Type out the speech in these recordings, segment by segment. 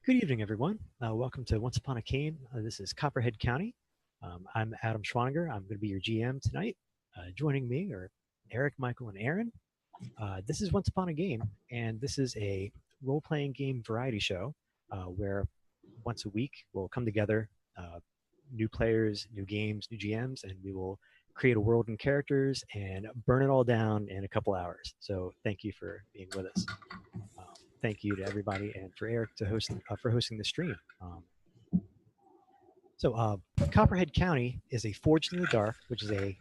Good evening, everyone. Welcome to Once Upon a Game. This is Copperhead County. I'm Adam Schwaninger. I'm going to be your GM tonight. Joining me are Eric, Michael, and Aaron. This is Once Upon a Game, and this is a role playing game variety show where once a week we'll come together, new players, new games, new GMs, and we will create a world and characters and burn it all down in a couple hours. So thank you for being with us. Um, Thank you to everybody and for Eric to host for hosting the stream. So Copperhead County is a Forged in the Dark, which is a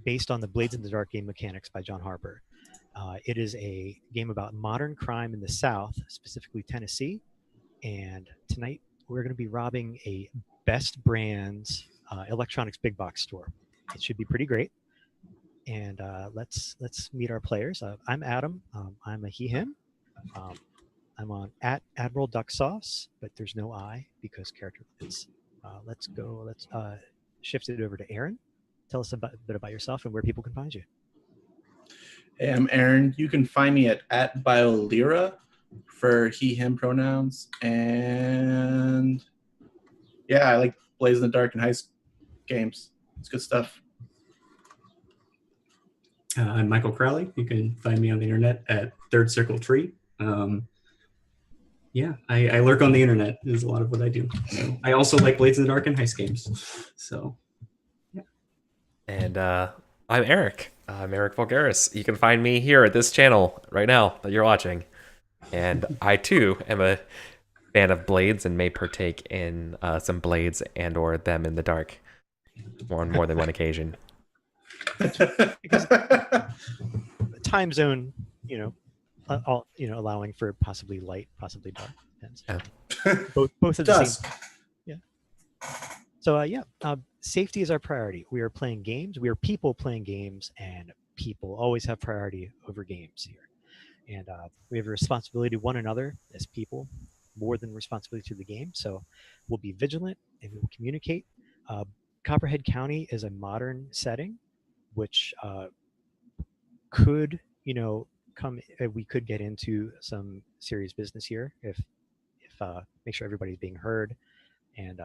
based on the Blades in the Dark game mechanics by John Harper. It is a game about modern crime in the South, specifically Tennessee. And tonight we're going to be robbing a Best Brands electronics big box store. It should be pretty great. And let's meet our players. I'm Adam. I'm a he/him. Um, I'm on at Admiral Duck Sauce, but there's no I because character limits. Let's go. Let's shift it over to Aaron. Tell us a bit about yourself and where people can find you. Hey, I'm Aaron. You can find me at Biolira for he/him pronouns. And yeah, I like Blaze in the Dark and Heist games. It's good stuff. I'm Michael Crowley. You can find me on the internet at Third Circle Tree. I lurk on the internet is a lot of what I do. So I also like Blades in the Dark and Heist games. So, yeah. And I'm Eric. I'm Eric Vulgaris. You can find me here at this channel right now that you're watching. And I, too, am a fan of Blades and may partake in some Blades and or them in the dark on more than one occasion. Because time zone, allowing for possibly light, possibly dark. Depends. Yeah. Both at the same time. Yeah. So safety is our priority. We are playing games. We are people playing games, and people always have priority over games here. And we have a responsibility to one another as people, more than responsibility to the game. So we'll be vigilant and we will communicate. Copperhead County is a modern setting, which could, we could get into some serious business here if make sure everybody's being heard, and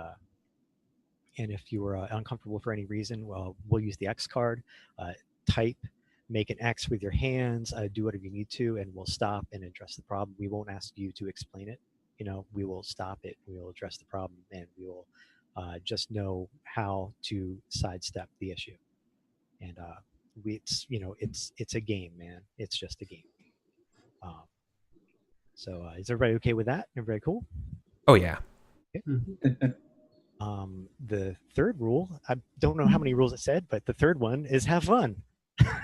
if you are uncomfortable for any reason, well, we'll use the X card. Type, make an X with your hands, do whatever you need to, and we'll stop and address the problem. We won't ask you to explain it. We will stop it. We will address the problem, and we will just know how to sidestep the issue. And it's a game, man. It's just a game. So is everybody okay with that? Everybody cool? Oh, yeah. Okay. The third rule, I don't know how many rules it said, but the third one is have fun.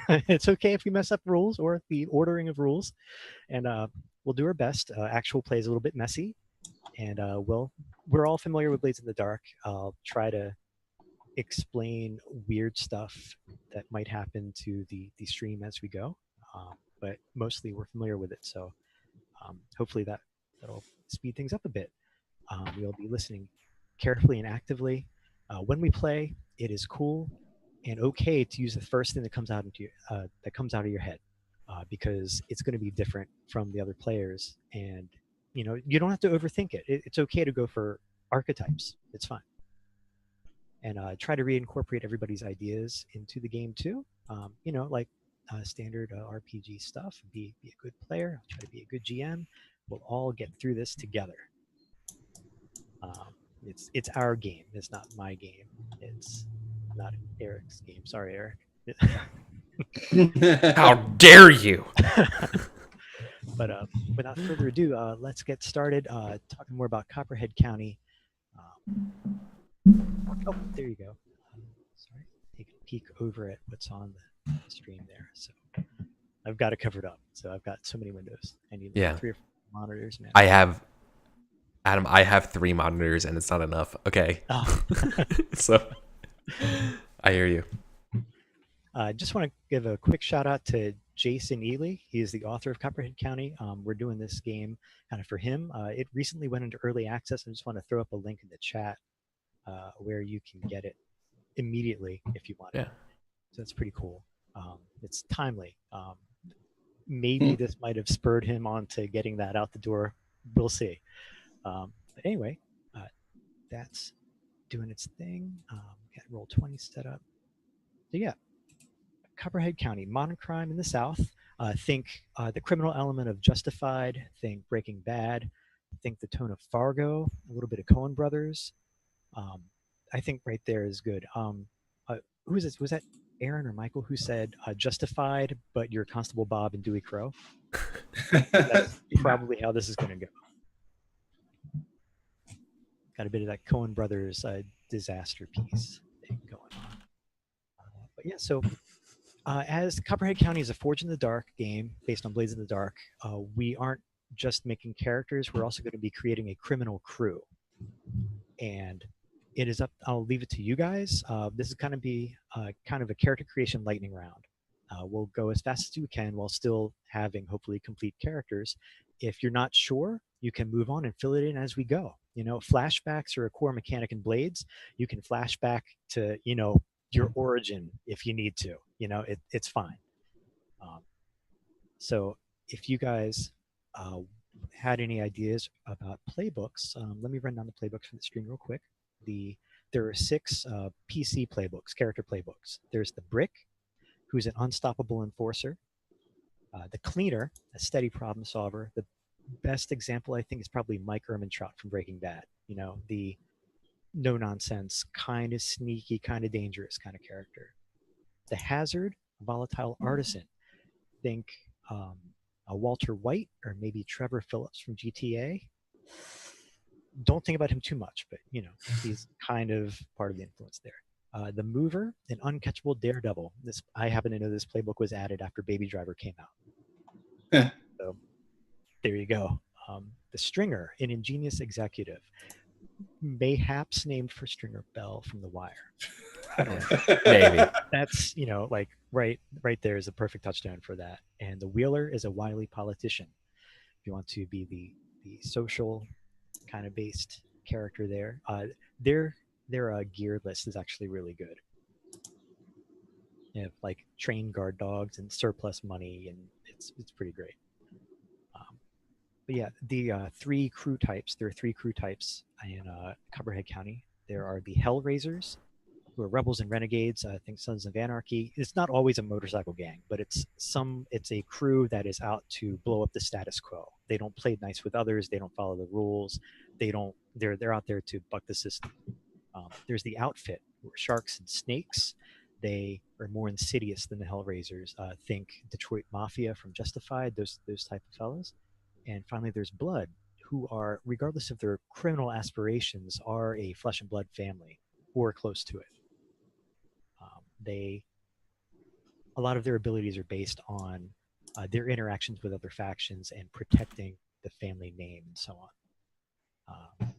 It's okay if we mess up rules or the ordering of rules, and we'll do our best. Actual play is a little bit messy, and we're all familiar with Blades in the Dark. I'll try to explain weird stuff that might happen to the stream as we go, but mostly we're familiar with it, so hopefully that'll speed things up a bit. We'll be listening carefully and actively. When we play, it is cool and okay to use the first thing that comes out of your head, because it's going to be different from the other players, and you don't have to overthink it. It's okay to go for archetypes. It's fine. And try to reincorporate everybody's ideas into the game too. Like standard RPG stuff. Be a good player. Try to be a good GM. We'll all get through this together. It's our game. It's not my game. It's not Eric's game. Sorry, Eric. How dare you! But without further ado, let's get started talking more about Copperhead County. Oh, there you go. Sorry, take a peek over at what's on the stream there. So I've got it covered up. So I've got so many windows. I need 3 or 4 monitors, man. I have 3 monitors and it's not enough. Okay. Oh. So I hear you. I just want to give a quick shout out to Jason Ely. He is the author of Copperhead County. We're doing this game kind of for him. It recently went into early access. I just want to throw up a link in the chat where you can get it immediately if you want. Yeah. So that's pretty cool. It's timely. Maybe this might have spurred him on to getting that out the door. We'll see. But anyway, that's doing its thing. Got roll 20 set up. So yeah, Copperhead County, modern crime in the South. Think the criminal element of Justified. Think Breaking Bad. Think the tone of Fargo. A little bit of Coen Brothers. I think right there is good. Who is this? Was that Aaron or Michael who said Justified, but you're Constable Bob and Dewey Crow? That's probably how this is going to go. Got a bit of that Coen Brothers disaster piece thing going on. But yeah, so as Copperhead County is a Forge in the Dark game based on Blades in the Dark, we aren't just making characters, we're also going to be creating a criminal crew. And it is up, I'll leave it to you guys. This is going to be kind of a character creation lightning round. We'll go as fast as we can while still having hopefully complete characters. If you're not sure, you can move on and fill it in as we go. You know, flashbacks are a core mechanic in Blades. You can flashback to, you know, your origin if you need to. You know, it's fine. So if you guys had any ideas about playbooks, let me run down the playbooks from the screen real quick. There are 6 PC playbooks, character playbooks. There's the Brick, who's an unstoppable enforcer. The Cleaner, a steady problem solver. The best example, I think, is probably Mike Ehrmantraut from Breaking Bad. You know, the no-nonsense, kind of sneaky, kind of dangerous kind of character. The Hazard, volatile artisan. Think a Walter White or maybe Trevor Phillips from GTA. Don't think about him too much, but, you know, he's kind of part of the influence there. The Mover, an uncatchable daredevil. This, I happen to know this playbook was added after Baby Driver came out. So there you go. The Stringer, an ingenious executive. Mayhaps named for Stringer Bell from The Wire. Maybe. That's, you know, like right there is a perfect touchdown for that. And the Wheeler is a wily politician. If you want to be the social kind of based character there. Their gear list is actually really good. You have like trained guard dogs and surplus money, and it's pretty great. But yeah, the 3 crew types. There are 3 crew types in Copperhead County. There are the Hellraisers, who are rebels and renegades. I think Sons of Anarchy. It's not always a motorcycle gang, but it's a crew that is out to blow up the status quo. They don't play nice with others. They don't follow the rules. They're out there to buck the system. There's the Outfit, who are sharks and snakes. They are more insidious than the Hellraisers. Think Detroit Mafia from Justified. Those type of fellows. And finally, there's Blood, who are, regardless of their criminal aspirations, are a flesh and blood family or close to it. A lot of their abilities are based on their interactions with other factions and protecting the family name and so on.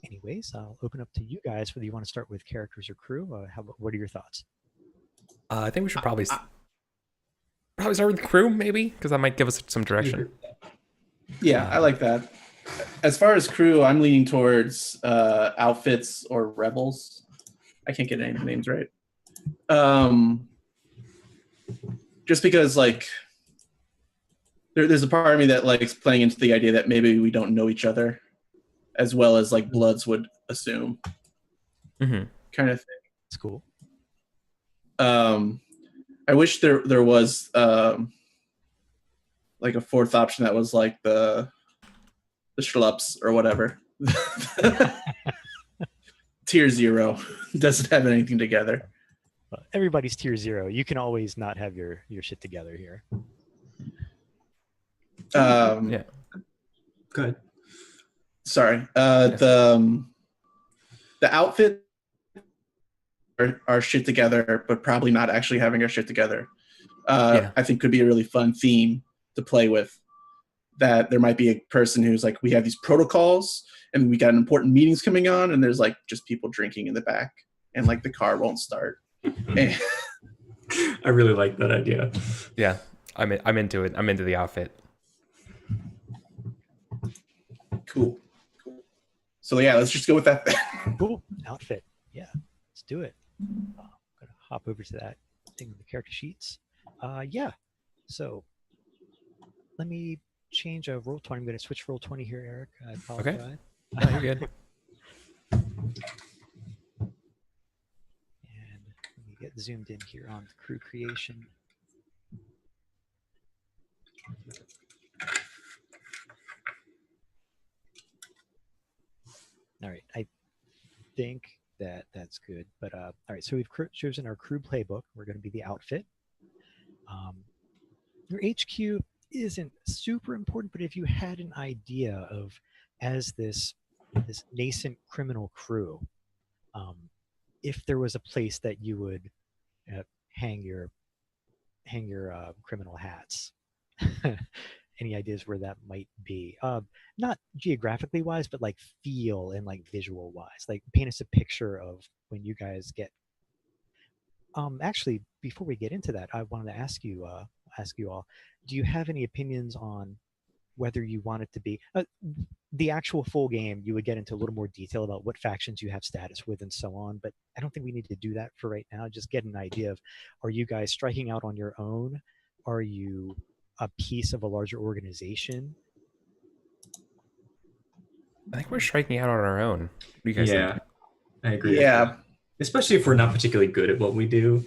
Anyways, I'll open up to you guys whether you want to start with characters or crew. What are your thoughts? I think we should probably start with the crew, maybe, because that might give us some direction. Yeah, I like that. As far as crew, I'm leaning towards outfits or rebels. I can't get any of the names right. Just because, like, there's a part of me that likes playing into the idea that maybe we don't know each other as well as, like, Bloods would assume. Mm-hmm. Kind of thing. It's cool. I wish there was like a 4th option that was like the schlups or whatever. Tier 0 doesn't have anything together. Well, everybody's tier 0. You can always not have your shit together here. Yeah. Good. Sorry. The outfit our shit together, but probably not actually having our shit together. I think could be a really fun theme to play with. That there might be a person who's like, we have these protocols and we got important meetings coming on, and there's like just people drinking in the back and like the car won't start. And I really like that idea. Yeah, I'm into it. I'm into the outfit. Cool. So yeah, let's just go with that. Cool. Outfit. Yeah, let's do it. I'm gonna hop over to that thing with the character sheets. Yeah. So let me change of roll 20. I'm going to switch roll 20 here, Eric. I apologize. No, you're good. And let me get zoomed in here on the crew creation. All right, I think that's good. But all right, so we've chosen our crew playbook. We're going to be the outfit. Your HQ isn't super important, but if you had an idea of as this nascent criminal crew, if there was a place that you would hang your criminal hats. Any ideas where that might be? Not geographically wise, but like feel and like visual wise. Like paint us a picture of when you guys get. Actually, before we get into that, I wanted to ask you all: do you have any opinions on whether you want it to be the actual full game? You would get into a little more detail about what factions you have status with and so on, but I don't think we need to do that for right now. Just get an idea of: are you guys striking out on your own? Are you a piece of a larger organization? I think we're striking out on our own. What do you guys Yeah, think? I agree. Yeah. Especially if we're not particularly good at what we do.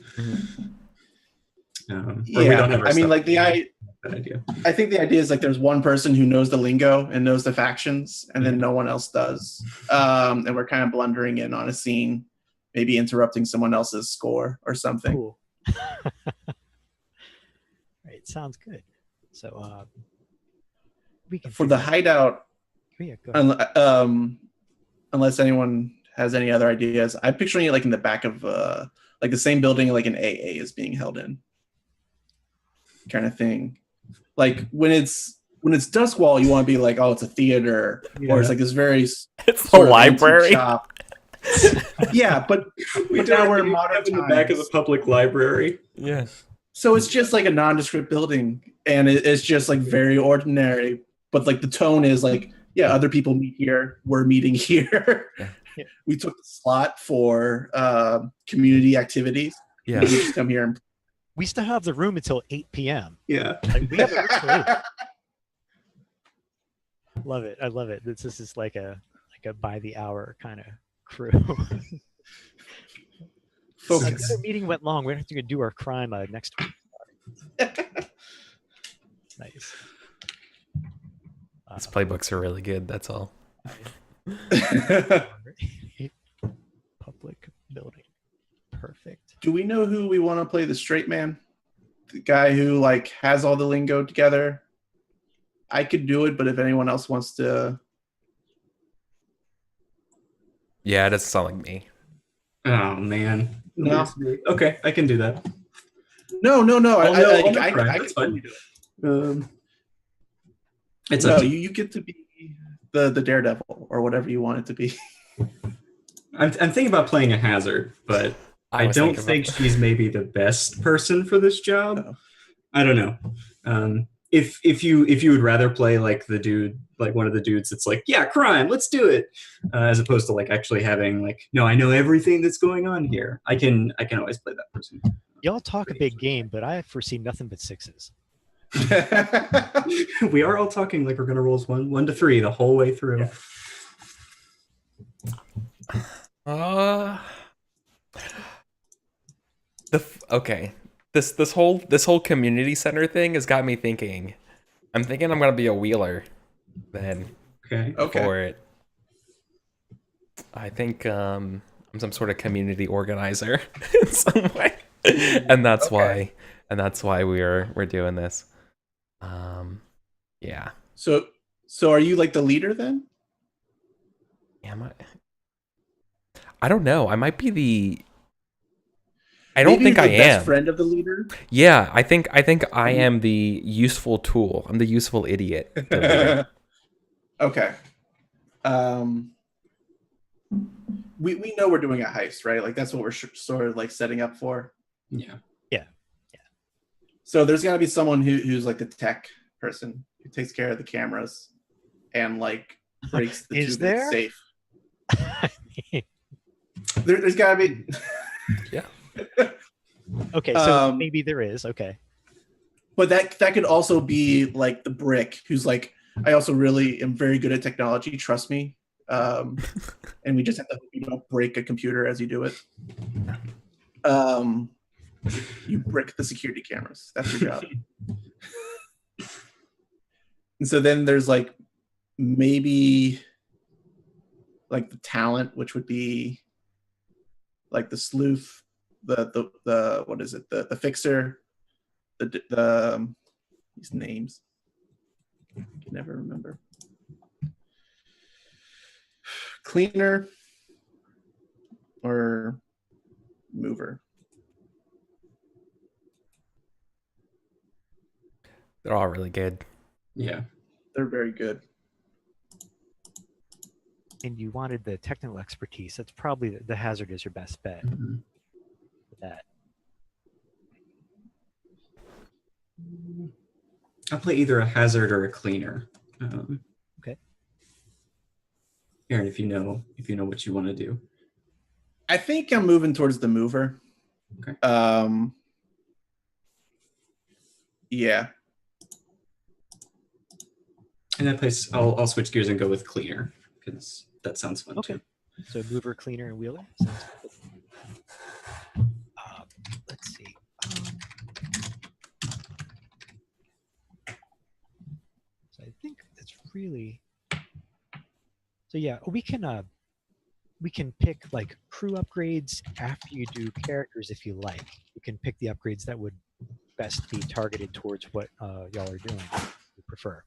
Or we Yeah, don't have our I mean, stuff like together. Bad idea. I think the idea is like there's one person who knows the lingo and knows the factions, and then no one else does. And we're kind of blundering in on a scene, maybe interrupting someone else's score or something. Cool. Right, sounds good. So we can For the figure- hideout, yeah, go ahead. unless anyone has any other ideas, I'm picturing it like in the back of like the same building like an AA is being held in, kind of thing. Like when it's Duskwall, you want to be like, oh, it's a theater, or it's like this very It's the sort of antique library. shop. Yeah, but now we're in modern in the back of the times. public library. Yeah. So it's just like a nondescript building, and it's just like very ordinary. But like the tone is like, yeah, other people meet here. We're meeting here. Yeah. We took the slot for community activities. Yeah. We just come here and We still have the room until 8 p.m. Yeah. Like, we have the room till 8. Love it. I love it. This is like a by the hour kind of crew. focus. The meeting went long. We're going to do our crime next week. Nice. These playbooks are really good. That's all. Public building. Perfect. Do we know who we want to play the straight man? The guy who like has all the lingo together? I could do it, but if anyone else wants to, Yeah, it doesn't sound like me. Oh man. No. Okay, I can do that. no. I'll I try. could That's fine. totally do it. It's No, up to you get to be the daredevil or whatever you want it to be. I'm thinking about playing a hazard, but I was don't thinking think about she's maybe the best person for this job. Oh. I don't know. If you would rather play like the dude, like one of the dudes that's like, yeah, crime, let's do it, as opposed to like actually having like, no, I know everything that's going on here. I can always play that person. Y'all talk a big game, but I foresee nothing but sixes. We are all talking like we're gonna roll 1 to 3 the whole way through. Yeah. Okay. This whole community center thing has got me thinking. I'm thinking I'm gonna be a wheeler then Okay. for it. I think I'm some sort of community organizer in some way. And that's why we're doing this. Yeah. So are you like the leader then? Am I? I don't know. I might be the. I don't Maybe think the I best am. friend of the leader. Yeah, I think I am the useful tool. I'm the useful idiot. The leader. Okay. We know we're doing a heist, right? Like that's what we're sort of like setting up for. Yeah. So there's got to be someone who's like the tech person who takes care of the cameras and like breaks the Is 2-bit there? safe. There's got to be. Okay, so Um, maybe there is. Okay. But that could also be like the brick, who's like, I also really am very good at technology. Trust me. And we just have to hope you don't break a computer as you do it. You brick the security cameras. That's your job. And so then there's like maybe like the talent, which would be like the sleuth, the what is it? The fixer, the these names. I can never remember. Cleaner or mover. They're all really good. Yeah. They're very good. And you wanted the technical expertise. That's probably the hazard is your best bet Mhm. for that. I'll play either a hazard or a cleaner. Okay. Aaron, if you know what you want to do. I think I'm moving towards the mover. Okay. Yeah. In that place, I'll switch gears and go with cleaner because that sounds fun Okay. too. So mover, cleaner, and wheeler. Sounds good. Let's see. So I think that's really. So yeah, we can pick like crew upgrades after you do characters if you like. You can pick the upgrades that would best be targeted towards what y'all are doing. You prefer.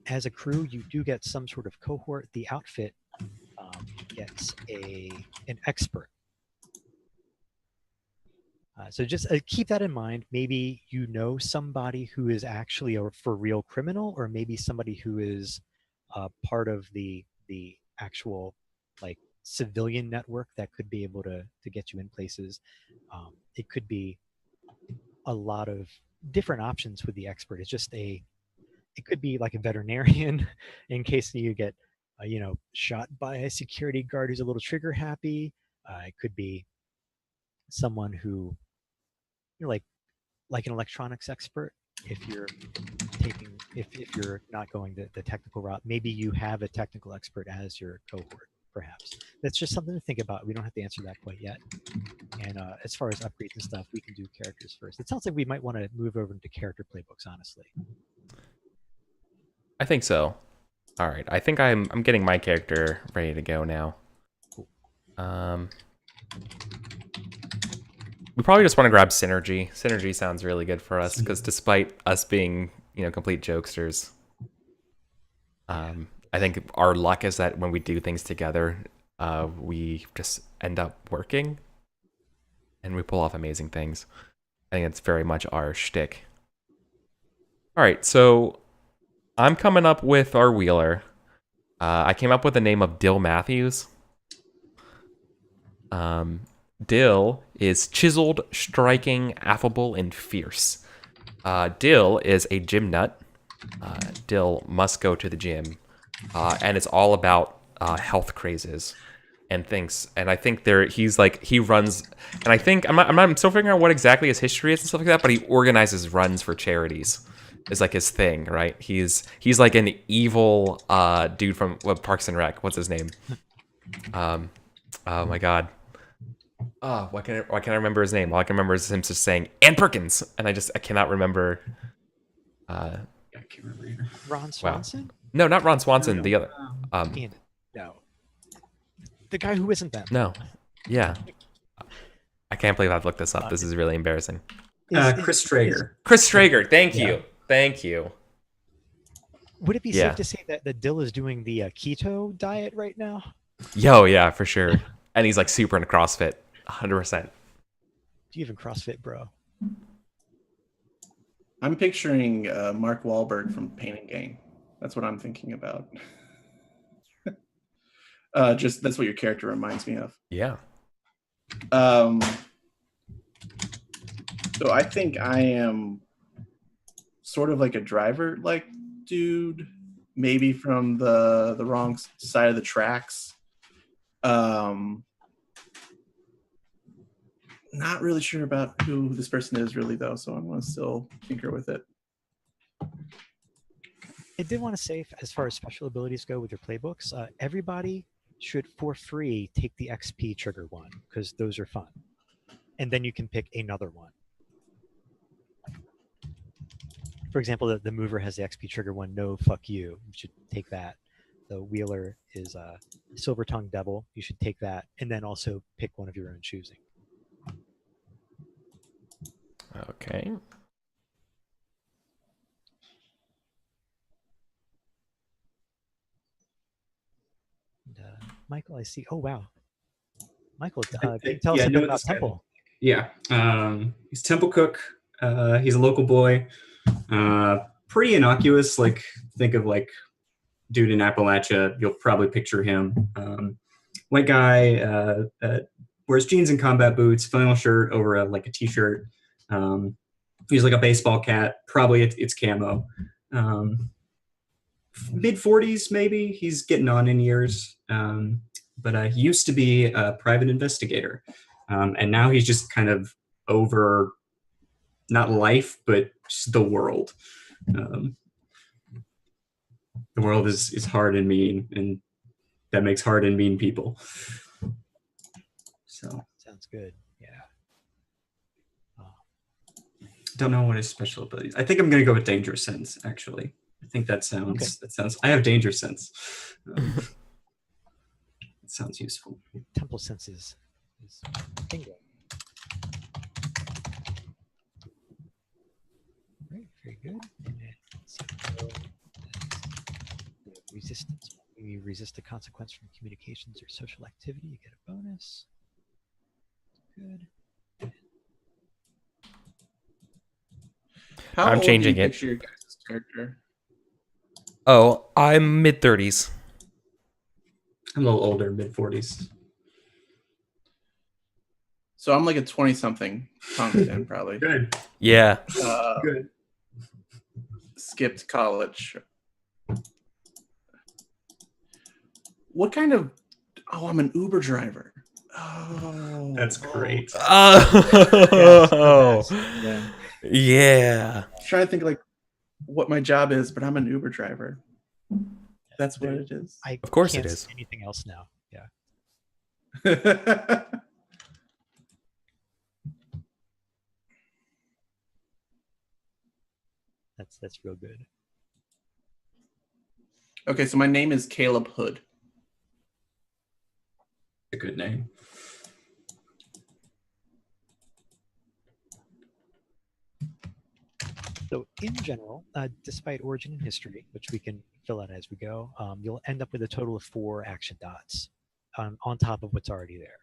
As a crew, you do get some sort of cohort. The outfit gets an expert. So just keep that in mind. Maybe you know somebody who is actually a for real criminal, or maybe somebody who is part of the actual like civilian network that could be able to get you in places. It could be a lot of different options with the expert. It's just it could be like a veterinarian in case you get shot by a security guard who's a little trigger happy. It could be someone who like an electronics expert. If you're if you're not going the technical route, maybe you have a technical expert as your cohort, perhaps. That's just something to think about. We don't have to answer that quite yet. And as far as upgrades and stuff, we can do characters first. It sounds like we might want to move over into character playbooks, honestly. I think so. All right. I think I'm getting my character ready to go now. Cool. We probably just want to grab synergy. Synergy sounds really good for us because despite us being, complete jokesters, I think our luck is that when we do things together, we just end up working and we pull off amazing things. I think it's very much our shtick. All right, so I'm coming up with our wheeler. I came up with the name of Dill Matthews. Dill is chiseled, striking, affable, and fierce. Dill is a gym nut. Dill must go to the gym, and it's all about health crazes and things. And I think he runs, and I think I'm still figuring out what exactly his history is and stuff like that. But he organizes runs for charities. Is like his thing, right? He's like an evil dude from Parks and Rec. What's his name? Oh my god. Oh, why can't I remember his name? All I can remember is him just saying Ann Perkins, and I cannot remember. I can't remember either. Ron Swanson? Wow. No, not Ron Swanson. No. The other. No. The guy who isn't them. No. Yeah. I can't believe I've looked this up. This is really embarrassing. Chris Traeger. Chris Traeger. Thank you. Thank you. Would it be safe to say that Dill is doing the keto diet right now? Yo, yeah, for sure. And he's like super into CrossFit. 100%. Do you even CrossFit, bro? I'm picturing Mark Wahlberg from Pain and Gain. That's what I'm thinking about. Just that's what your character reminds me of. Yeah. So I think I am sort of like a driver like dude, maybe from the wrong side of the tracks. not really sure about who this person is really though, so I'm gonna still tinker with it. I did want to say, as far as special abilities go with your playbooks, everybody should, for free, take the XP trigger one, because those are fun. And then you can pick another one. For example, the mover has the XP trigger one, no, fuck you. You should take that. The wheeler is a silver tongue devil. You should take that, and then also pick one of your own choosing. Okay. And, Michael, I see. Oh, wow. Michael, can you tell us a I know bit about this guy. Temple? Yeah, he's Temple Cook. He's a local boy. Pretty innocuous. Like, think of like dude in Appalachia. You'll probably picture him. White guy, wears jeans and combat boots, flannel shirt over a t-shirt. He's like a baseball cat. Probably it's camo. Mid 40s maybe. He's getting on in years. But he used to be a private investigator. And now he's just kind of over, not life, but just the world. The world is hard and mean, and that makes hard and mean people. So Sounds good. Yeah. don't know what his special abilities. I think I'm gonna go with Danger Sense. Actually, I think that sounds. I have Danger Sense. It sounds useful. Temple senses is bingo. Great, very good. And then resistance. When you resist a consequence from communications or social activity, you get a bonus. Good. How I'm old changing do you it. picture your guys' character? Oh, I'm mid-30s. I'm a little older, mid 40s. So I'm like a 20-something tungsten, probably. Good. Yeah. Good. Skipped college. What kind of? Oh, I'm an Uber driver. Oh, That's great. Oh. Yeah. Yeah. I'm trying to think like what my job is, but I'm an Uber driver. That's what it is. Of course can't it see is. anything else now. Yeah. That's real good. Okay, so my name is Caleb Hood. A good name. So in general, despite origin and history, which we can fill out as we go, you'll end up with a total of 4 action dots on top of what's already there.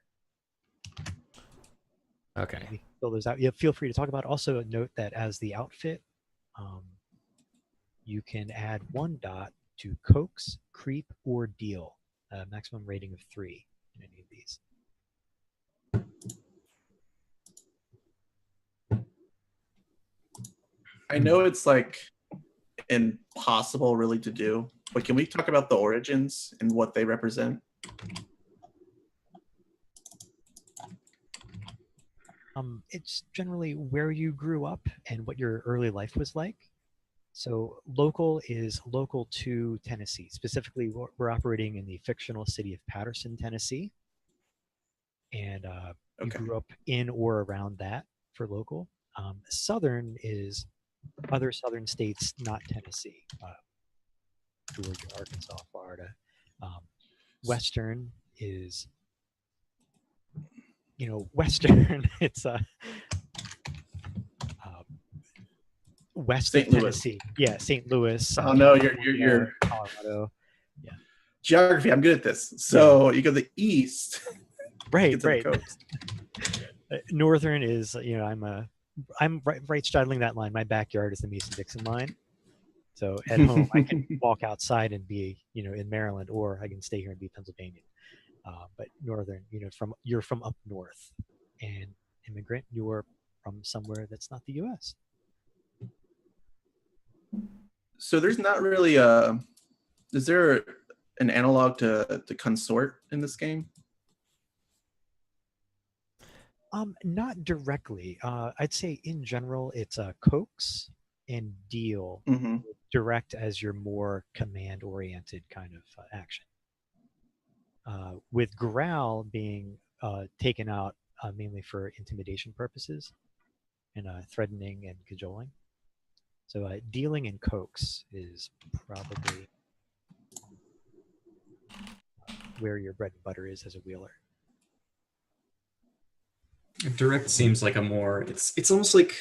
Okay. We fill those out. Yeah, feel free to talk about it. Also note that as the outfit, you can add 1 dot to coax, creep, or deal. Maximum rating of 3 in any of these. I know it's like impossible really to do, but can we talk about the origins and what they represent? It's generally where you grew up and what your early life was like. So local is local to Tennessee. Specifically, we're operating in the fictional city of Patterson, Tennessee. And you grew up in or around that for local. Southern is other southern states, not Tennessee. Georgia, Arkansas, Florida. Western is, Western. It's west St. of Louis. Tennessee. Yeah, St. Louis. Oh no, you're Colorado. Yeah. Geography. I'm good at this. So you go to the east. Right, get to right. the coast. Northern is, I'm right straddling that line. My backyard is the Mason-Dixon line. So at home, I can walk outside and be, in Maryland, or I can stay here and be Pennsylvania. But northern, you're from up north, and immigrant, you're from somewhere that's not the U.S. So there's not really is there an analog to consort in this game? Not directly. I'd say in general, it's coax and deal, Mm-hmm. direct as your more command-oriented kind of action. With growl being taken out mainly for intimidation purposes and threatening and cajoling. So dealing and coax is probably where your bread and butter is as a wheeler. Direct seems like a more. It's almost like.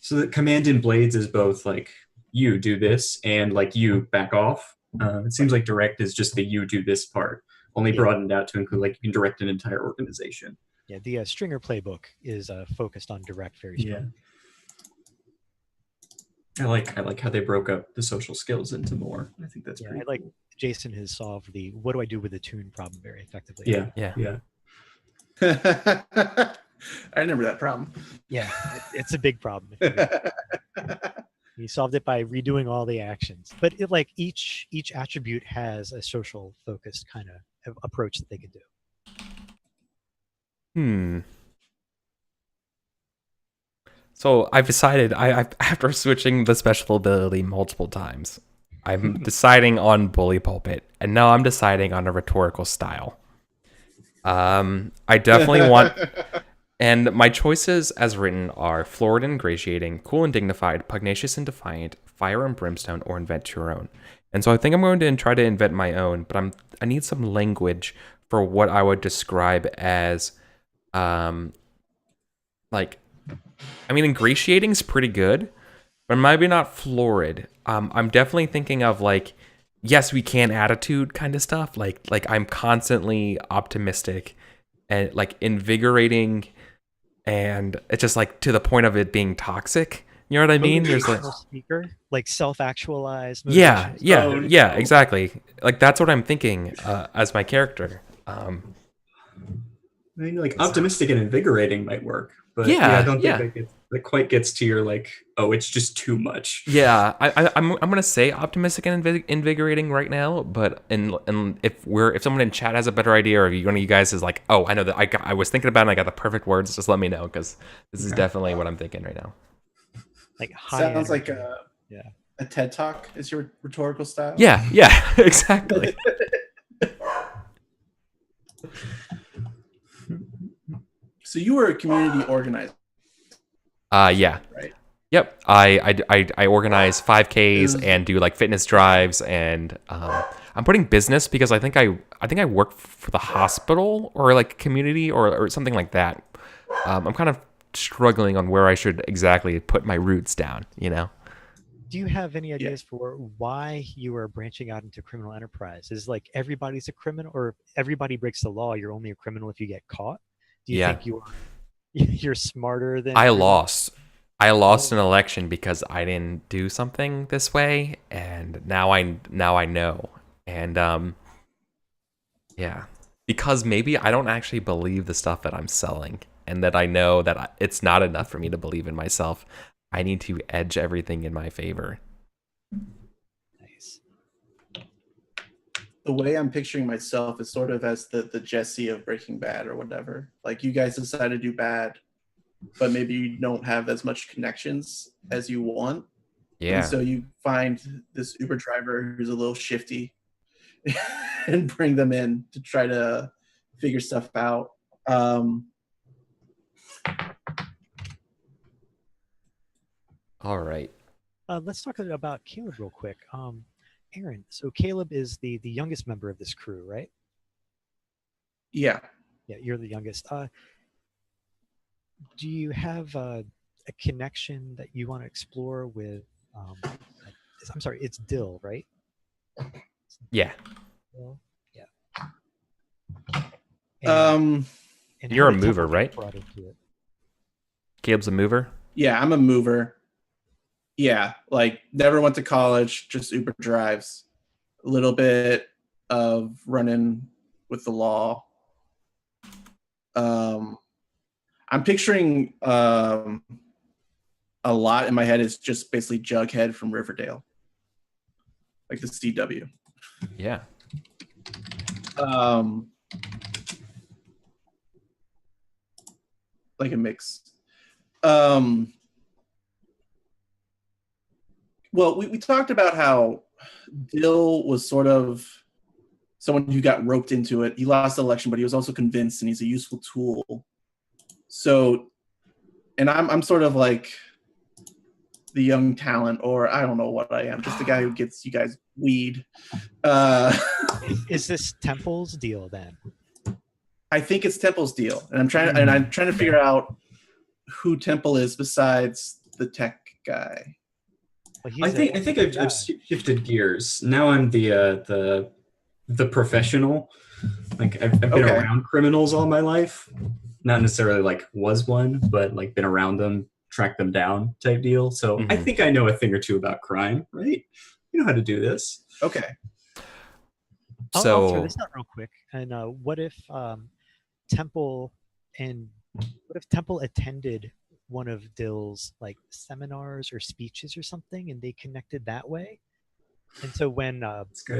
So the command in Blades is both like you do this and like you back off. It seems like direct is just the you do this part, only Yeah. broadened out to include like you can direct an entire organization. Yeah, the Stringer playbook is focused on direct very strongly. I like how they broke up the social skills into more. I think that's Yeah, pretty I like cool. Jason has solved the what do I do with the tune problem very effectively. Yeah, Yeah. yeah. I remember that problem. Yeah, it's a big problem. He solved it by redoing all the actions, but it, like each attribute has a social focused kind of approach that they can do. So I've decided, after switching the special ability multiple times, I'm deciding on Bully Pulpit, and now I'm deciding on a rhetorical style. I definitely want, and my choices as written are florid and ingratiating, cool and dignified, pugnacious and defiant, fire and brimstone, or invent your own. And so I think I'm going to try to invent my own, but I need some language for what I would describe as, like, I mean, ingratiating is pretty good, but maybe not florid. I'm definitely thinking of like, yes, we can attitude kind of stuff. Like I'm constantly optimistic and like invigorating, and it's just like to the point of it being toxic. You know what I mean? There's like, Motivational speaker, like self-actualized. yeah, motivational yeah, Oh, yeah, no. exactly. Like that's what I'm thinking as my character. I mean, like optimistic and invigorating might work, but yeah, I don't think that quite gets to your like, oh, it's just too much. Yeah, I'm gonna say optimistic and invigorating right now, but and if someone in chat has a better idea, or if one of you guys is like, oh, I know that I was thinking about it and I got the perfect words, just let me know, because this is definitely what I'm thinking right now. Like high Sounds energy. like Yeah. a TED Talk is your rhetorical style. Yeah, exactly. So you were a community organizer, Yeah. right? Yep. I organize 5Ks and do like fitness drives, and I'm putting business because I think I work for the hospital or like community or something like that. I'm kind of struggling on where I should exactly put my roots down, you know? Do you have any ideas for why you are branching out into criminal enterprise? Is like everybody's a criminal, or everybody breaks the law? You're only a criminal if you get caught. Do you think you're smarter than? I everyone? lost. I lost an election because I didn't do something this way, and now I know. And yeah, because maybe I don't actually believe the stuff that I'm selling, and that I know that it's not enough for me to believe in myself. I need to edge everything in my favor. Nice. The way I'm picturing myself is sort of as the Jesse of Breaking Bad or whatever. Like you guys decide to do bad, but maybe you don't have as much connections as you want. Yeah. And so you find this Uber driver who's a little shifty and bring them in to try to figure stuff out. All right. Let's talk about Caleb real quick. Aaron, so Caleb is the youngest member of this crew, right? Yeah. Yeah, you're the youngest. Do you have a connection that you want to explore with? I'm sorry, it's Dill, right? Yeah. Dill? Yeah. And You're how a did mover, Temple right? get brought into it? Caleb's a mover. Yeah, I'm a mover. Yeah, like never went to college, just Uber drives. A little bit of running with the law. I'm picturing a lot in my head is just basically Jughead from Riverdale, like the CW. Yeah. like a mix. Well, we talked about how Dill was sort of someone who got roped into it. He lost the election, but he was also convinced, and he's a useful tool. So, and I'm sort of like the young talent, or I don't know what I am, just the guy who gets you guys weed. Is this Temple's deal then? I think it's Temple's deal, and I'm trying to figure out who Temple is besides the tech guy. Well, I think I've shifted gears. Now I'm the professional. Like I've been around criminals all my life. Not necessarily like was one, but like been around them, tracked them down type deal. So I think I know a thing or two about crime, right? You know how to do this. Okay. I'll throw this out real quick. And what if Temple attended one of Dill's like seminars or speeches or something, and they connected that way? And so when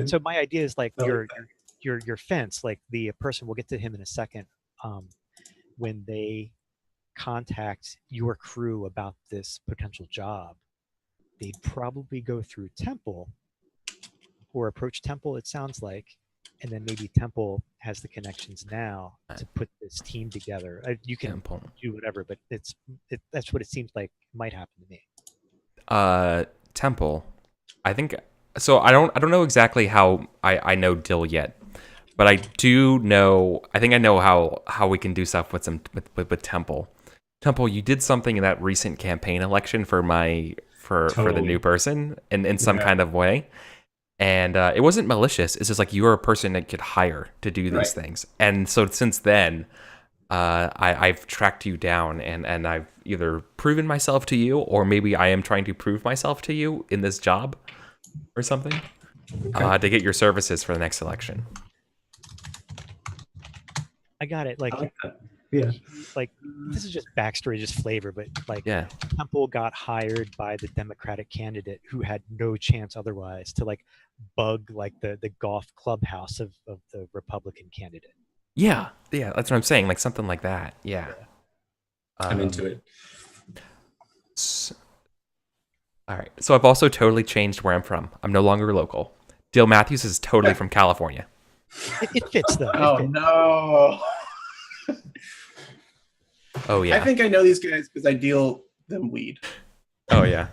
so my idea is like your fence, like the person, we'll get to him in a second, when they contact your crew about this potential job, they'd probably go through Temple or approach Temple, it sounds like, and then maybe Temple has the connections now to put this team together. You can do whatever, but that's what it seems like might happen to me. Temple, I think. So I don't know exactly how I know Dill yet, but I do know. I think I know how we can do stuff with Temple. Temple, you did something in that recent campaign election for the new person in some kind of way. And it wasn't malicious. It's just like you are a person that could hire to do these things. And so since then, I've tracked you down and I've either proven myself to you, or maybe I am trying to prove myself to you in this job or something to get your services for the next election. I got it. Like, yeah. Like, this is just backstory, just flavor, but like Temple got hired by the Democratic candidate who had no chance otherwise to like bug like the golf clubhouse of the Republican candidate. Yeah, that's what I'm saying. Like something like that. Yeah. I'm into it. All right. So I've also totally changed where I'm from. I'm no longer local. Dill Matthews is totally from California. It fits though. Oh no. Oh yeah. I think I know these guys because I deal them weed. Oh yeah.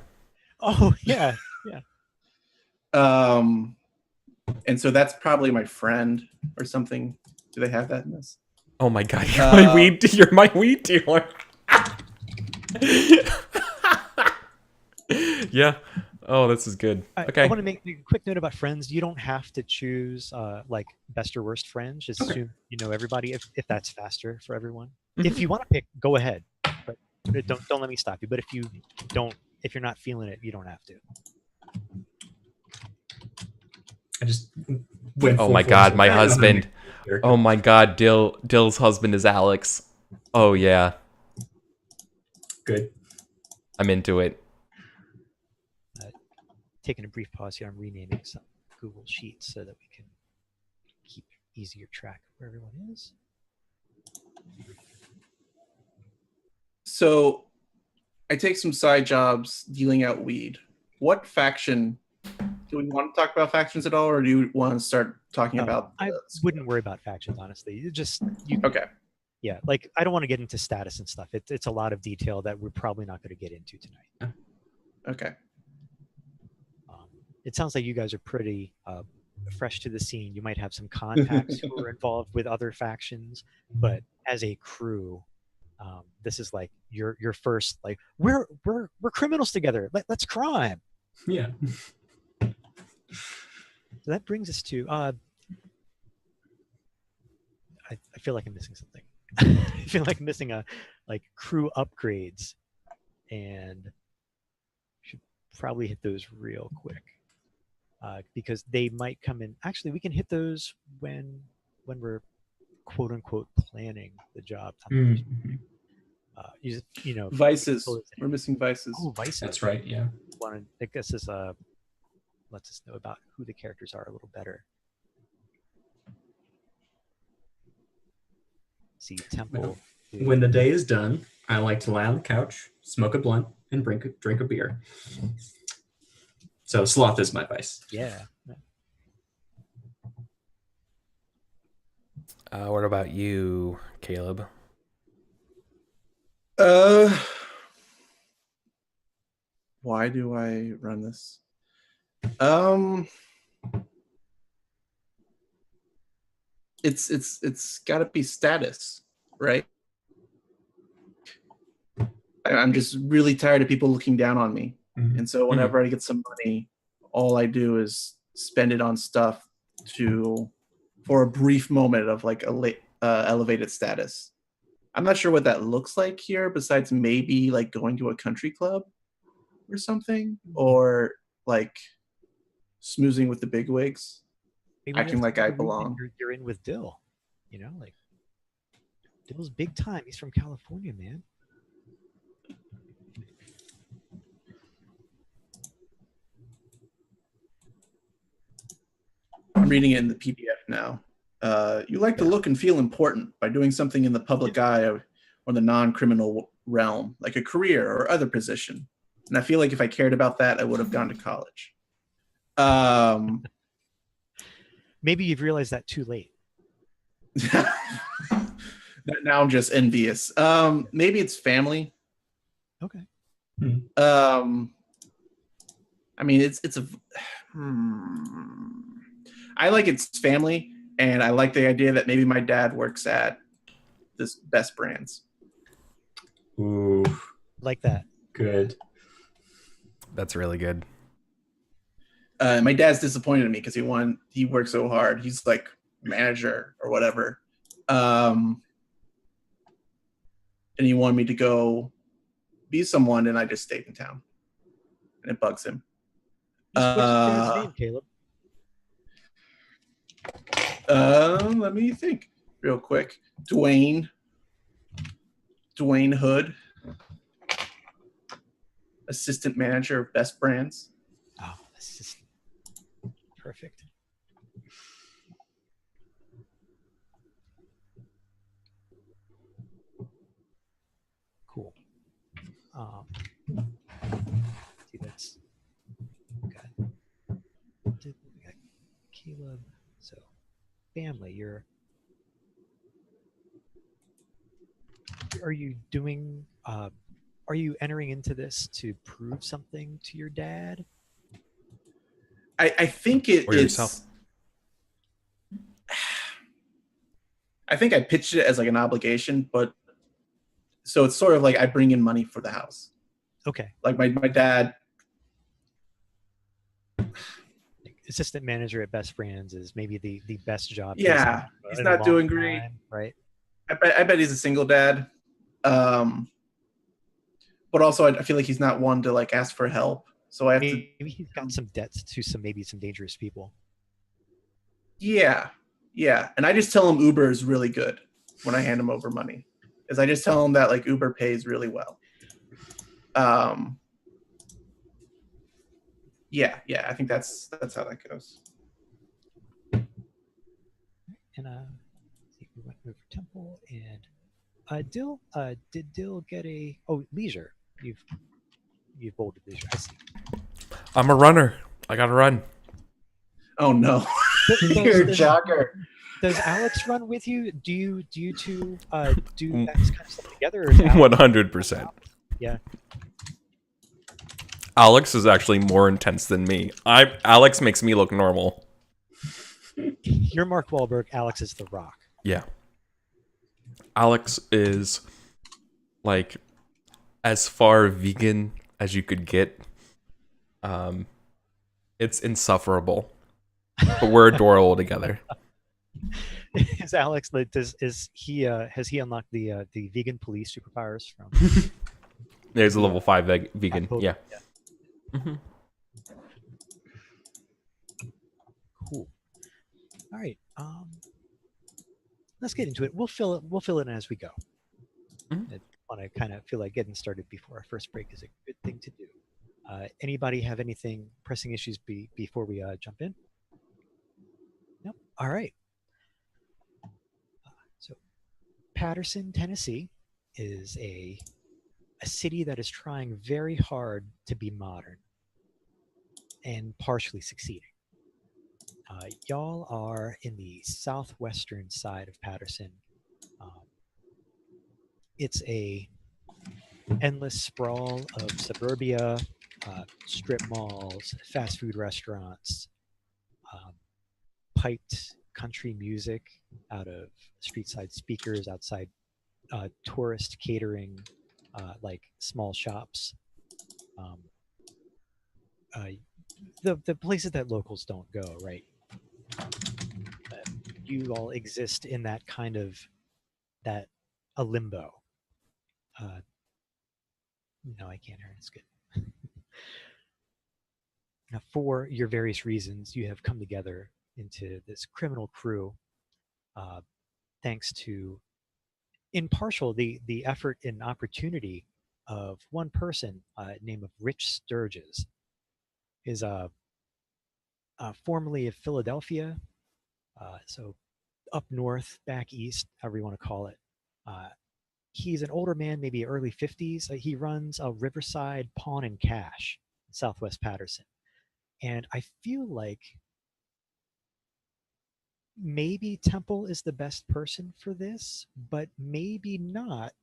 Oh yeah. And so that's probably my friend or something. Do they have that in this? Oh my god, you're my weed dealer. Yeah. Oh, this is good. Okay. I want to make a quick note about friends. You don't have to choose like best or worst friends. Just assume you know everybody if that's faster for everyone. Mm-hmm. If you want to pick, go ahead. But don't let me stop you. But if you're not feeling it, you don't have to. I just went. Oh my god, my husband. Oh my god, Dill's husband is Alex. Oh yeah. Good. I'm into it. Taking a brief pause here. I'm renaming some Google Sheets so that we can keep easier track of where everyone is. So I take some side jobs dealing out weed. What faction? Do we want to talk about factions at all, or do you want to start talking about? I wouldn't worry about factions, honestly. Okay. Yeah, like I don't want to get into status and stuff. It's a lot of detail that we're probably not going to get into tonight. Okay. It sounds like you guys are pretty fresh to the scene. You might have some contacts who are involved with other factions, but as a crew, this is like your first like we're criminals together. Let's crime. Yeah. So that brings us to I feel like I'm missing something. I feel like I'm missing a like crew upgrades, and should probably hit those real quick. Because they might come in. Actually, we can hit those when we're quote unquote planning the job. Mm-hmm. You know, vices. We're missing vices. Oh, vices. That's right. Yeah. I guess this lets us know about who the characters are a little better. See, Temple. When the day is done, I like to lie on the couch, smoke a blunt, and drink a beer. So sloth is my vice. Yeah. What about you, Caleb? Why do I run this? It's got to be status, right? I'm just really tired of people looking down on me, and so whenever I get some money, all I do is spend it on stuff for a brief moment of like elevated status. I'm not sure what that looks like here, besides maybe like going to a country club or something, or like smoozing with the bigwigs, Maybe acting that's like I the route that belong. You're in with Dill. You know, like Dill's big time. He's from California, man. I'm reading it in the PDF now. You like to look and feel important by doing something in the public eye or the non-criminal realm, like a career or other position. And I feel like if I cared about that, I would have gone to college. Maybe you've realized that too late. Now I'm just envious. Maybe it's family. Okay. I mean, it's a. I like its family, and I like the idea that maybe my dad works at this Best Brands. Ooh, Like that. good. That's really good. My dad's disappointed in me because he worked so hard. He's like manager or whatever. And he wanted me to go be someone, and I just stayed in town. And it bugs him. What's your dad's name, Caleb? Let me think real quick. Dwayne Hood, assistant manager of Best Brands. Oh, this is perfect. Cool. See, that's okay. We got Caleb. So, family. Are you doing? Are you entering into this to prove something to your dad? I think it's. yourself. I think I pitched it as like an obligation, but so it's sort of like I bring in money for the house. Okay. Like my dad. Assistant manager at Best Brands is maybe the best job. Yeah, he's not doing great. Right. I bet he's a single dad. But also I feel like he's not one to like ask for help. So I have to. Maybe he's got some debts to some dangerous people. Yeah. And I just tell him Uber is really good when I hand him over money. Is I just tell him that like Uber pays really well. Yeah, I think that's how that goes. And see, we went over Temple and Dill. Did Dill get a leisure? You've bolded leisure. I see. I'm a runner. I gotta run. Oh no. You're a jogger. Does Alex run with you? Do you two do that kind of stuff together? Or is Alex 100%. Yeah. Alex is actually more intense than me. Alex makes me look normal. You're Mark Wahlberg. Alex is The Rock. Yeah. Alex is like as far vegan as you could get. It's insufferable. But we're adorable together. Is Alex has he unlocked the vegan police superpowers from? There's a level 5 vegan. Yeah. Mm-hmm. Cool. All right. Let's get into it. We'll fill it in as we go. Mm-hmm. I want to kind of feel like getting started before our first break is a good thing to do. Anybody have anything pressing issues before we jump in? Nope. All right. So, Patterson, Tennessee. is a city that is trying very hard to be modern and partially succeeding. Y'all are in the southwestern side of Patterson. Um, it's a endless sprawl of suburbia, strip malls, fast food restaurants, um, piped country music out of street side speakers outside tourist catering, like small shops. Um, uh, the places that locals don't go, right? Uh, you all exist in that kind of that a limbo. Uh, no, I can't hear it. It's good. Now, for your various reasons, you have come together into this criminal crew, uh, thanks to, in partial, the effort and opportunity of one person named of Rich Sturges, is formerly of Philadelphia, so up north, back east, however you want to call it. Uh, he's an older man, maybe early 50s. He runs a Riverside Pawn and Cash in Southwest Patterson. And I feel like maybe Temple is the best person for this, but maybe not.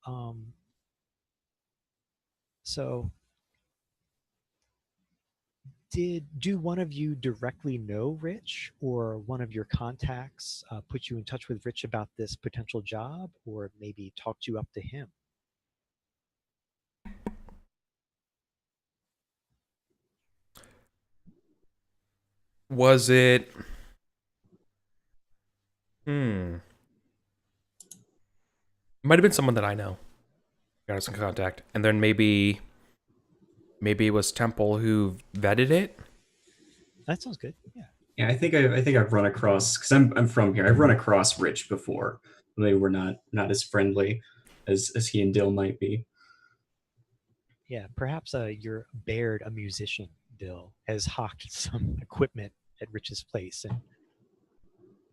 Um, so, do one of you directly know Rich, or one of your contacts put you in touch with Rich about this potential job, or maybe talked you up to him? Was it? Hmm. Might have been someone that I know. Got us in contact, and then maybe it was Temple who vetted it. That sounds good. Yeah. Yeah, I think I've run across, because I'm from here. I've run across Rich before. They were not as friendly as he and Dill might be. Yeah, perhaps your Baird, a musician, Bill, has hawked some equipment at Rich's place and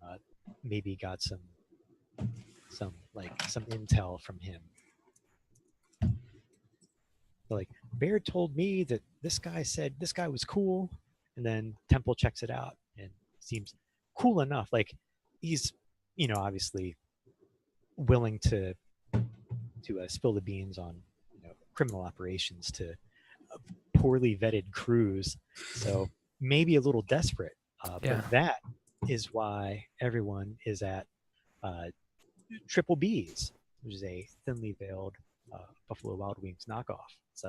uh, maybe got some intel from him. So, like, Baird told me that this guy said this guy was cool, and then Temple checks it out and seems cool enough. Like, he's, obviously willing to spill the beans on criminal operations to poorly vetted crews. So maybe a little desperate. Yeah. But that is why everyone is at Triple B's, which is a thinly veiled Buffalo Wild Wings knockoff. It's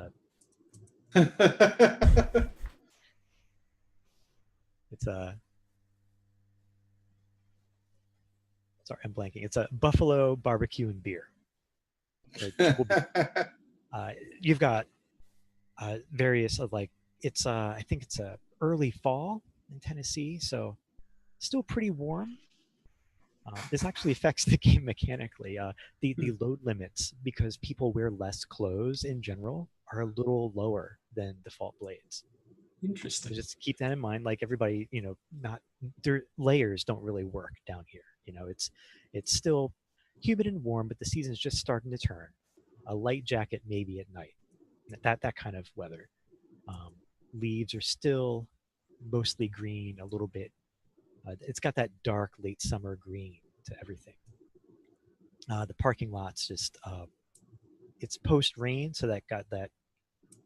a sorry, I'm blanking. It's a Buffalo barbecue and beer. So Triple B. You've got various of like it's I think it's a early fall in Tennessee, so still pretty warm. This actually affects the game mechanically. The load limits, because people wear less clothes in general, are a little lower than default blades. So Interesting. just keep that in mind. Like, everybody, not their layers don't really work down here. It's still humid and warm, but the season's just starting to turn. A light jacket maybe at night. That kind of weather. Leaves are still mostly green, a little bit. It's got that dark late summer green to everything. The parking lot's just it's post rain, so that got that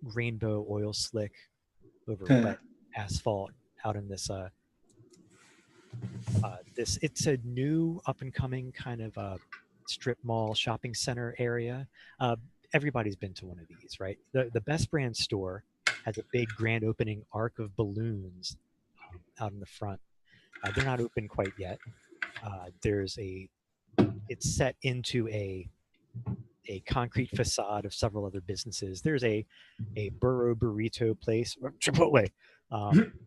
rainbow oil slick over wet asphalt out in this it's a new up and coming kind of strip mall shopping center area. Uh, Everybody's been to one of these, right? The Best Brand store has a big grand opening arc of balloons out in the front. They're not open quite yet. It's set into a concrete facade of several other businesses. There's a burro burrito place, Chipotle.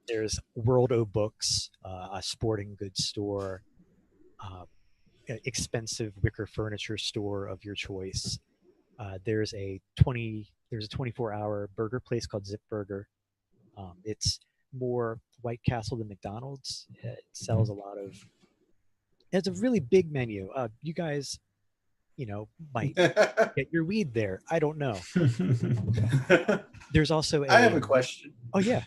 There's World O Books, a sporting goods store, uh, expensive wicker furniture store of your choice. There's a 24-hour burger place called Zip Burger. It's more White Castle than McDonald's. It sells a lot of. It's a really big menu. You guys might get your weed there. I don't know. There's also I have a question. Oh yeah.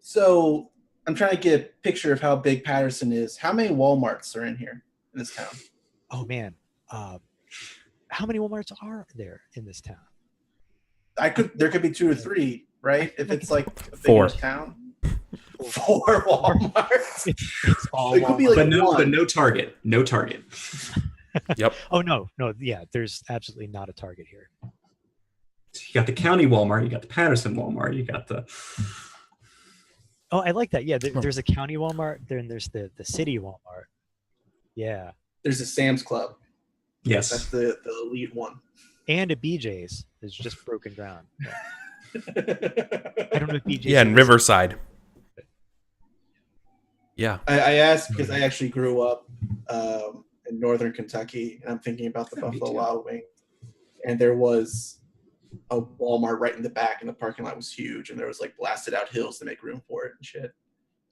So I'm trying to get a picture of how big Patterson is. How many Walmarts are in here in this town? Oh man. How many Walmarts are there in this town? There could be 2 or 3, right? If it's like a 4 bigger town. 4 Walmarts. It's all It could be Walmart. like but no Target. No Target. Yep. Oh no, yeah, there's absolutely not a Target here. You got the county Walmart, you got the Patterson Walmart, you got the Oh, I like that. Yeah, there's a county Walmart, then there's the city Walmart. Yeah. There's a Sam's Club. yes. That's the elite one. And a BJ's is just broken ground. I don't know if BJ's. Yeah, in Riverside. Yeah. I asked because I actually grew up in northern Kentucky, and I'm thinking about the Buffalo Wild Wings. And there was a Walmart right in the back, and the parking lot was huge, and there was like blasted out hills to make room for it and shit.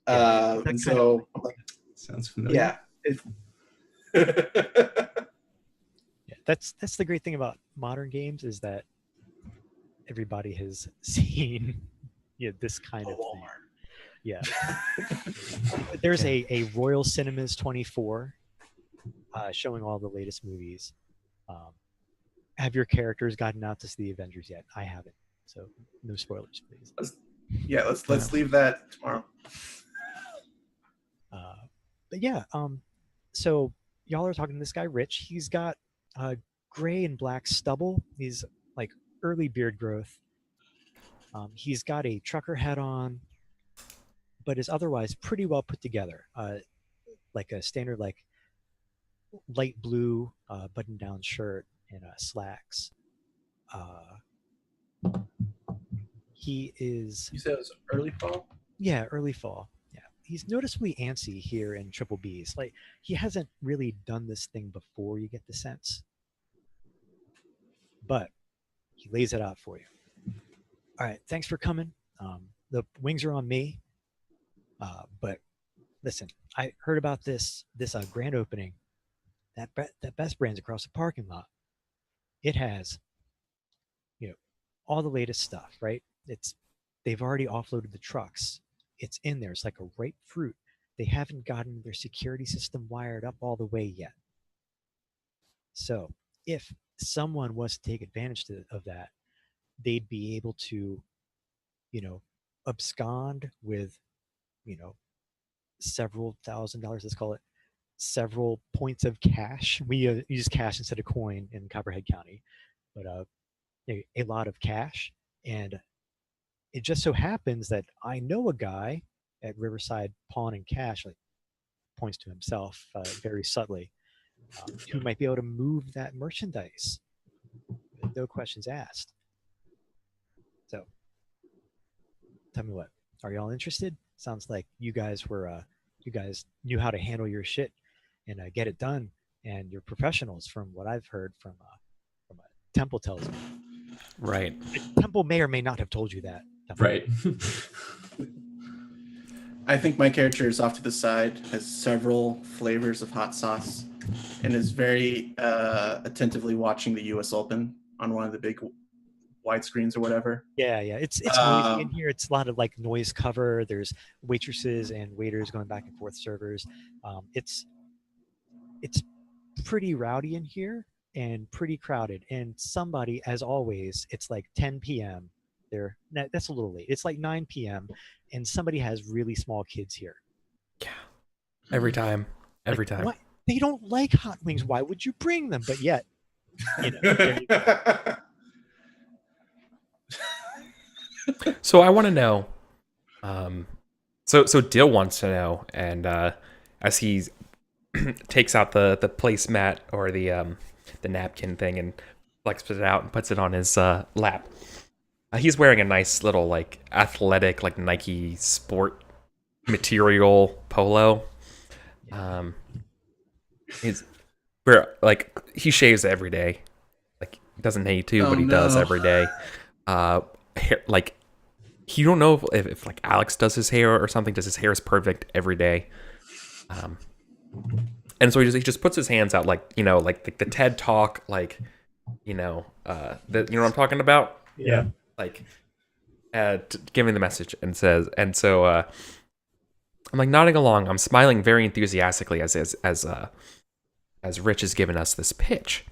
And so I'm like, sounds familiar. yeah. Yeah, that's the great thing about modern games is that everybody has seen this kind of thing. Yeah. There's a Royal Cinemas 24 showing all the latest movies. Have your characters gotten out to see the Avengers yet? I haven't, so no spoilers, please. Let's leave that tomorrow. But yeah, so y'all are talking to this guy Rich. He's got gray and black stubble. He's like early beard growth. He's got a trucker hat on, but is otherwise pretty well put together. Like a standard light blue button-down shirt and slacks. He is. You said it was early fall? Yeah, early fall. Yeah, he's noticeably antsy here in Triple B's. Like he hasn't really done this thing before. You get the sense, but he lays it out for you. All right, thanks for coming. The wings are on me. But listen, I heard about this grand opening that Best Brands across the parking lot. It has, all the latest stuff, right? They've already offloaded the trucks. It's in there. It's like a ripe fruit. They haven't gotten their security system wired up all the way yet. So if someone was to take advantage of that, they'd be able to, abscond with, several $1,000s. Let's call it several points of cash. We use cash instead of coin in Copperhead County, but a lot of cash. And it just so happens that I know a guy at Riverside Pawn and Cash, like points to himself very subtly, who might be able to move that merchandise. No questions asked. So, tell me what. Are y'all interested? Sounds like you guys knew how to handle your shit and get it done, and you're professionals from what I've heard from Temple tells me. Right. Temple may or may not have told you that. Temple. Right. I think my character is off to the side, has several flavors of hot sauce, and is very attentively watching the U.S. Open on one of the big widescreens or whatever. Yeah. It's noisy in here. It's a lot of like noise cover. There's waitresses and waiters going back and forth, servers. It's pretty rowdy in here and pretty crowded. And somebody, as always, it's like 10 p.m. That's a little late. It's like 9 p.m. and somebody has really small kids here. Yeah. Every time. What? They don't like hot wings. Why would you bring them? But yet, there you go. So I want to know. So Dill wants to know, and as he takes out the placemat or the napkin thing and flexes it out and puts it on his lap. He's wearing a nice little like athletic like Nike sport material polo. He shaves every day. Like he doesn't need to, but he does every day. Like you don't know if like Alex does his hair or something. Does his hair is perfect every day. And so he just puts his hands out like like the TED Talk, like you know what I'm talking about, Yeah. like giving the message, and says, and so I'm like nodding along. I'm smiling very enthusiastically as Rich has given us this pitch,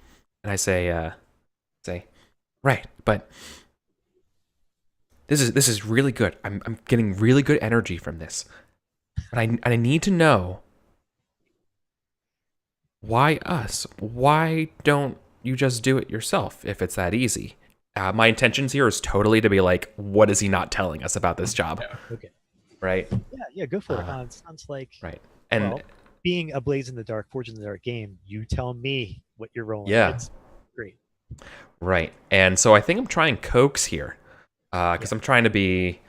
and I say right, but this is really good. I'm getting really good energy from this, but I need to know why us. Why don't you just do it yourself if it's that easy? My intentions here is totally to be like, what is he not telling us about this job? Okay. Right? Yeah, go for it. It sounds like Right. And well, being a Blaze in the Dark, Forge in the Dark game, you tell me what you're rolling. Yeah. It's great. Right. And so I think I'm trying coax here. Because I'm trying to be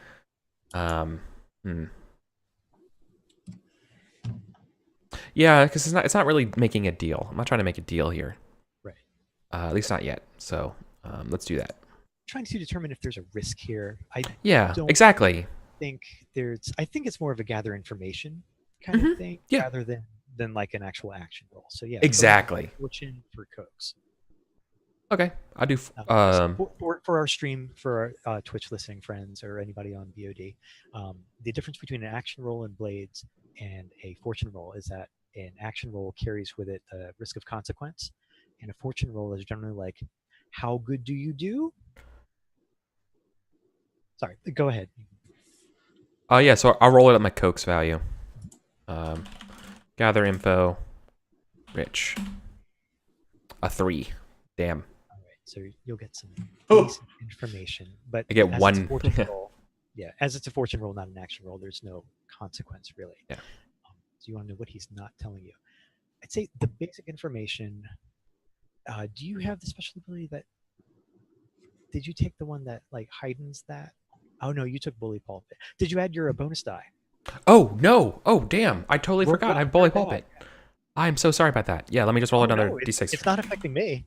yeah, because it's not really making a deal. I'm not trying to make a deal here. Right. At least not yet. So let's do that. I'm trying to determine if there's a risk here. Don't exactly. think I think it's more of a gather information kind of thing rather than like an actual action roll. So yeah. Exactly. Fortune for coax. Okay, I do. For our stream, for our Twitch listening friends or anybody on VOD, the difference between an action roll in Blades and a fortune roll is that an action roll carries with it a risk of consequence, and a fortune roll is generally like, how good do you do? Sorry, go ahead. Yeah, so I'll roll it at my coax value. Gather info, Rich. A 3. Damn. All right, so you'll get some decent information, but I get as one. It's a fortune roll, yeah, as it's a fortune roll, not an action roll, there's no consequence really. Yeah. So you want to know what he's not telling you. I'd say the basic information. Do you have the special ability that? Did you take the one that like heightens that? Oh no, you took bully pulpit. Did you add your bonus die? Oh no! Oh damn! I totally forgot. I have bully that. pulpit. I'm so sorry about that. Yeah, let me just roll another d6. It's not affecting me.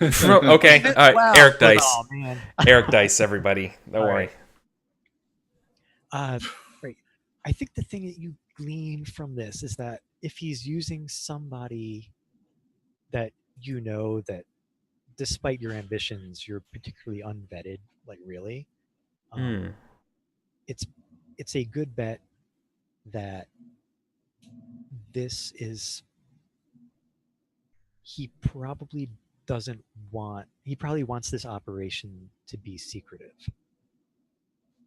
Okay. All right. Wow. Eric dice. Oh man. Eric dice. Everybody, don't worry. Right. I think the thing that you glean from this is that if he's using somebody that you know that, despite your ambitions, you're particularly unvetted, like really, it's a good bet that this is. He probably wants this operation to be secretive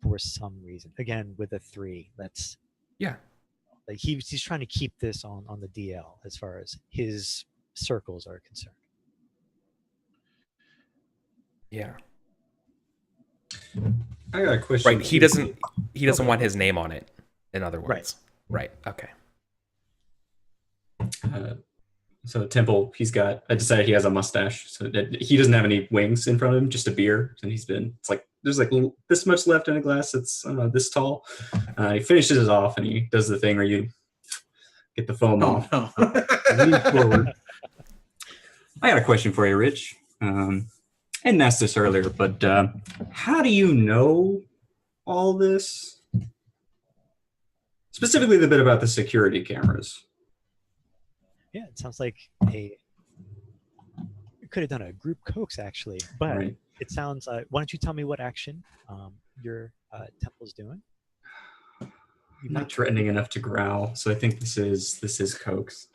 for some reason. Again, with a 3, that's like he's trying to keep this on the DL as far as his circles are concerned. Yeah. I got a question. Right. He doesn't want his name on it, in other words. Right. Okay. So Temple, I decided he has a mustache, so that he doesn't have any wings in front of him, just a beard. And it's like, there's like this much left in a glass that's this tall. He finishes it off and he does the thing where you get the foam off. No. Lean forward. I got a question for you, Rich. I didn't ask this earlier, but how do you know all this? Specifically the bit about the security cameras. Yeah, it sounds like we could have done a group coax actually, but it sounds. Why don't you tell me what action your temple's doing? I'm not threatening enough to growl, so I think this is coax.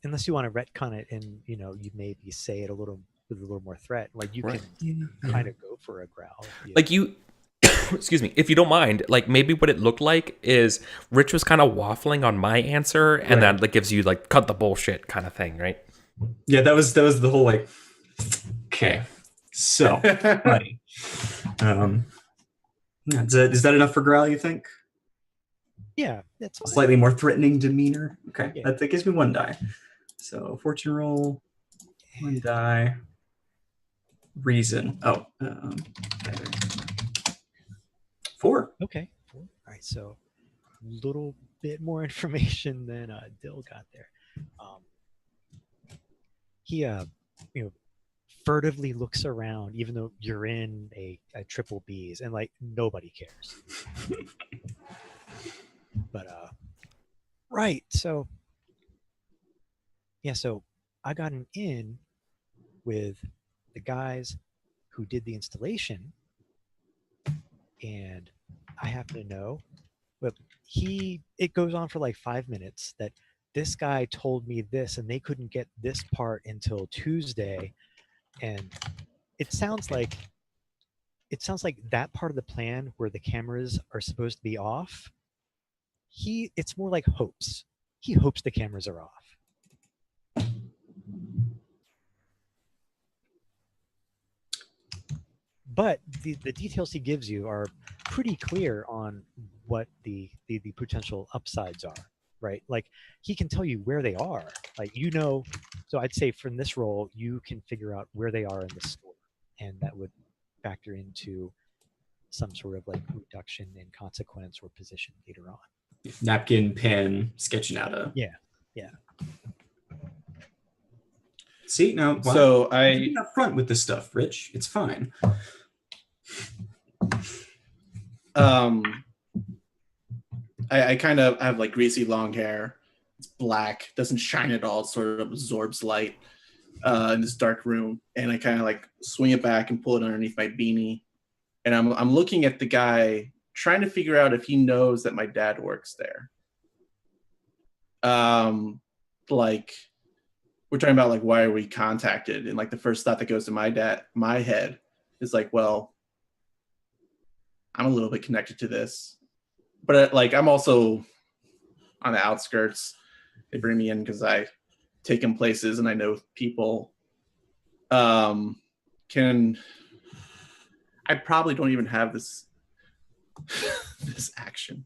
Unless you want to retcon it, and you maybe say it with a little more threat, like you can kind of go for a growl. Like you. Excuse me, if you don't mind, like maybe what it looked like is Rich was kind of waffling on my answer, and that like gives you like cut the bullshit kind of thing, right? Yeah, that was the whole like. Okay, so buddy, is that enough for growl? You think? Yeah, that's fine. Slightly more threatening demeanor. Okay, that gives me 1 die. So fortune roll, 1 die. Reason. Oh. 4. Okay. 4. All right. So a little bit more information than Dill got there. He furtively looks around, even though you're in a triple B's, and like nobody cares. But Right. So yeah, so I got an in with the guys who did the installation, and I happen to know, but it goes on for like 5 minutes that this guy told me this, and they couldn't get this part until Tuesday, and it sounds like that part of the plan where the cameras are supposed to be off. It's more like hopes. He hopes the cameras are off. But the details he gives you are pretty clear on what the potential upsides are, right? Like he can tell you where they are, like so I'd say from this role you can figure out where they are in the store, and that would factor into some sort of like reduction in consequence or position later on. Napkin, pen, sketching out a. Yeah. See now, So be upfront with this stuff, Rich. It's fine. I kind of have like greasy long hair. It's black, doesn't shine at all. It sort of absorbs light in this dark room, and I kind of like swing it back and pull it underneath my beanie. And I'm looking at the guy, trying to figure out if he knows that my dad works there. Like we're talking about like why are we contacted, and like the first thought that goes to my head is like, well, I'm a little bit connected to this, but like I'm also on the outskirts. They bring me in because I take them places and I know people. I probably don't even have this this action.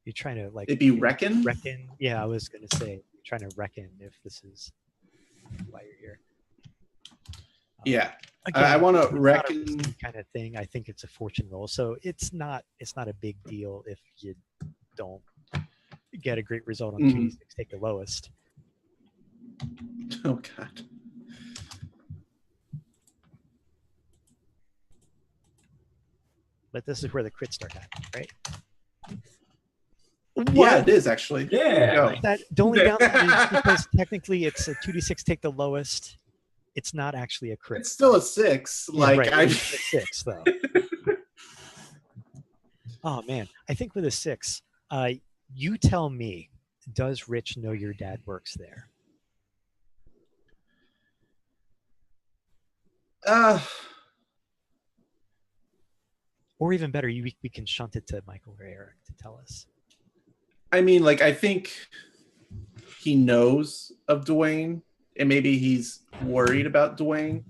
You're trying to like it'd be reckon. Yeah, I was gonna say you're trying to reckon if this is why you're here. Yeah. Again, I want to reckon kind of thing. I think it's a fortune roll, so it's not a big deal if you don't get a great result on 2d6. Take the lowest. Oh God. But this is where the crits start happening, right? Yeah, it is actually. Yeah. The only downside is because technically it's a 2d6 take the lowest. It's not actually a crit. It's still a 6. Yeah, like right. I It's a 6 though. Oh man, I think with a 6, you tell me, does Rich know your dad works there? Or even better, we can shunt it to Michael or Eric to tell us. I mean, like, I think he knows of Dwayne, and maybe he's worried about Dwayne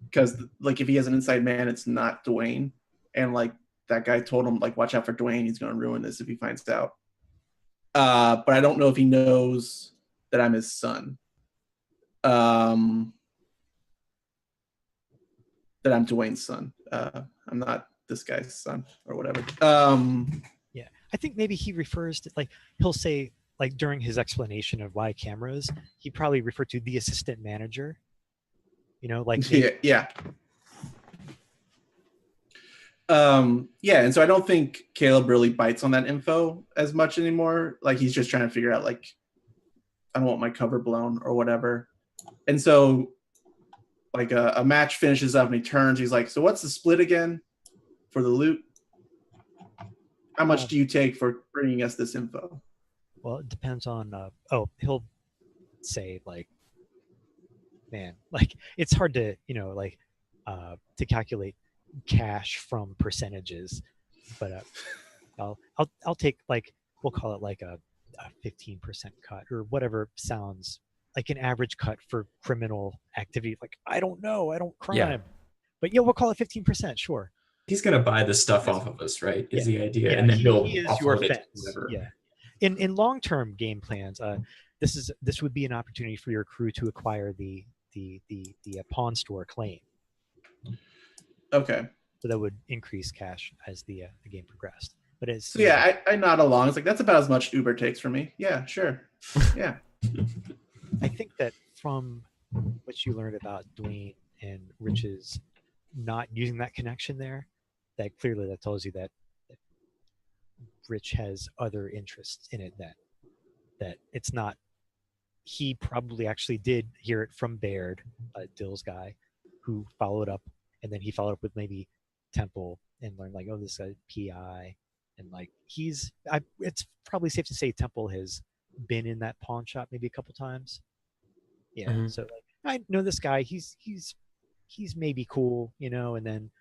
because, like, if he has an inside man, it's not Dwayne, and like that guy told him, like, watch out for Dwayne. He's going to ruin this if he finds out. But I don't know if he knows that I'm his son. That I'm Dwayne's son. I'm not this guy's son or whatever. Yeah, I think maybe he refers to, like, he'll say, like, during his explanation of why cameras, he probably referred to the assistant manager. You know, like yeah. Yeah, and so I don't think Caleb really bites on that info as much anymore. Like, he's just trying to figure out, like, I don't want my cover blown or whatever. And so, like, a match finishes up and he turns. He's like, so what's the split again for the loot? How much do you take for bringing us this info? Well, it depends on, he'll say, like, man, like, it's hard to, like, to calculate cash from percentages, but I'll take, like, we'll call it like a 15% cut or whatever sounds like an average cut for criminal activity. Like, I don't know, I don't crime, Yeah. but yeah, we'll call it 15%. Sure. He's gonna buy the stuff off of us, right? Is the idea, Yeah, and then he'll he is your offload it to fence. whoever. Yeah. In long-term game plans, this would be an opportunity for your crew to acquire the pawn store claim. Okay. So that would increase cash as the game progressed. But it's So yeah, I nod along. It's like, that's about as much Uber takes for me. Yeah, sure. Yeah. I think that from what you learned about Dwayne and Rich's not using that connection there, that clearly that tells you that Rich has other interests in it, that it's not. He probably actually did hear it from Baird, Dill's guy, who followed up, and then he followed up with maybe Temple and learned like, oh, this guy's PI, and like it's probably safe to say Temple has been in that pawn shop maybe a couple times. Yeah, Mhm. so like I know this guy. He's maybe cool, and then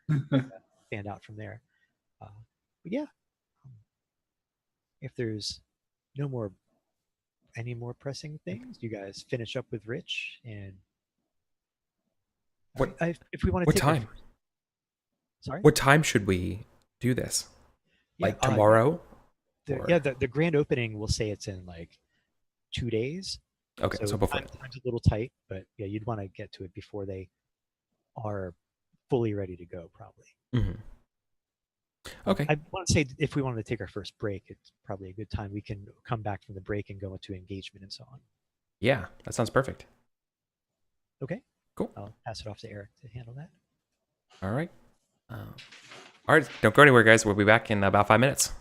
stand out from there. But yeah, if there's no any more pressing things, you guys finish up with Rich and What- if we want to what take time? Sorry. What time should we do this? Yeah, Like tomorrow? Or- the grand opening. We'll say it's in like 2 days. Okay, so before. time's a little tight, but yeah, you'd want to get to it before they are fully ready to go, probably. Mhm. Okay. I want to say if we wanted to take our first break, it's probably a good time. We can come back from the break and go into engagement and so on. Yeah, that sounds perfect. Okay. Cool. I'll pass it off to Eric to handle that. All right. All right, don't go anywhere, guys. We'll be back in about 5 minutes.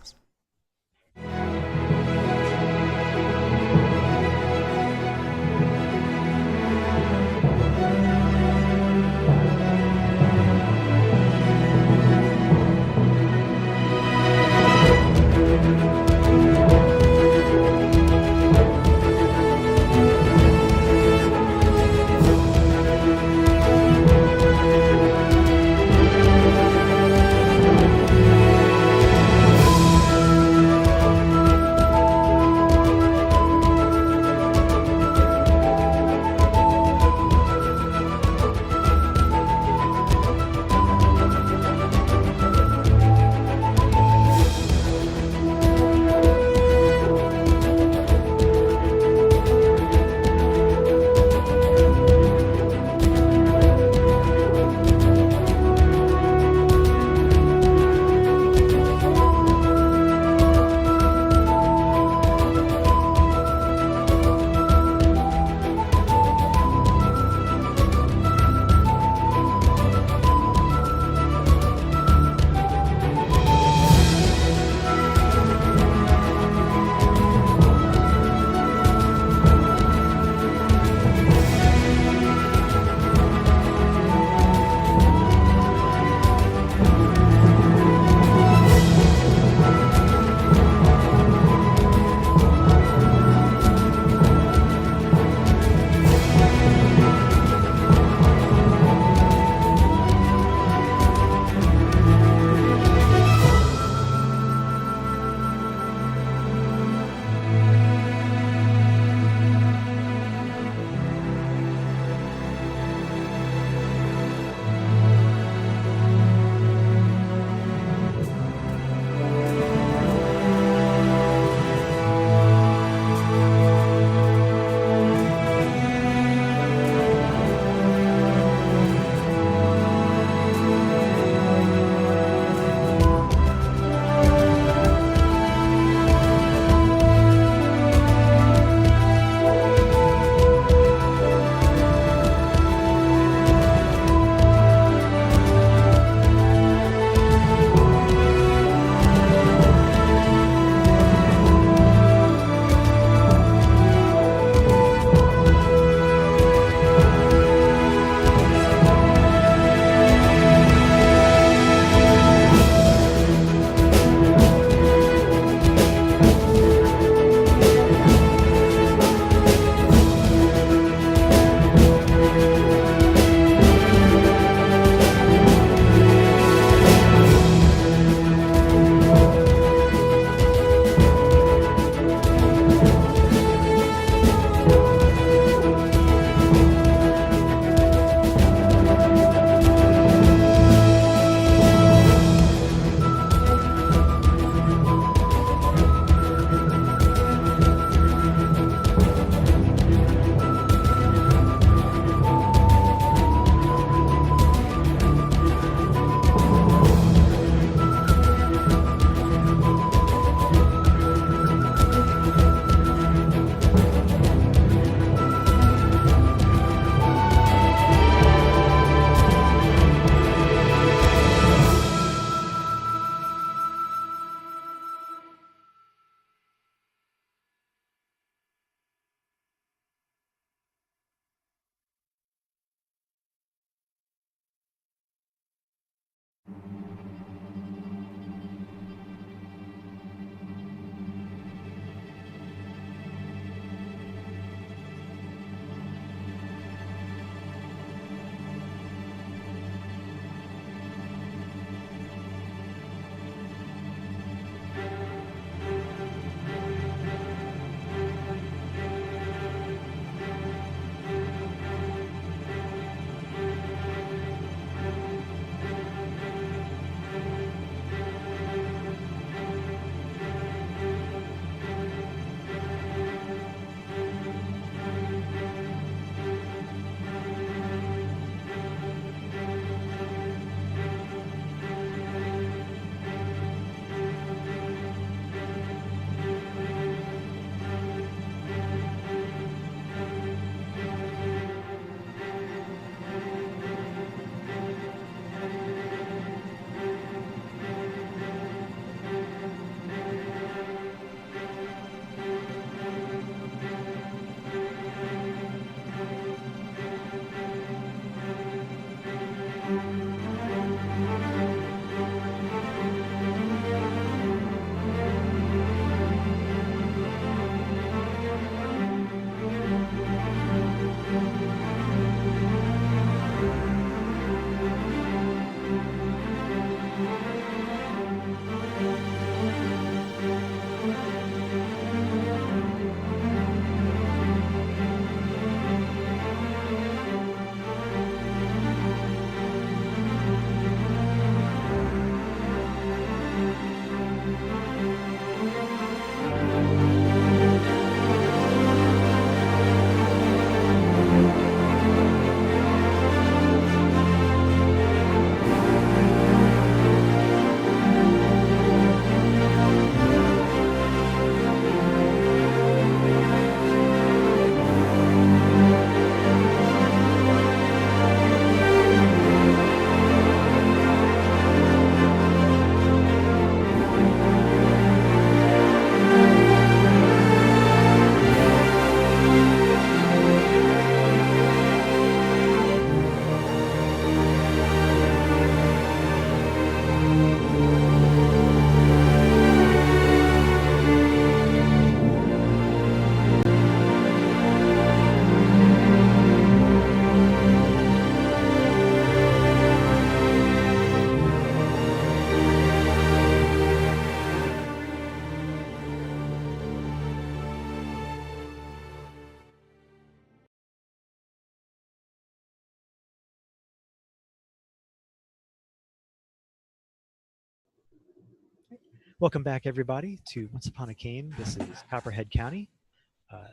Welcome back, everybody, to Once Upon a Game. This is Copperhead County.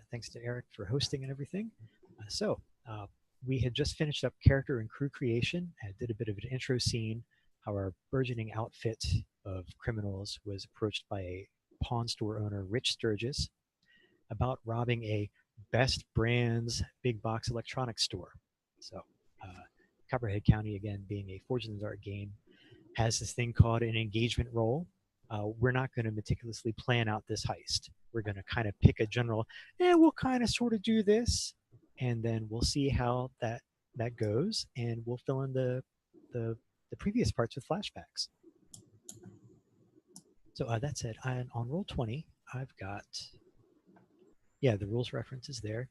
Thanks to Eric for hosting and everything. We had just finished up character and crew creation and did a bit of an intro scene how our burgeoning outfit of criminals was approached by a pawn store owner, Rich Sturgis, about robbing a Best Brands big box electronics store. So Copperhead County, again, being a Forged in the Dark game, has this thing called an engagement roll. We're not going to meticulously plan out this heist. We're going to kind of pick a general, we'll kind of sort of do this, and then we'll see how that goes, and we'll fill in the previous parts with flashbacks. So that said, on roll 20, I've got, the rules reference is there.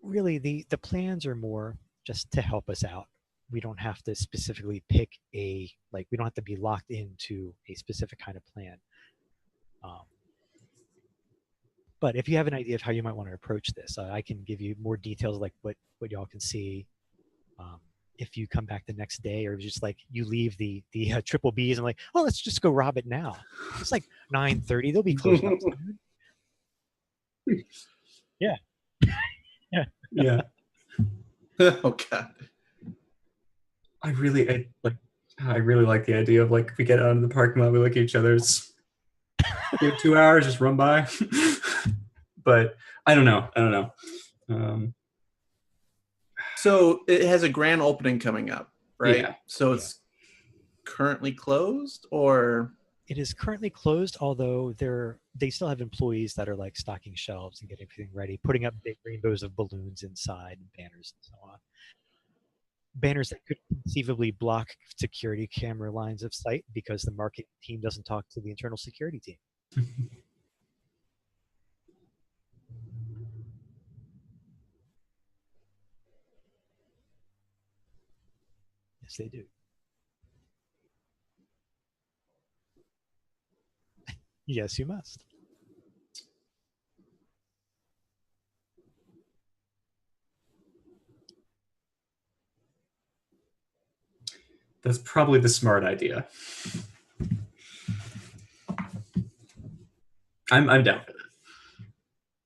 Really, the plans are more just to help us out. We don't have to specifically pick we don't have to be locked into a specific kind of plan. But if you have an idea of how you might want to approach this, I can give you more details, like what y'all can see. If you come back the next day, or just like you leave the triple Bs and like, oh, let's just go rob it now. It's like 9:30. They'll be closed up soon. Yeah. Yeah. Oh God. I really like the idea of like, we get out of the parking lot, we look at each other's. We have 2 hours, just run by. But I don't know. So it has a grand opening coming up, right? Yeah. So it's currently closed, or it is currently closed, although they still have employees that are like stocking shelves and getting everything ready, putting up big rainbows of balloons inside and banners and so on. Banners that could conceivably block security camera lines of sight because the marketing team doesn't talk to the internal security team. Yes, they do. Yes, you must. That's probably the smart idea. I'm down for that.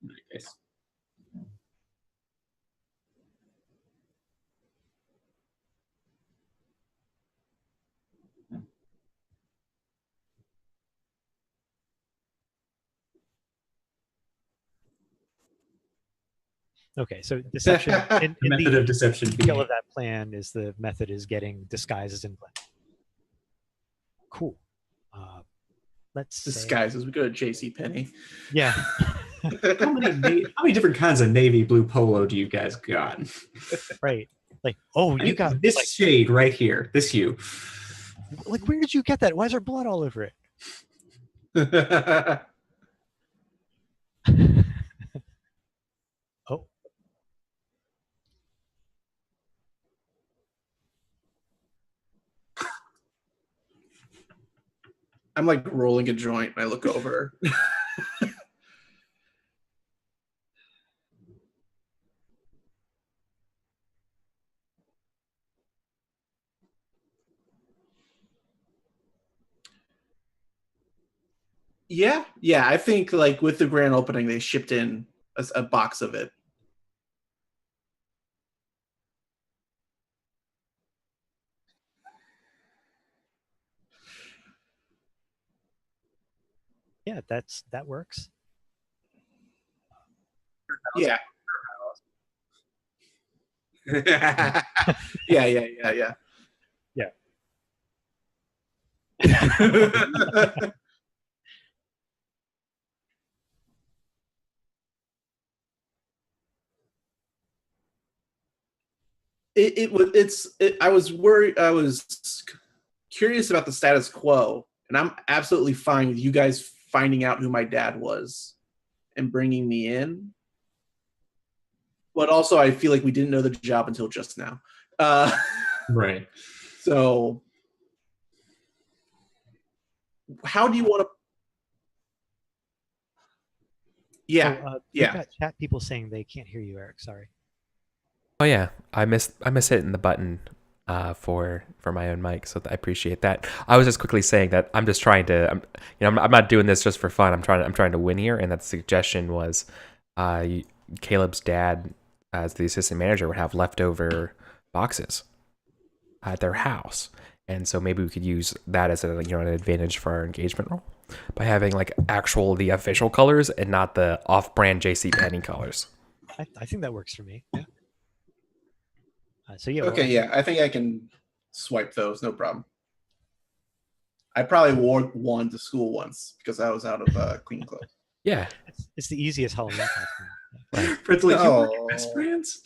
In that case. Okay, so deception. The method of deception. The skill of that plan is the method is getting disguises in play. Cool. Let's disguises. We go to JCPenney. Yeah. How many different kinds of navy blue polo do you guys got? Right. Like, oh, you got this shade right here. This hue. Like, where did you get that? Why is there blood all over it? Oh. I'm like rolling a joint and I look over. Yeah, I think like with the grand opening, they shipped in a box of it. Yeah, that works. Yeah. Yeah. I was worried. I was curious about the status quo, and I'm absolutely fine with you guys finding out who my dad was and bringing me in. But also, I feel like we didn't know the job until just now. Right. So, how do you want to? Yeah, We've got chat people saying they can't hear you, Eric. Sorry. Oh yeah, I missed hitting the button. for my own mic, so I appreciate that. I was just quickly saying that I'm just trying to, I'm not doing this just for fun. I'm trying to win here, and that suggestion was, Caleb's dad, as the assistant manager, would have leftover boxes at their house, and so maybe we could use that as an advantage for our engagement role by having like the official colors and not the off-brand JC Penney colors. I think that works for me. Yeah. So yeah. Okay, yeah, I think I can swipe those, no problem. I probably wore one to school once because I was out of clean clothes. Yeah, it's the easiest Halloween costume. Fred's like, you No. work at Best Brands?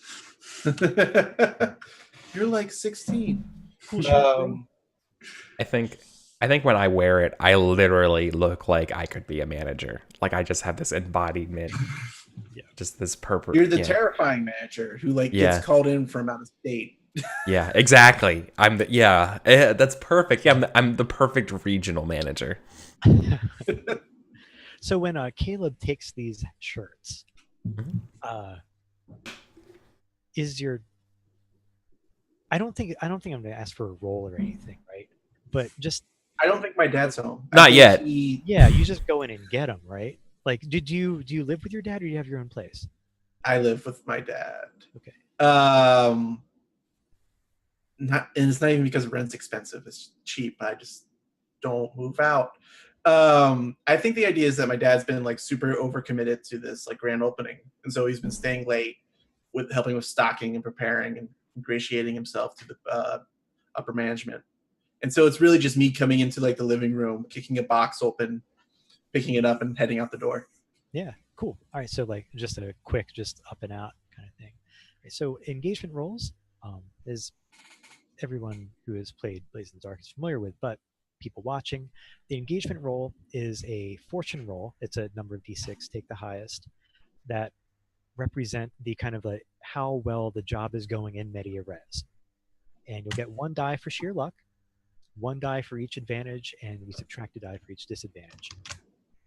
You're like 16. Cool shirt, bro. I think when I wear it, I literally look like I could be a manager. Like I just have this embodiment. Yeah. Just this purpose. You're the terrifying manager who gets called in from out of state. Yeah, exactly. That's perfect. Yeah, I'm the perfect regional manager. So when Caleb takes these shirts, is your I don't think I'm going to ask for a role or anything, right? But just I don't think my dad's home. Not yet. Yeah, you just go in and get them, right? Like, do you live with your dad, or do you have your own place? I live with my dad. Okay. And it's not even because rent's expensive; it's cheap. I just don't move out. I think the idea is that my dad's been like super overcommitted to this like grand opening, and so he's been staying late with helping with stocking and preparing and ingratiating himself to the upper management. And so it's really just me coming into like the living room, kicking a box open, picking it up, and heading out the door. Yeah, cool. All right, so like just a quick, just up and out kind of thing. Right, so engagement roles is everyone who has played Blades in the Dark is familiar with, but people watching, the engagement role is a fortune roll. It's a number of d6, take the highest, that represent the kind of like how well the job is going in media res. And you'll get one die for sheer luck, one die for each advantage, and we subtract a die for each disadvantage.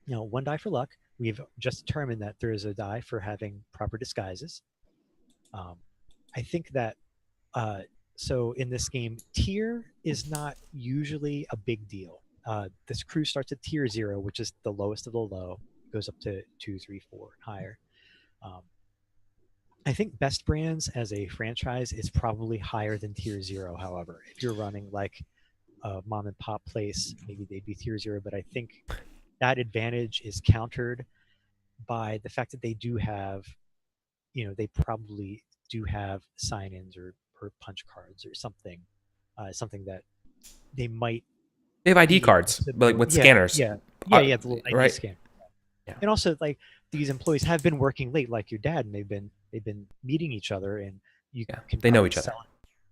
Now, one die for luck, we've just determined that there is a die for having proper disguises. I think that, so in this game, tier is not usually a big deal. This crew starts at tier 0, which is the lowest of the low, goes up to 2, 3, 4, and higher. I think Best Brands as a franchise is probably higher than tier 0, however. If you're running like a mom and pop place, maybe they'd be tier 0, but I think that advantage is countered by the fact that they do have, they probably do have sign-ins or punch cards or something, something that they might. They have ID cards, but like with scanners. Yeah, the little ID right. scanner. Yeah. And also, like, these employees have been working late, like your dad, and they've been meeting each other, and they know each other.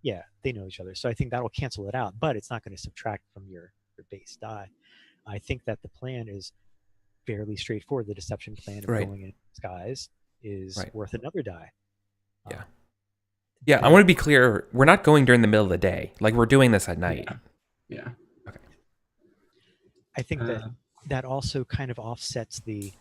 Yeah, they know each other. So I think that'll cancel it out, but it's not going to subtract from your base die. I think that the plan is fairly straightforward. The deception plan of going in disguise is worth another die. Yeah, I want to be clear. We're not going during the middle of the day. Like, we're doing this at night. Yeah. Okay. I think that also kind of offsets the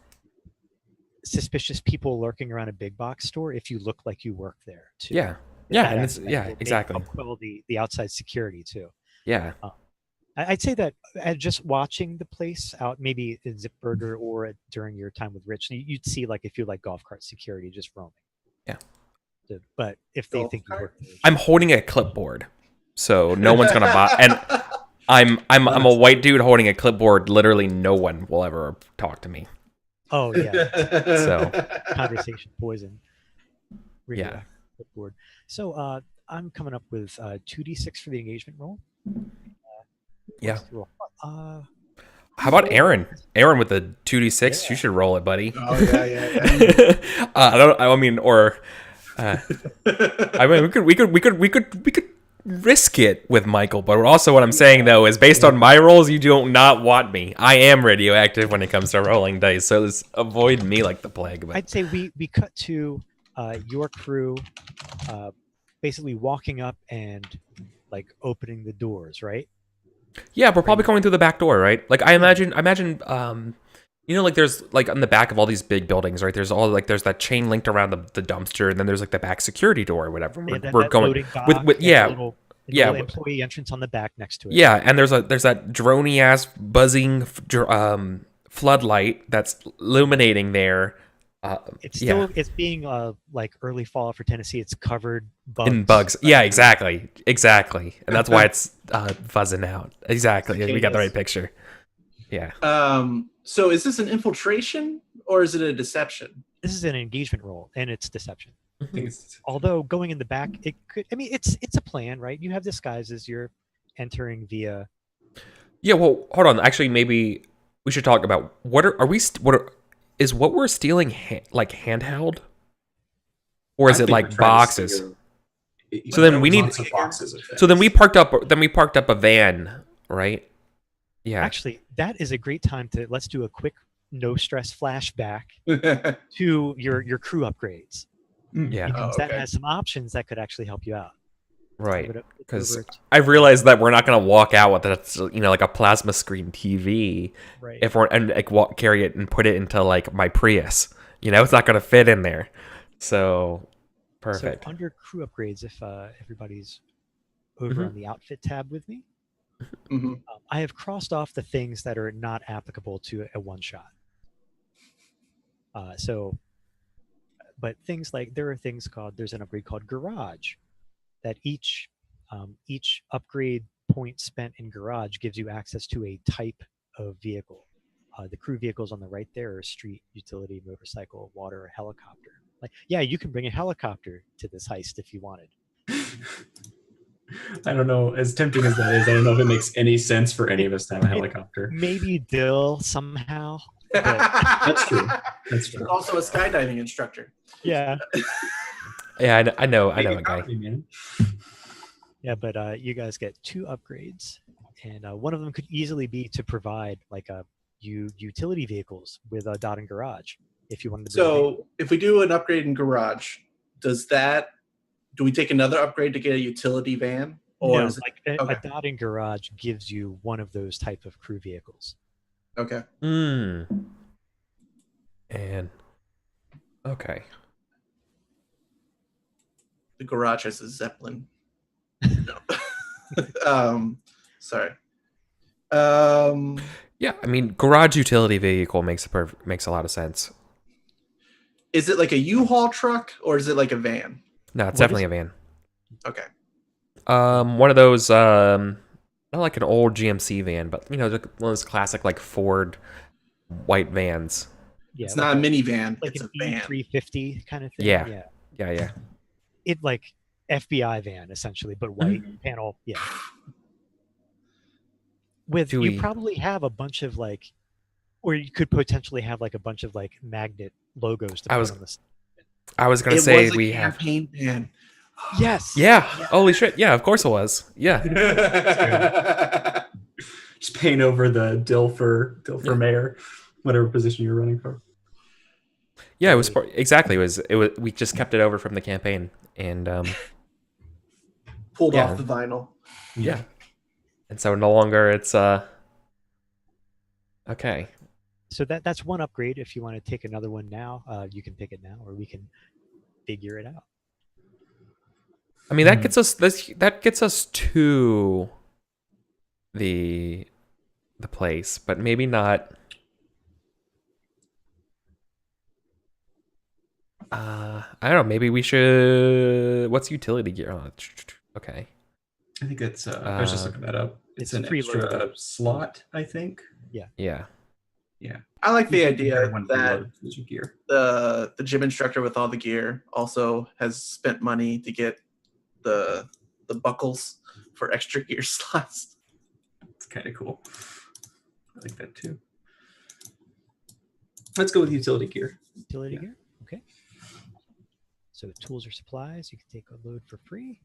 suspicious people lurking around a big box store if you look like you work there too. Yeah. And it's exactly. Well, the outside security too. Yeah. I'd say that just watching the place out, maybe in Zipburger or during your time with Rich, you'd see like if you like golf cart security just roaming. Yeah. But if they think you work there, I'm holding a clipboard, so no one's gonna buy. And I'm a white dude holding a clipboard. Literally, no one will ever talk to me. Oh yeah. So conversation poison. Yeah. Clipboard. So I'm coming up with 2d6 for the engagement roll. Yeah. How about Aaron? Aaron with the 2d6. Yeah. You should roll it, buddy. Oh yeah. I mean, we could risk it with Michael, but also what I'm saying though is based on my rolls, you do not want me. I am radioactive when it comes to rolling dice, so just avoid me like the plague. But I'd say we cut to your crew basically walking up and like opening the doors, right? Yeah, we're probably going through the back door, right? Like I imagine like there's like on the back of all these big buildings, right? There's that chain linked around the dumpster, and then there's like the back security door or whatever. We're going with Yeah, little employee entrance on the back next to it. yeah, and there's that drony ass buzzing floodlight that's illuminating there. It's Yeah, still it's being like early fall for Tennessee. It's covered in bugs. bugs. Yeah, exactly, and that's why it's fuzzing out. Exactly, we got the Cicadas. right picture. Yeah. So is this an infiltration or is it a deception? This is an engagement role, and it's deception. I think it's Although going in the back, it could. I mean, it's a plan, right? You have disguises. You're entering via. Yeah. Well, hold on. Actually, maybe we should talk about what is what we're stealing like handheld, or is I it think like we're trying to boxes? steal- So then we need- lots of boxes of So then we things. parked up a van, right? Yeah. Actually, that is a great time to let's do a quick no stress flashback to your crew upgrades. Yeah. Because that okay. has some options that could actually help you out. Right. But, Because over to- I've realized that we're not going to walk out with like a plasma screen TV right. if we're and like carry it and put it into like my Prius. It's not going to fit in there. So perfect. So under crew upgrades, if everybody's over Mhm. on the outfit tab with me, Mhm. I have crossed off the things that are not applicable to a one shot. But things like there's an upgrade called Garage, that each upgrade point spent in Garage gives you access to a type of vehicle. The crew vehicles on the right there are street, utility, motorcycle, water, or helicopter. Like, yeah, you can bring a helicopter to this heist if you wanted. I don't know. As tempting as that is, I don't know if it makes any sense for any of us to have a helicopter. Maybe Dill somehow. That's true. That's true. Also a skydiving instructor. Yeah. Yeah, I know a Maybe guy. comedy, man. Yeah, but you guys get 2 upgrades, and one of them could easily be to provide like utility vehicles with a dot and garage if you wanted to. So if we do an upgrade in Garage, do we take another upgrade to get a utility van? Or no, is it, like okay. a dot and garage gives you one of those type of crew vehicles. Okay. And okay. The Garage has a Zeppelin. No. Sorry. Yeah, I mean, garage utility vehicle makes a lot of sense. Is it like a U-Haul truck or is it like a van? No, it's What definitely is a van. Okay. One of those not like an old GMC van, but like one of those classic like Ford white vans. Yeah, It's not a minivan, like it's an a van. E350 kind of thing. Yeah. Yeah. It like FBI van essentially, but white panel. Yeah. Do You we- probably have a bunch of like, or you could potentially have like a bunch of like magnet logos to put on this. I was gonna It say was a we have. campaign van. Yes. Yeah. Holy shit. Yeah. Of course it was. Yeah. Just paint over the Dill for Yeah. mayor, whatever position you're running for. Yeah. It was exactly. It was. We just kept it over from the campaign, and Pulled Yeah. off the vinyl. yeah. And so no longer it's okay. So that's one upgrade. If you want to take another one now, you can pick it now, or we can figure it out. I mean, that gets us to the place, but maybe not. I don't know. Maybe we should. What's utility gear? Oh, okay. I think it's. I was just looking that up. It's an preloaded. extra slot, I think. Yeah. Yeah. I like the You can idea carry one that preloaded piece of gear. the gym instructor with all the gear also has spent money to get the buckles for extra gear slots. It's kind of cool. I like that too. Let's go with utility gear. Utility Yeah. gear. Okay. So tools or supplies, you can take a load for free.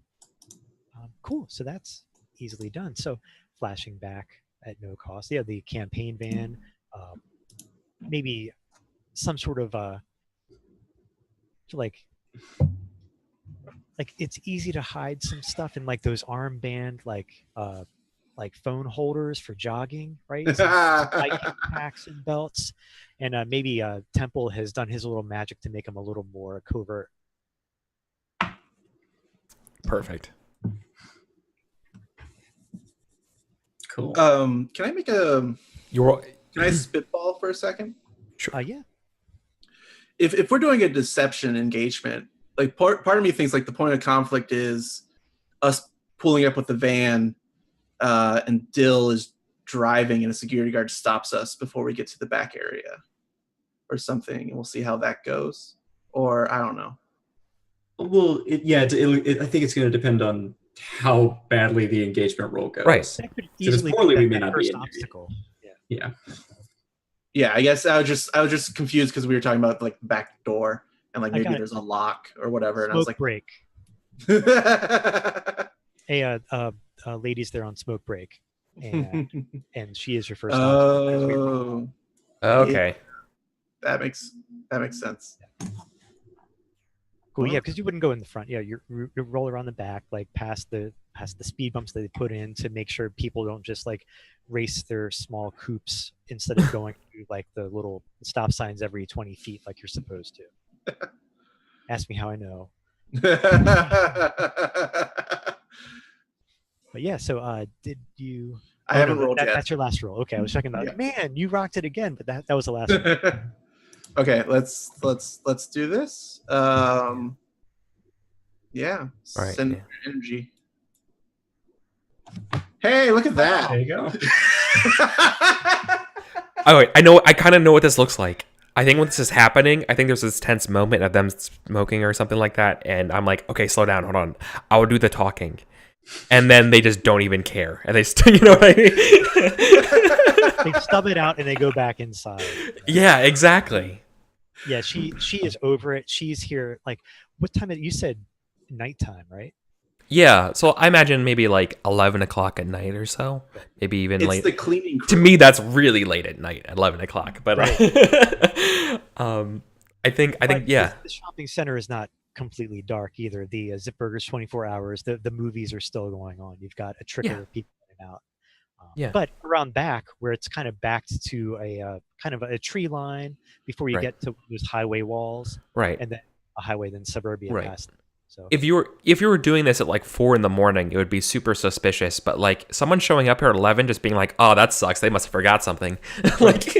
Cool. So that's easily done. So flashing back at no cost. Yeah, the campaign van. Maybe some sort of like it's easy to hide some stuff in like those armband like phone holders for jogging, right? Hiking packs and belts, and maybe Temple has done his little magic to make them a little more covert. Perfect. Cool. Can I make a? You're Can I spitball for a second? Yeah. If we're doing a deception engagement, like part of me thinks like the point of conflict is us pulling up with the van, and Dill is driving and a security guard stops us before we get to the back area, or something, and we'll see how that goes. Or I don't know. Well, I think it's going to depend on how badly the engagement roll goes. Right. That could So if it's easily poorly, be we that may not be first in there. obstacle. Yeah. Yeah, I guess I was just confused because we were talking about like the back door and like I maybe got it. there's a lock or whatever, and I was Smoke like, break. Hey, ladies, they're on smoke break, and she is your first obstacle. as we roll. Oh, okay. that makes sense. Cool. Yeah, because you wouldn't go in the front. Yeah, you roll around the back, like past the speed bumps that they put in to make sure people don't just like race their small coupes instead of going through like the little stop signs every 20 feet like you're supposed to. Ask me how I know. But yeah, so did you? I haven't rolled yet. That's your last roll. Okay, I was checking that. Yeah. Man, you rocked it again, but that was the last one. Okay, let's do this. Yeah. All right, Send yeah. energy. Hey, look at that. There you go. Oh wait, I kind of know what this looks like. I think when this is happening, I think there's this tense moment of them smoking or something like that, and I'm like, okay, slow down, hold on. I will do the talking, and then they just don't even care, and they still, you know what I mean? They stub it out and they go back inside. Yeah, exactly. Yeah, she is over it. She's here. Like, what time? You said nighttime, right? Yeah, so I imagine maybe like 11 o'clock at night or so, maybe even It's late. the cleaning crew. To me, that's really late at night, at 11 o'clock. But I think yeah. The shopping center is not completely dark either. The Zipburger's 24 hours. The movies are still going on. You've got a trickle of people in and out. Yeah. But around back, where it's kind of backed to a kind of a tree line before you Right. get to those highway walls, Right. and then a highway, then suburbia Right. past. So If you were doing this at like 4 a.m, it would be super suspicious. But like someone showing up here at 11, just being like, "Oh, that sucks. They must have forgot something." Like,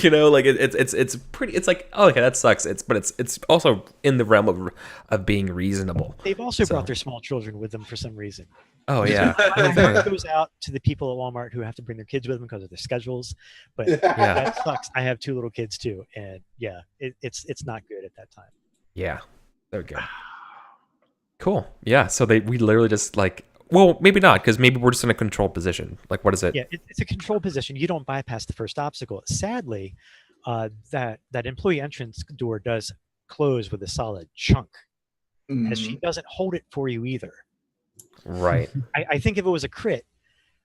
you know, like it's pretty. It's like, oh, okay, that sucks. It's also in the realm of being reasonable. they've also So- brought their small children with them for some reason. Oh yeah, My heart goes out to the people at Walmart who have to bring their kids with them because of their schedules. But Yeah. that sucks. I have 2 little kids too, and yeah, it's not good at that time. yeah. There we go. Cool. Yeah. So we literally just like, well, maybe not, because maybe we're just in a controlled position. Like, what is it? Yeah, it's a control position. You don't bypass the first obstacle. Sadly, that employee entrance door does close with a solid chunk, as she doesn't hold it for you either. Right. I think if it was a crit,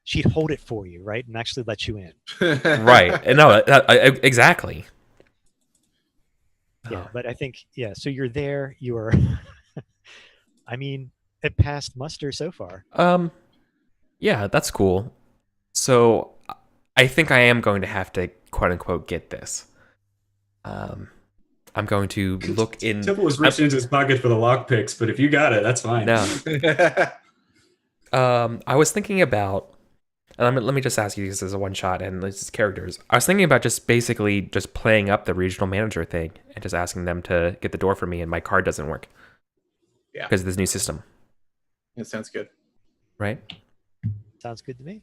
she'd hold it for you, right, and actually let you in. Right. And no, exactly. Yeah, but I think So you're there. You're. I mean, it passed muster so far. Yeah, that's cool. So I think I am going to have to quote unquote get this. I'm going to look in. Temple was reaching into his pocket for the lockpicks, but if you got it, that's fine. No. I was thinking about, and let me just ask you, this as a one shot and this is characters. I was thinking about just basically just playing up the regional manager thing and just asking them to get the door for me, and my card doesn't work. Yeah. Because of this new system. It sounds good. Right? Sounds good to me.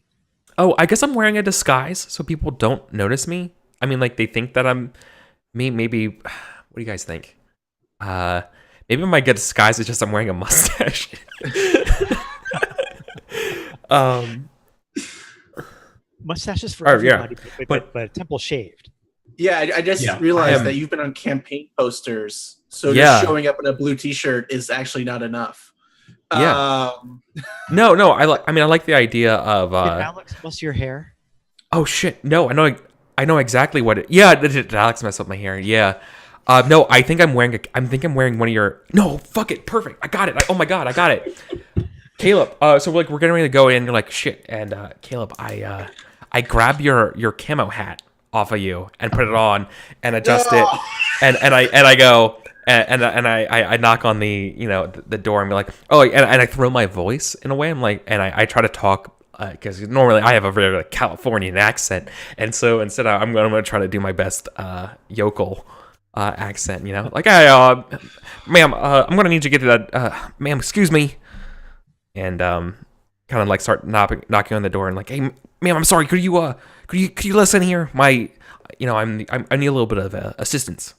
Oh, I guess I'm wearing a disguise so people don't notice me. I mean, like, they think that I'm me. Maybe, what do you guys think? Maybe my disguise is just I'm wearing a mustache. Mustaches for Oh, yeah. everybody, But- Temple shaved. Yeah, I just Yeah, realized I that you've been on campaign posters, so Yeah. just showing up in a blue T-shirt is actually not enough. Yeah. No, I like the idea of. Did Alex muss your hair? Oh shit! No, I know exactly what it. Yeah, did Alex mess up my hair? Yeah. No, I think I'm wearing. I'm one of your. No, fuck it, perfect. I got it. Oh my god, I got it. Caleb. So like we're getting ready to go in. You're like shit, and Caleb, I grab your camo hat off of you and put it on and adjust it, and I go. And I knock on the the door and be like, oh, and I throw my voice in a way. I'm like, and I try to talk because normally I have a very like, Californian accent, and so instead I'm gonna try to do my best yokel accent. You know, like, hey, ma'am, I'm gonna need you to get to that, ma'am, excuse me, and kind of like start knocking on the door and like, hey, ma'am, I'm sorry, could you listen here? I need a little bit of assistance.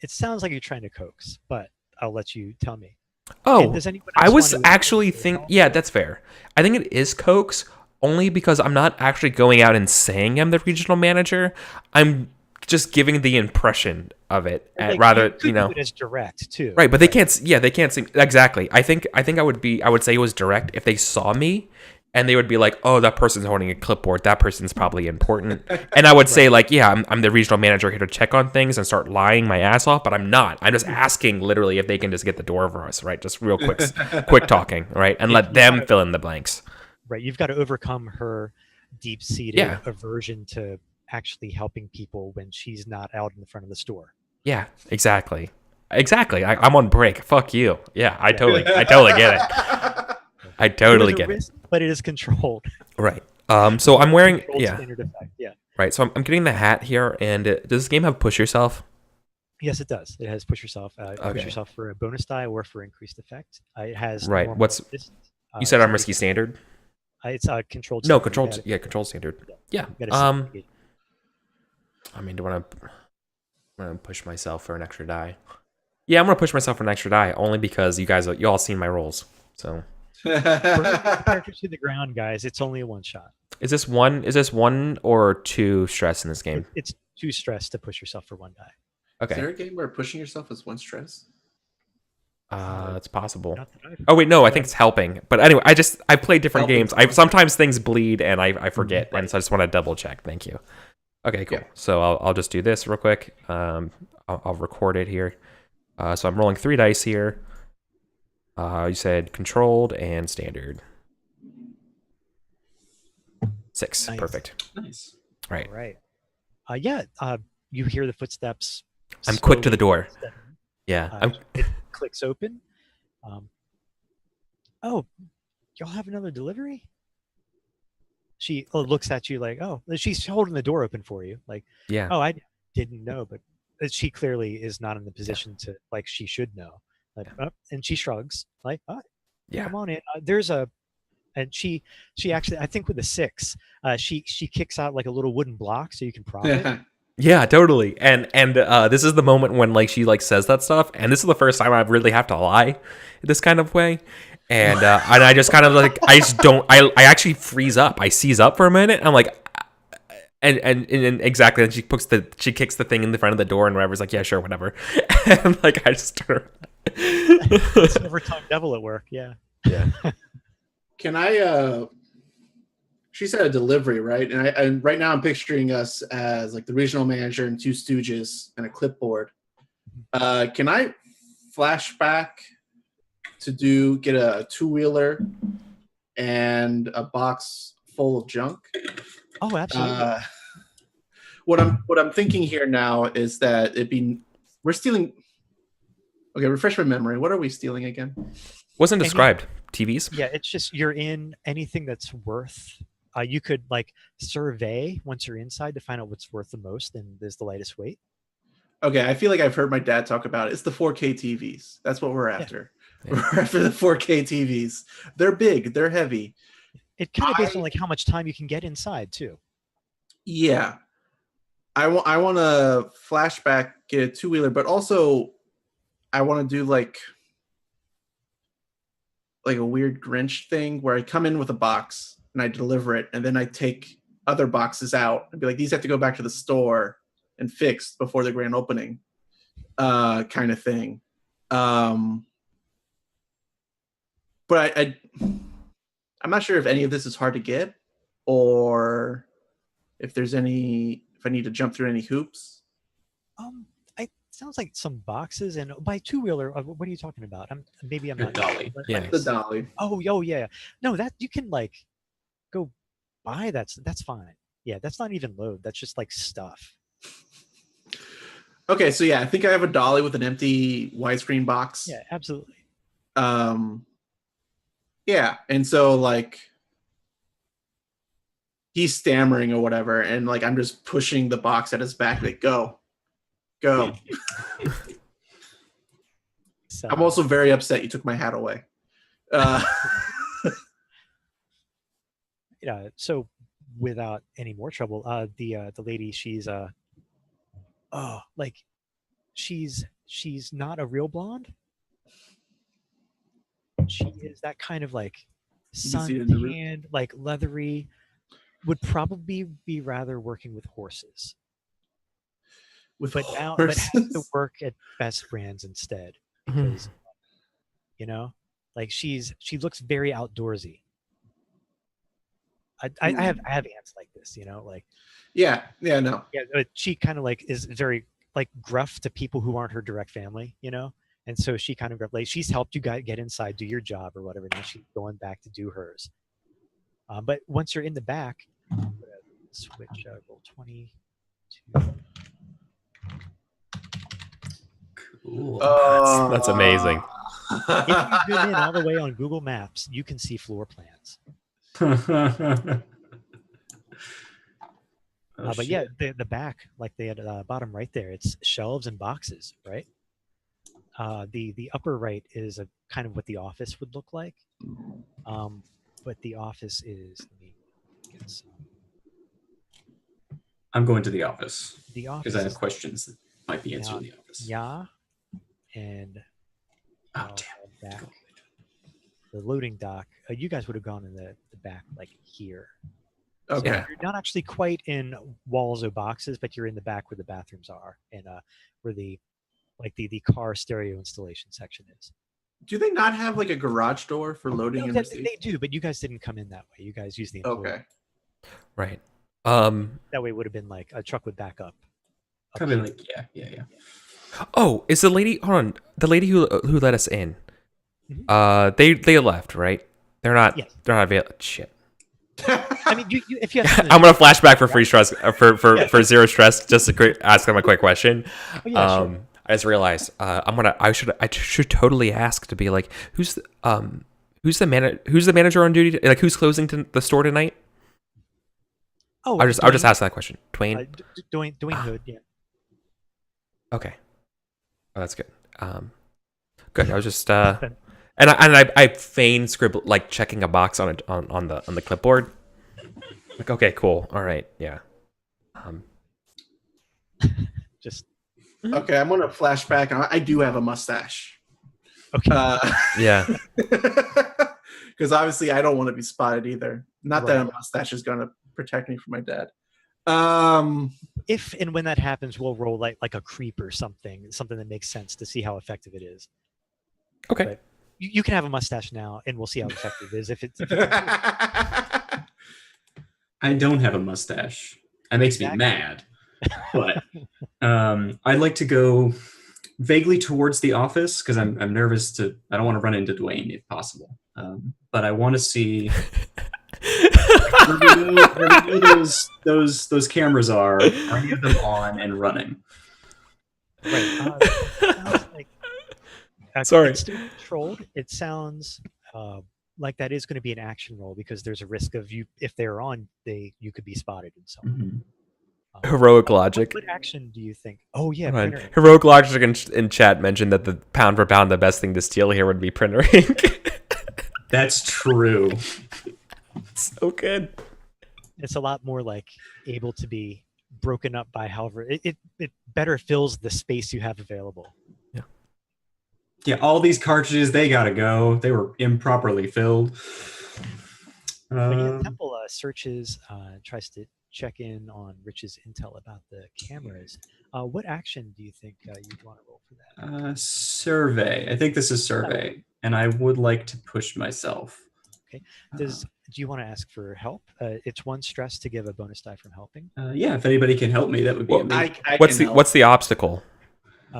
It sounds like you're trying to coax, but I'll let you tell me. Oh, And does anyone I else was want to actually yeah, that's fair. I think it is coax only because I'm not actually going out and saying I'm the regional manager. I'm just giving the impression of it, rather, could do it as direct too. Right, but they can't. Yeah, they can't see exactly. I think I would say it was direct if they saw me, and they would be like, "Oh, that person's holding a clipboard. That person's probably important." And I would say like, "Yeah, I'm the regional manager here to check on things," and start lying my ass off. But I'm not. I'm just asking literally if they can just get the door for us, right? Just real quick talking, right, and let them fill in the blanks. Right, you've got to overcome her deep-seated aversion to actually helping people when she's not out in the front of the store. Yeah, exactly. I'm on break. Fuck you. Yeah, I totally get it. I totally get it. But it is controlled. Right. So I'm wearing Standard effect. Yeah. Right. So I'm getting the hat here, and does this game have push yourself? Yes, it does. It has push yourself. Push yourself for a bonus die or for increased effect. It has right. You said on risky standard? It's controlled. No, controlled. Yeah, controlled standard. Yeah. I mean, do I want to push myself for an extra die? Yeah, I'm gonna push myself for an extra die only because you all seen my rolls. So character to the ground, guys. It's only a one shot. Is this one or two stress in this game? It's 2 stress to push yourself for 1 die. Okay. Is there a game where pushing yourself is 1 stress? It's possible. Oh wait, no, I think it's helping. But anyway, I play different games. Sometimes things bleed and I forget, and so I just want to double check. Thank you. Okay, cool. Yeah. So I'll just do this real quick. I'll record it here. So I'm rolling 3 dice here. You said controlled and standard. 6. Nice. Perfect. Nice. Right. You hear the footsteps. I'm quick to the door. Yeah. It clicks open. Oh, y'all have another delivery? She looks at you like, oh, she's holding the door open for you. Like, yeah. Oh, I didn't know, but she clearly is not in the position to, like, she should know. Like, and she shrugs like, oh, yeah, come on in. And she actually, I think with a 6, she kicks out like a little wooden block so you can prop it. Yeah, totally. And this is the moment when like she like says that stuff, and this is the first time I really have to lie this kind of way. And I just kind of like I actually freeze up. I seize up for a minute. I'm like, and exactly. And she kicks the thing in the front of the door, and whatever's like, yeah, sure, whatever. And like I just turn. It's overtime devil at work. Yeah. Can I? She said a delivery, right? And right now I'm picturing us as like the regional manager and 2 stooges and a clipboard. Can I flashback to get a 2-wheeler and a box full of junk? Oh, absolutely. What I'm thinking here now is that we're stealing. Okay, refresh my memory. What are we stealing again? Wasn't described. TVs? Yeah, it's just you're in anything that's worth. You could like survey once you're inside to find out what's worth the most and is the lightest weight. Okay, I feel like I've heard my dad talk about it. It's the 4K TVs. That's what we're after. Yeah. We're after the 4K TVs. They're big. They're heavy. It kind of based on like how much time you can get inside too. Yeah, I want to flashback, get a 2-wheeler, but also I want to do like a weird Grinch thing where I come in with a box and I deliver it, and then I take other boxes out and be like, these have to go back to the store and fixed before the grand opening, kind of thing. But I'm not sure if any of this is hard to get, or if I need to jump through any hoops. It sounds like some boxes, and by 2-wheeler, what are you talking about? Maybe I'm not. Dolly. Yeah, the dolly. Oh, yeah. No, that you can like go buy. That's fine. Yeah, that's not even load. That's just like stuff. Okay, so yeah, I think I have a dolly with an empty widescreen box. Yeah, absolutely. Yeah, and so like he's stammering or whatever, and like I'm just pushing the box at his back, like go. So, I'm also very upset you took my hat away. So without any more trouble, the lady, she's like she's not a real blonde. She is that kind of like You can see it in the room. sun-tanned, like leathery, would probably be rather working with horses. With But has to horses. work at Best Brands instead because like she looks very outdoorsy. I have aunts like this, like Yeah, no. yeah, but she kind of like is very like gruff to people who aren't her direct family, and so she kind of like she's helped you guys get inside, do your job or whatever. Now she's going back to do hers. But once you're in the back, switch roll 22. Cool. That's amazing. If you zoom in all the way on Google Maps, you can see floor plans. But yeah, the back, like they had bottom right there, it's shelves and boxes, right? The upper right is a kind of what the office would look like. But the office is, let me get some. I'm going to the office The office because I have questions that might be answered in the office. Yeah, and damn. back. The loading dock. You guys would have gone in the back, like here. Okay. So you're not actually quite in walls or boxes, but you're in the back where the bathrooms are, and where the car stereo installation section is. Do they not have like a garage door for loading? No, they do, but you guys didn't come in that way. You guys used the employee. Okay. Right. That way it would have been like a truck would back up. Kind of like yeah. Oh, is the lady? Hold on. The lady who let us in. Mm-hmm. They left, right? They're not. Yes. They're not available. Shit. I mean, you if you have I'm gonna flashback for free stress for zero stress. Just to ask them a quick question. Oh, yeah, sure. I just realized I should totally ask to be like who's the manager on duty? Like who's closing the store tonight? Oh, I'll just ask that question. Dwayne. Dwayne Hood. Yeah. Okay. Oh, that's good. Good. I was just and I feign scribble like checking a box on the clipboard. Like, okay, cool. All right, yeah. Just Okay, I'm gonna flashback. I do have a mustache. okay. Yeah. Because obviously I don't want to be spotted either. Not that a Right. mustache is gonna protect me from my dad. If and when that happens, we'll roll like a creep or something that makes sense to see how effective it is. Okay. But you can have a mustache now, and we'll see how effective it is. If it's I don't have a mustache. That makes me mad. But I'd like to go vaguely towards the office because I'm nervous I don't want to run into Dwayne if possible. But I want to see where those cameras are any of them on and running? right. Sounds like, Sorry. It's still controlled. It sounds like that is going to be an action roll because there's a risk of you if they're on, you could be spotted and so on. Mm-hmm. Heroic logic. What action do you think? Oh yeah, Right. printer. Heroic logic in chat mentioned that the pound for pound the best thing to steal here would be printer ink. That's true. So good. It's a lot more like able to be broken up by however it better fills the space you have available. Yeah, all these cartridges, they gotta go. They were improperly filled. But yeah, Temple searches, tries to check in on Rich's intel about the cameras. What action do you think you'd want to roll for that? Survey. I think this is survey, and I would like to push myself. Okay. Do you want to ask for help? It's 1 stress to give a bonus die from helping. Yeah, if anybody can help me, that would be amazing. What's the obstacle?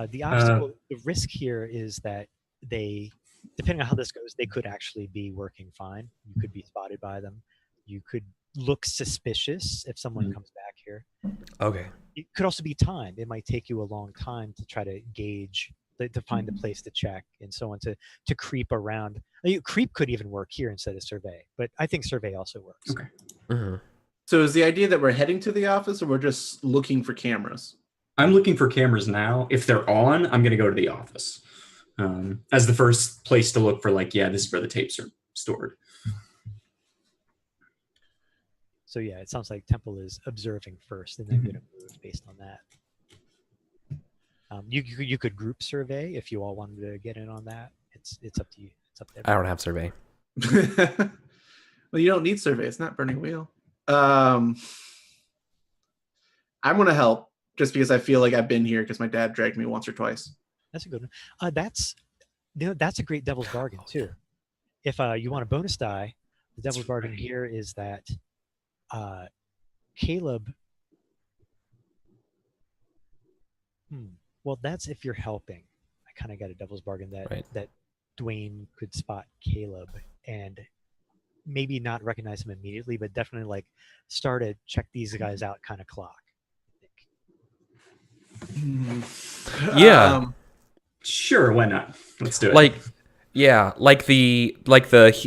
The obstacle, the risk here is that they, depending on how this goes, they could actually be working fine. You could be spotted by them. You could look suspicious if someone comes back here. Okay. It could also be time. It might take you a long time to try to gauge, to find the place to check and so on, to creep around. Creep could even work here instead of survey, but I think survey also works. Okay. Mm-hmm. So is the idea that we're heading to the office, or we're just looking for cameras? I'm looking for cameras now. If they're on, I'm going to go to the office as the first place to look for, like, yeah, this is where the tapes are stored. So yeah, it sounds like Temple is observing first and then going to move based on that. You could group survey if you all wanted to get in on that. It's up to you. It's up to I don't have survey. Well, you don't need survey. It's not Burning Wheel. I'm going to help just because I feel like I've been here because my dad dragged me once or twice. That's a good one. That's a great devil's bargain too. If you want a bonus die, the devil's bargain here is that Caleb. Well, that's if you're helping. I kind of got a devil's bargain that Dwayne could spot Caleb and maybe not recognize him immediately, but definitely like start to check these guys out kind of clock. Yeah. Sure, why not? Let's do it.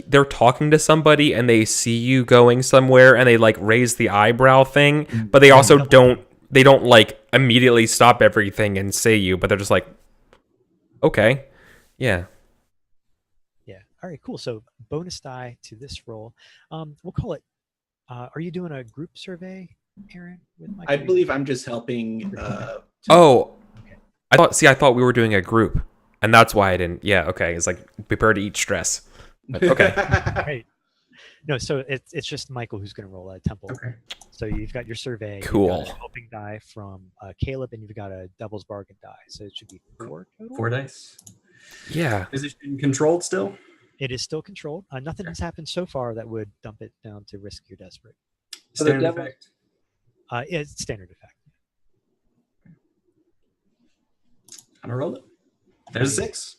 They're talking to somebody and they see you going somewhere and they like raise the eyebrow thing, but they also don't like immediately stop everything and say you, but they're just like, okay, yeah. Yeah. All right, cool. So bonus die to this roll. We'll call it, are you doing a group survey, Aaron? With Mike? I believe I'm just helping. I thought we were doing a group, and that's why I didn't. Yeah, okay. It's like prepare to eat stress. But, okay. Right. No, so it's just Michael who's going to roll a Temple. Okay. So you've got your survey. Cool. You've got a helping die from Caleb, and you've got a devil's bargain die. So it should be 4 total. 4 dice. Yeah. Is it controlled still? It is still controlled. Nothing has happened so far that would dump it down to risk you're desperate. Standard effect? It's standard effect. I'm going to roll it. There's a 6.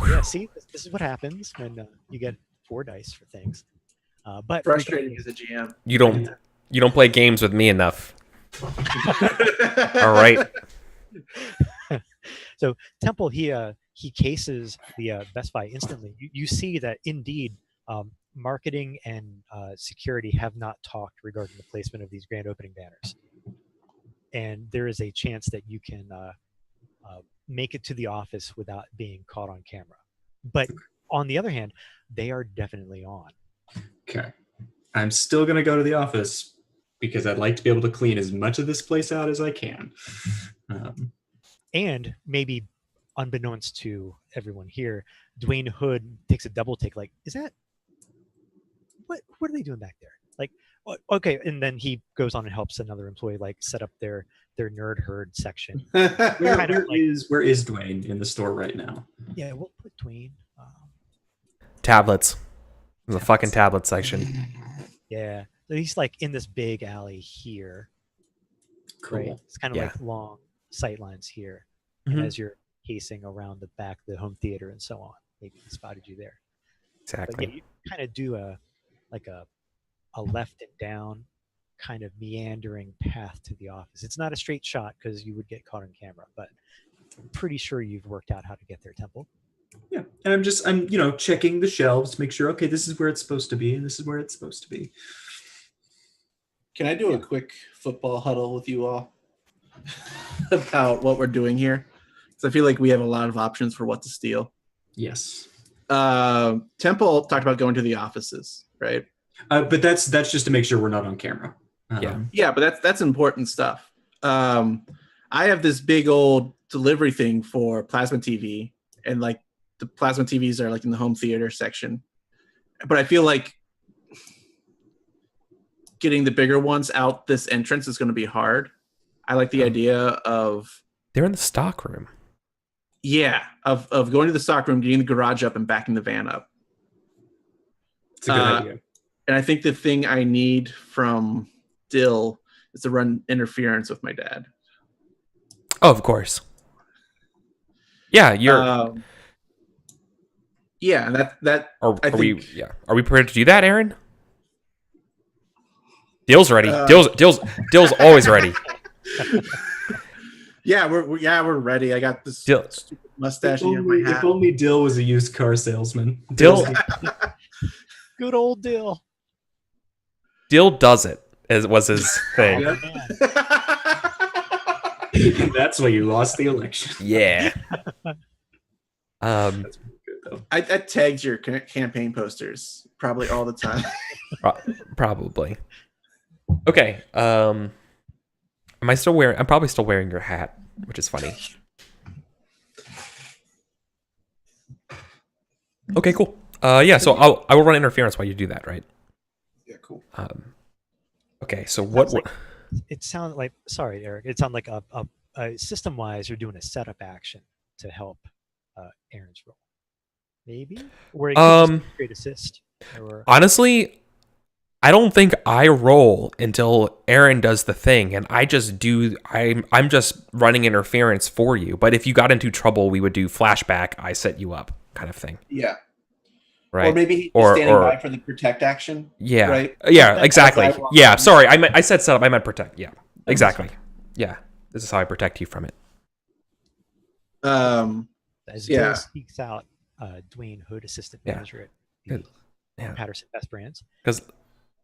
Yeah, see, this is what happens when you get 4 dice for things. But frustrating as a GM. You don't play games with me enough. All right. So Temple, he cases the Best Buy instantly. You see that indeed marketing and security have not talked regarding the placement of these grand opening banners, and there is a chance that you can make it to the office without being caught on camera. But on the other hand, they are definitely on. Okay. I'm still going to go to the office because I'd like to be able to clean as much of this place out as I can. And maybe unbeknownst to everyone here, Dwayne Hood takes a double take. Like, is that what are they doing back there? Like, okay. And then he goes on and helps another employee like set up their nerd herd section. Where is Dwayne in the store right now? Yeah, we'll put Dwayne. Tablets. The fucking tablet section. Yeah, so he's like in this big alley here. Cool. Right? It's kind of like long sight lines here. And as you're casing around the back of the home theater and so on, maybe he spotted you there. Exactly. But yeah, you kind of do a left and down kind of meandering path to the office. It's not a straight shot because you would get caught on camera, but I'm pretty sure you've worked out how to get there, Temple. Yeah, and I'm checking the shelves to make sure, okay, this is where it's supposed to be, and this is where it's supposed to be. Can I do a quick football huddle with you all about what we're doing here? Because I feel like we have a lot of options for what to steal. Yes. Temple talked about going to the offices, right? But that's just to make sure we're not on camera. Yeah, but that's important stuff. I have this big old delivery thing for plasma TV, and like the plasma TVs are like in the home theater section. But I feel like getting the bigger ones out this entrance is going to be hard. I like the idea of... They're in the stock room. Yeah, of going to the stock room, getting the garage up, and backing the van up. It's a good idea. And I think the thing I need from Dill is to run interference with my dad. Oh, of course. Yeah, you're... yeah, that Are we prepared to do that, Aaron? Dill's ready. Dill's always ready. Yeah, we're ready. I got this stupid mustache in my hat. If only Dill was a used car salesman. Dill, Good old Dill. Dill does it. was his thing. Yep. And that's why you lost the election. Yeah. That's good though. I tagged your campaign posters probably all the time. Probably. Okay. Am I still wearing? I'm probably still wearing your hat, which is funny. Okay, cool. Yeah. So I will run interference while you do that, right? Yeah, cool. Okay. So what? It sounds like, sorry, Eric. It sounds like a system-wise, you're doing a setup action to help Aaron's roll, maybe, or it could just be great assist. Or Honestly, I don't think I roll until Aaron does the thing, and I just do. I'm just running interference for you. But if you got into trouble, we would do flashback. I set you up, kind of thing. Yeah. Right. Or maybe he's standing by for the protect action. Yeah. Right. Yeah. Exactly. Yeah. Sorry. I said setup. I meant protect. Yeah. Exactly. Yeah. This is how I protect you from it. As Bill speaks out, Dwayne Hood, assistant manager at the Patterson Best Brands. Because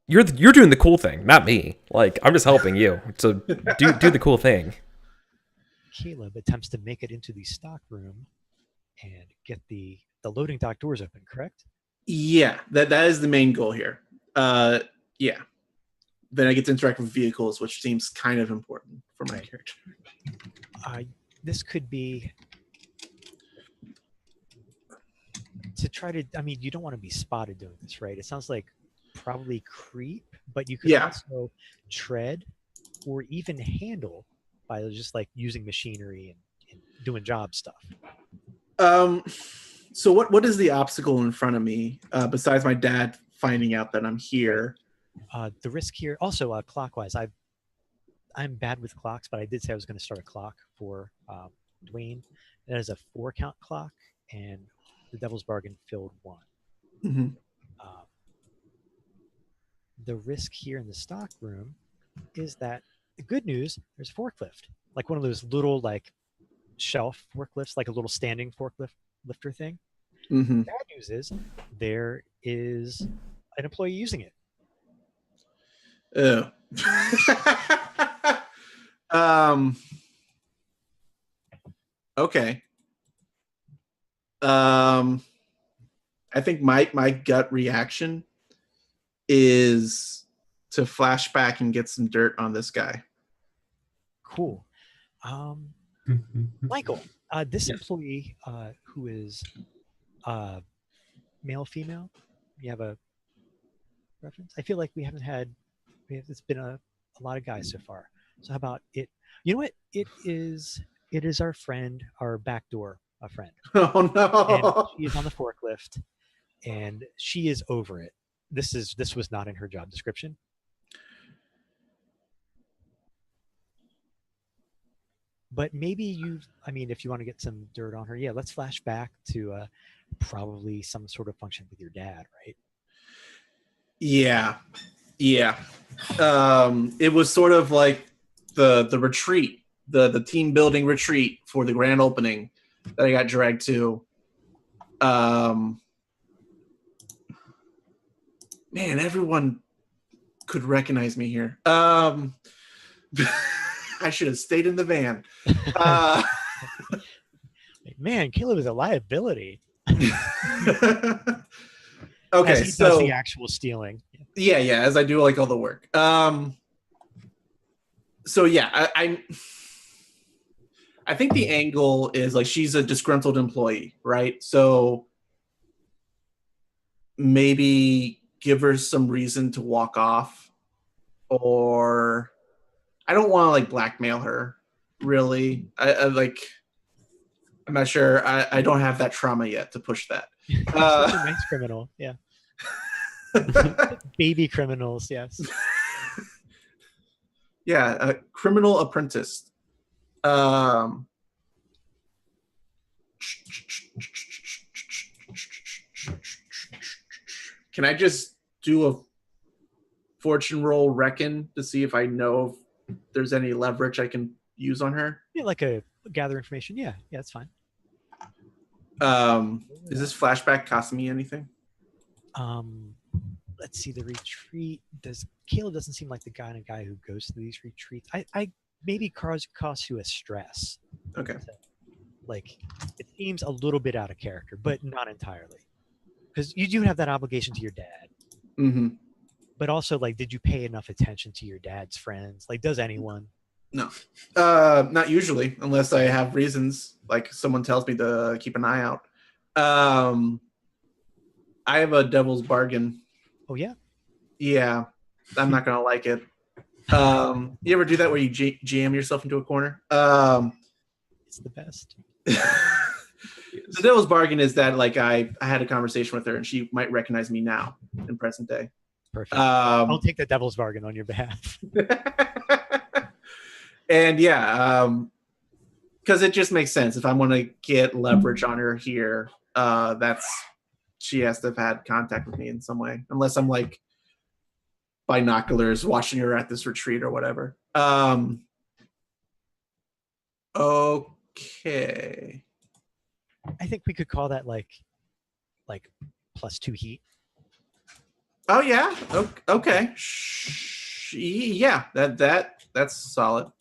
you're doing the cool thing, not me. Like, I'm just helping you. So do the cool thing. Caleb attempts to make it into the stock room and get the loading dock doors open, correct? Yeah, that is the main goal here. Yeah. Then I get to interact with vehicles, which seems kind of important for my character. This could be to try to, I mean, you don't want to be spotted doing this, right? It sounds like probably creep, but you could also tread or even handle by just like using machinery and doing job stuff. So what is the obstacle in front of me besides my dad finding out that I'm here? The risk here, also clockwise, I'm bad with clocks, but I did say I was going to start a clock for Dwayne. That is a 4-count clock, and the Devil's Bargain filled 1. Mm-hmm. The risk here in the stock room is that the good news, there's a forklift, like one of those little like shelf forklifts, like a little standing forklift lifter thing. Mm-hmm. Bad news is there is an employee using it. Oh. Okay. I think my gut reaction is to flash back and get some dirt on this guy. Cool. Michael, this employee who is male, female, you have a reference? I feel like we haven't had, it's been a lot of guys so far. So how about it? You know what? It is our friend, our backdoor friend. Oh no. And she is on the forklift and she is over it. This was not in her job description. But maybe if you want to get some dirt on her, let's flash back to probably some sort of function with your dad, right? Yeah. It was sort of like the retreat, the team building retreat for the grand opening that I got dragged to. Man, everyone could recognize me here. I should have stayed in the van. Man, Caleb is a liability. Okay, as he does the actual stealing. Yeah, as I do like all the work. So yeah, I think the angle is like she's a disgruntled employee, right? So maybe give her some reason to walk off, or I don't want to like blackmail her. Really, I'm not sure. I don't have that trauma yet to push that. Such a nice criminal, yeah. Baby criminals, yes. Yeah, a criminal apprentice. Can I just do a fortune roll reckon to see if I know if there's any leverage I can use on her? Yeah, like a gather information. Yeah, that's fine. Is this flashback costing me anything? let's see the retreat. Caleb doesn't seem like the kind of guy who goes to these retreats. I maybe costs you a stress. Okay. Like it seems a little bit out of character, but not entirely, because you do have that obligation to your dad. Mm-hmm. But also, like, did you pay enough attention to your dad's friends? Like, does anyone? No, not usually, unless I have reasons, like someone tells me to keep an eye out. I have a devil's bargain. Oh yeah. Yeah, I'm not gonna like it. You ever do that where you jam yourself into a corner? It's the best. The devil's bargain is that like I had a conversation with her and she might recognize me now in present day. Perfect. I'll take the devil's bargain on your behalf. And yeah, because it just makes sense. If I want to get leverage on her here, she has to have had contact with me in some way, unless I'm like binoculars watching her at this retreat or whatever. Okay. I think we could call that like +2 heat. Oh yeah. Okay. Yeah. That's solid.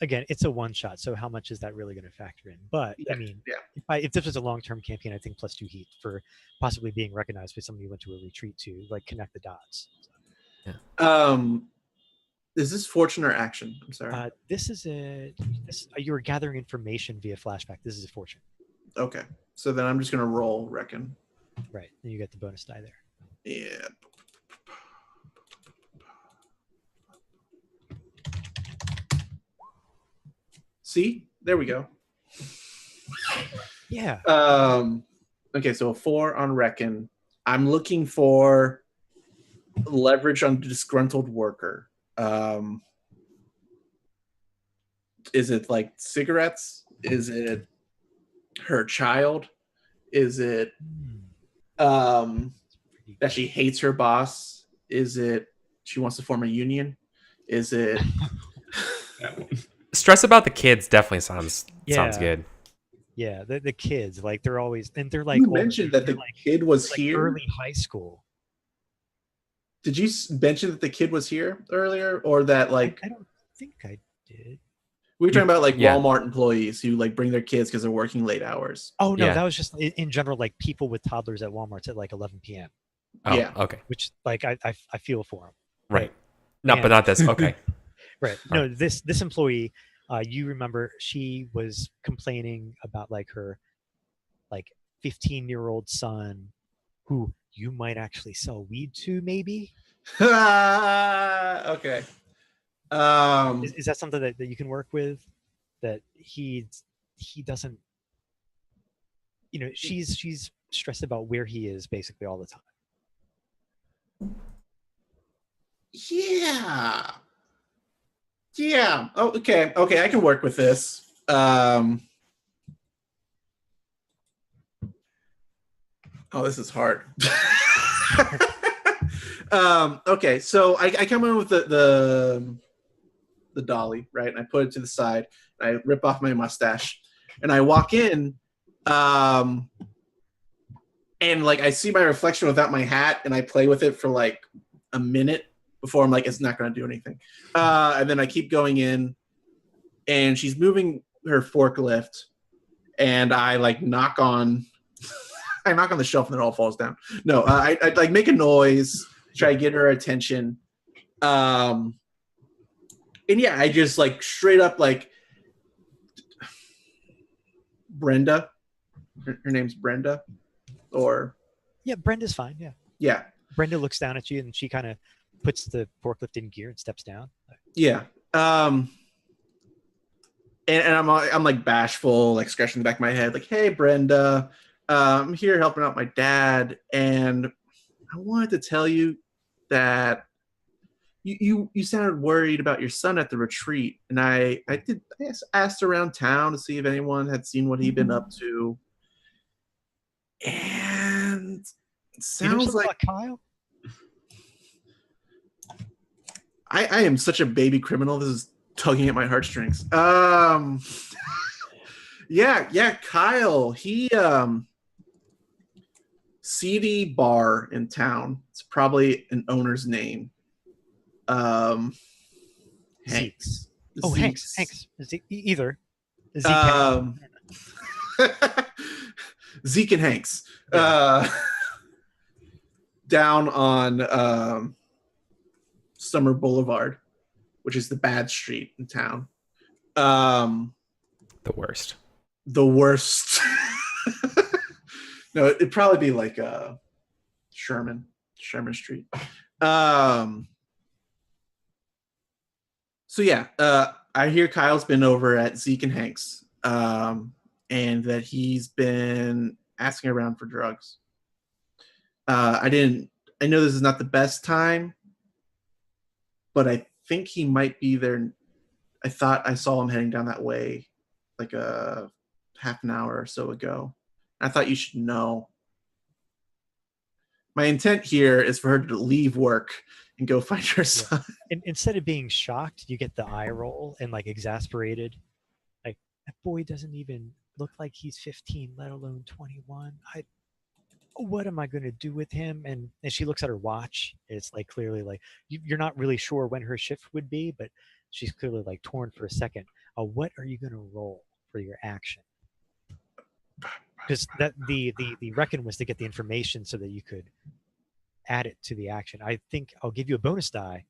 Again, it's a one shot, so how much is that really going to factor in? But Yeah, I mean, yeah. if this was a long-term campaign, I think +2 heat for possibly being recognized by somebody you went to a retreat to, like connect the dots. Is this fortune or action? I'm sorry. This is you were gathering information via flashback. This is a fortune. Okay. So then I'm just gonna roll reckon. Right, and you get the bonus die there. Yeah. See? There we go. Yeah. Okay, so a 4 on reckon. I'm looking for leverage on disgruntled worker. Is it like cigarettes? Is it her child? Is it that she hates her boss? Is it she wants to form a union? Is it Stress about the kids definitely sounds good. Yeah, the kids, like they're always, and they're like you older. mentioned that the like, kid was like here early high school. Did you mention that the kid was here earlier, or that like I don't think I did. we were talking about like Yeah. Walmart employees who like bring their kids because they're working late hours? Oh no, Yeah. that was just in general, like people with toddlers at Walmart at like 11 p.m. Oh, Yeah. okay. Which like I feel for them. Right. No, And- but not this. Okay. Right. No, this employee, you remember she was complaining about like her like 15-year-old son who you might actually sell weed to, maybe. Okay. Is that something that you can work with? That he doesn't, you know, she's stressed about where he is basically all the time. Yeah. Yeah. Oh, okay. Okay, I can work with this. Oh, this is hard. Okay, so I come in with the dolly, right? And I put it to the side. And I rip off my mustache, and I walk in, and like I see my reflection without my hat, and I play with it for like a minute before I'm like, it's not going to do anything. And then I keep going in, and she's moving her forklift, and I like knock on the shelf, and it all falls down. No, I like make a noise, try to get her attention. And yeah, I just like straight up like Brenda. Her name's Brenda, or Yeah, Brenda's fine. yeah. Brenda looks down at you and she kind of puts the forklift in gear and steps down. Yeah. And I'm like bashful, like scratching the back of my head, like, hey, Brenda, I'm here helping out my dad. And I wanted to tell you that you sounded worried about your son at the retreat. And I asked around town to see if anyone had seen what he'd been up to. And it sounds like Kyle. I am such a baby criminal. This is tugging at my heartstrings. Yeah, Kyle. He seedy bar in town. It's probably an owner's name. Hanks. Oh, Zeke's. Hanks. Either. Zeke. Zeke and Hanks. Yeah. Down on Summer Boulevard, which is the bad street in town. The worst. The worst. No, it'd probably be like Sherman Street. So yeah, I hear Kyle's been over at Zeke and Hanks, and that he's been asking around for drugs. I know this is not the best time, but I think he might be there. I thought I saw him heading down that way like a half an hour or so ago. I thought you should know. My intent here is for her to leave work and go find her son. And instead of being shocked, you get the eye roll and like exasperated. Like, that boy doesn't even look like he's 15, let alone 21. What am I going to do with him? And she looks at her watch. It's like clearly like you're not really sure when her shift would be, but she's clearly like torn for a second. What are you going to roll for your action? Because that the reckon was to get the information so that you could add it to the action. I think I'll give you a bonus die.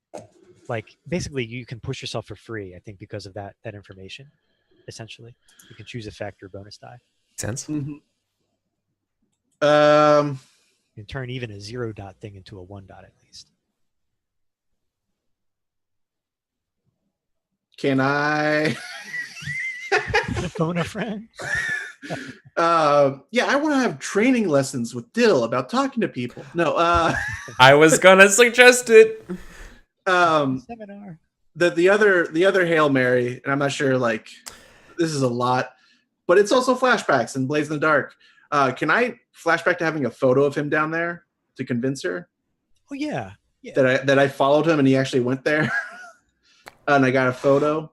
Like basically you can push yourself for free, I think, because of that information. Essentially, you can choose effect or bonus die. Sense. Mm-hmm. You can turn even a 0 dot thing into a 1 dot at least. Can I phone a friend? Yeah, I want to have training lessons with Dill about talking to people. No, I was gonna suggest it. Seminar. The other Hail Mary, and I'm not sure, like, this is a lot, but it's also flashbacks and Blaze in the Dark. Can I flashback to having a photo of him down there to convince her? Oh yeah. That I followed him and he actually went there, and I got a photo.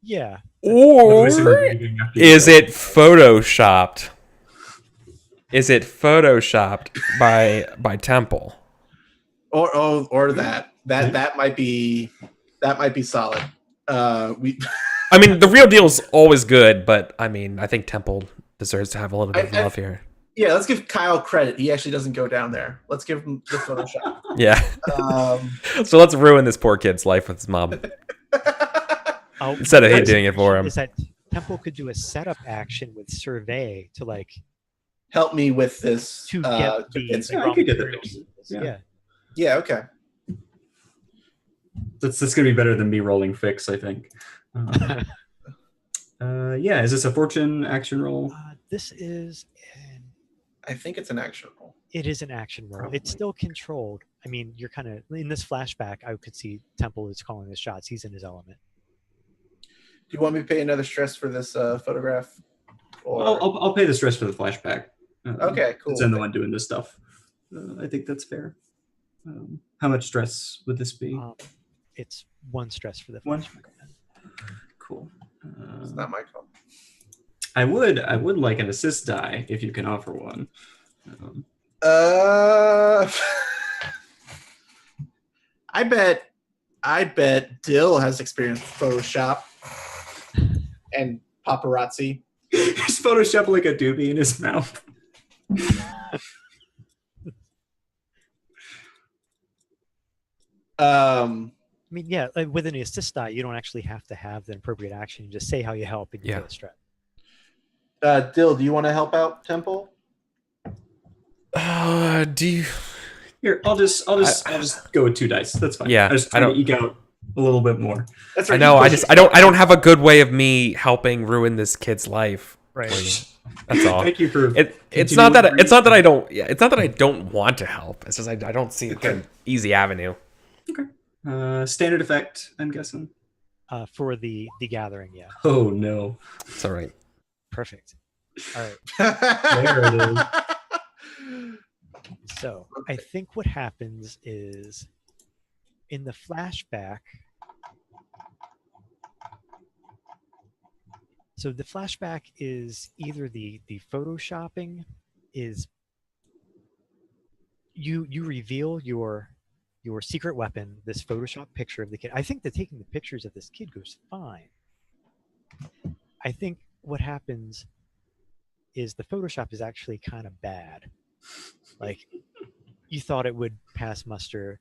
Yeah. Or is it photoshopped? Is it photoshopped by Temple? Or that might be solid. I mean, the real deal's always good, but I mean, I think Temple deserves to have a little bit of love here. Yeah, let's give Kyle credit. He actually doesn't go down there. Let's give him the Photoshop. Yeah. So let's ruin this poor kid's life with his mom. Instead of him doing it for him. Is that Temple could do a setup action with Survey to like help me with this to get the I could get the Yeah, okay. That's gonna be better than me rolling fix, I think. Yeah, is this a fortune action roll? This is I think it's an action roll. It is an action roll. Probably. It's still controlled. I mean, you're kind of in this flashback. I could see Temple is calling the shots. He's in his element. Do you want me to pay another stress for this photograph? Or... I'll pay the stress for the flashback. Okay, cool. Since I'm the one doing this stuff. I think that's fair. How much stress would this be? It's 1 stress for the flashback. 1? Cool. It's not my call. I would like an assist die if you can offer one. I bet Dill has experience with Photoshop and paparazzi. He's Photoshop like a doobie in his mouth. I mean, yeah, like with an assist die, you don't actually have to have the appropriate action. You just say how you help and you get a strat. Dill, do you want to help out Temple? Do you? Here, I'll just go with 2 dice. That's fine. Yeah, I just try to eke out a little bit more. That's right. I know. I don't have a good way of me helping ruin this kid's life. Right. That's all. Thank you for. It's not that I don't. Yeah, it's not that I don't want to help. It's just I don't see a good easy avenue. Okay. Standard effect, I'm guessing. For the gathering, yeah. Oh no. It's all right. Perfect. All right. There it is. So I think what happens is in the flashback. So the flashback is either the photoshopping is you reveal your secret weapon, this Photoshop picture of the kid. I think that taking the pictures of this kid goes fine. I think what happens is the Photoshop is actually kind of bad. Like, you thought it would pass muster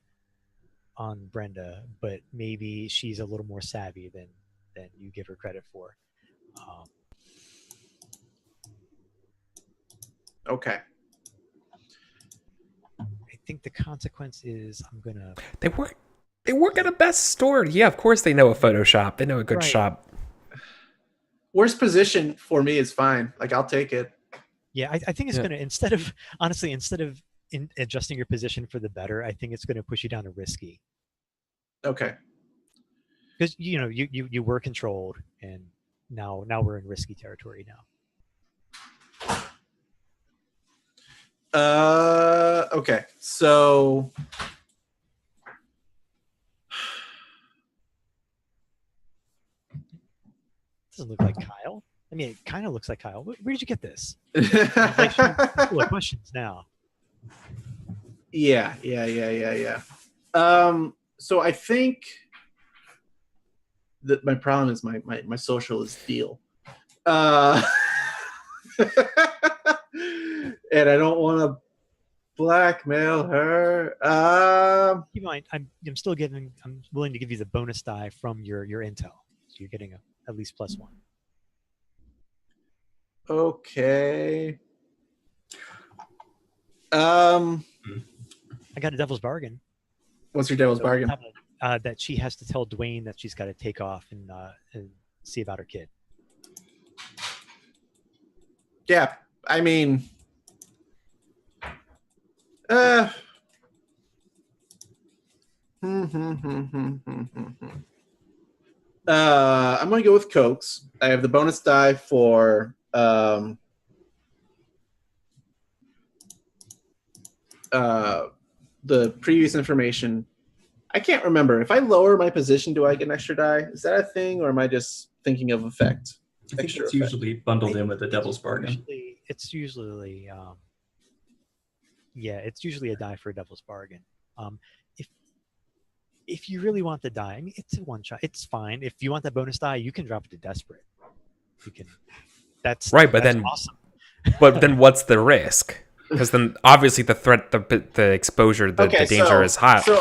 on Brenda, but maybe she's a little more savvy than you give her credit for. Okay. I think the consequence is I'm gonna. They work at a best store. Yeah, of course they know a Photoshop. They know a good Right. shop. Worst position for me is fine. Like, I'll take it. Yeah, I think it's gonna, instead of adjusting your position for the better, I think it's gonna push you down to risky. Okay. Because you were controlled, and now we're in risky territory now. Okay. So Doesn't look like Kyle. I mean, it kind of looks like Kyle. Where did you get this? Like, full of questions now. Yeah. So I think that my problem is my social is deal. And I don't want to blackmail her. Keep in mind, I'm willing to give you the bonus die from your intel. So you're getting at least +1. Okay. I got a devil's bargain. What's your devil's bargain? That she has to tell Dwayne that she's got to take off and see about her kid. Yeah, I mean, I'm gonna go with Cokes. I have the bonus die for the previous information. I can't remember. If I lower my position, do I get an extra die? Is that a thing, or am I just thinking of effect? I think it's usually bundled in with the devil's bargain. It's usually it's usually a die for a devil's bargain. If you really want the die, I mean, it's a one shot. It's fine. If you want that bonus die, you can drop it to desperate. You can. That's Right, but that's then awesome. But then what's the risk? Because then obviously the threat, the exposure, the danger is hotter.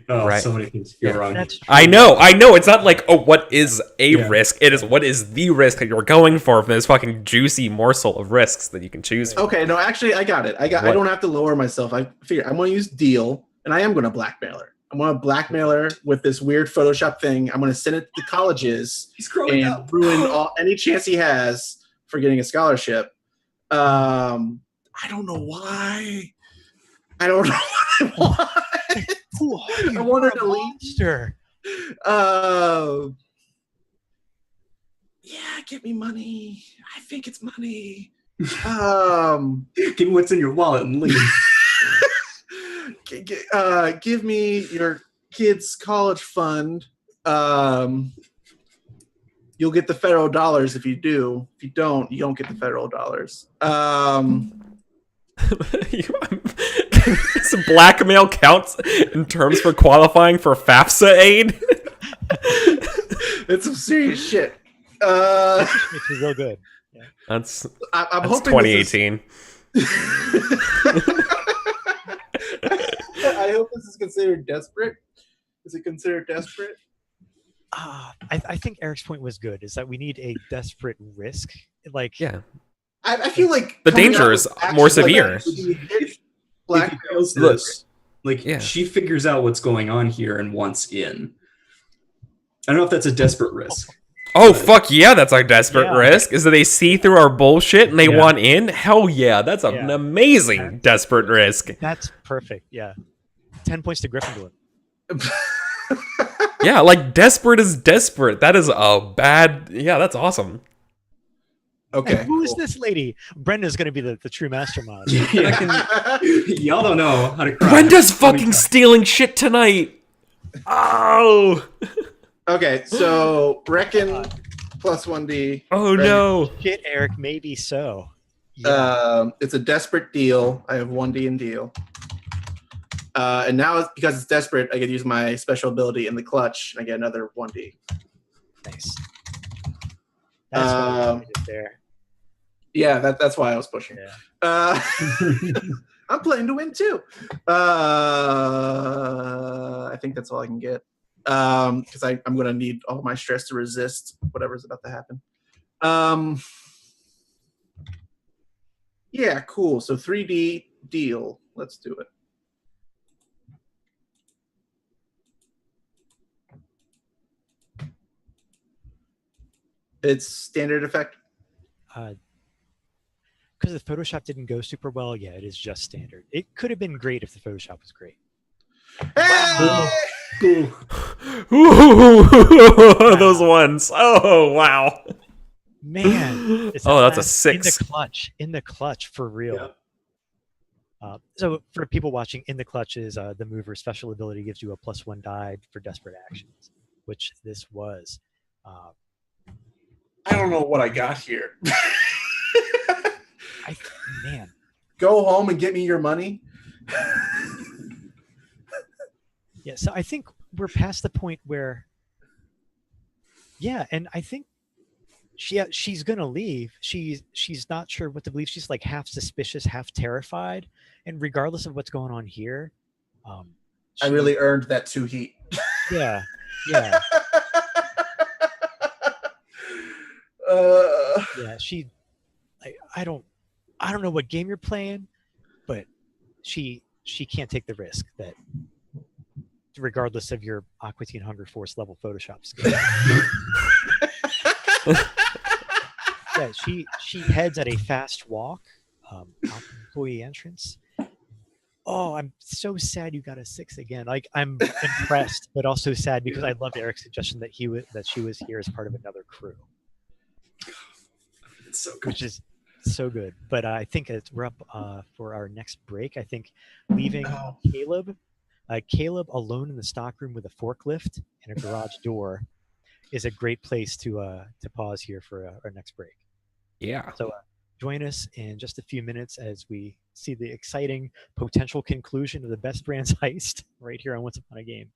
Right. So many things go wrong. I know. It's not like, what is a risk? It is what is the risk that you're going for from this fucking juicy morsel of risks that you can choose from. Okay, no, actually, I got it. I don't have to lower myself. I figure I'm going to use deal, and I am going to blackmail her. I'm going to blackmail her with this weird Photoshop thing. I'm going to send it to colleges and ruin any chance he has for getting a scholarship. I don't know why. I don't know why. I want her to leave. Yeah, give me money. I think it's money. Give me what's in your wallet and leave. Give me your kid's college fund. You'll get the federal dollars if you do. If you don't get the federal dollars. Some blackmail counts in terms for qualifying for FAFSA aid. It's some serious shit. It's real good. Yeah. That's I'm hoping 2018. I hope this is considered desperate. Is it considered desperate? I think Eric's point was good. Is that we need a desperate risk? Like, yeah. I feel like the danger is more severe. She figures out what's going on here and wants in. I don't know if that's a desperate risk. Oh, fuck yeah, that's a desperate risk. Is that they see through our bullshit and they want in? Hell yeah, that's an amazing desperate risk. That's perfect, yeah. 10 points to Gryffindor. Yeah, like, desperate is desperate. That is a bad... Yeah, that's awesome. Okay. And who is this lady? Brenda's going to be the true mastermind. Y'all don't know how to cry. Brenda's fucking stealing shit tonight. Oh. Okay, so reckon plus 1d. Oh, no. Shit, Eric, maybe so. Yeah. It's a desperate deal. I have 1d in deal. And now, because it's desperate, I get to use my special ability in the clutch, and I get another 1d. Nice. That's what I did there. Yeah, that's why I was pushing. Yeah. I'm playing to win too. I think that's all I can get. Because I'm going to need all my stress to resist whatever's about to happen. Yeah, cool. So 3D deal. Let's do it. It's standard effect. Because the Photoshop didn't go super well, yeah, it is just standard. It could have been great if the Photoshop was great. Hey! Cool. Ooh, those ones. Oh, wow. Man. It's Oh, that's a last 6. In the clutch, for real. Yeah. So for people watching, in the clutch is the mover special ability gives you a +1 die for desperate actions, which this was. I don't know what I got here. Man. Go home and get me your money. Yeah, so I think we're past the point where, yeah, and I think she's gonna leave. She's not sure what to believe. She's like half suspicious, half terrified, and regardless of what's going on here, I really earned that 2 heat. yeah. Yeah, I don't know what game you're playing, but she can't take the risk that, regardless of your Aqua Teen Hunger Force level Photoshop skill. Yeah, she heads at a fast walk out the employee entrance. Oh, I'm so sad you got a 6 again. Like, I'm impressed, but also sad because I loved Eric's suggestion that she was here as part of another crew. It's so good. Which is so good. But I think we're up for our next break. I think leaving Caleb alone in the stockroom with a forklift and a garage door is a great place to pause here for our next break. Yeah. So join us in just a few minutes as we see the exciting potential conclusion of the Best Brands heist right here on Once Upon a Game.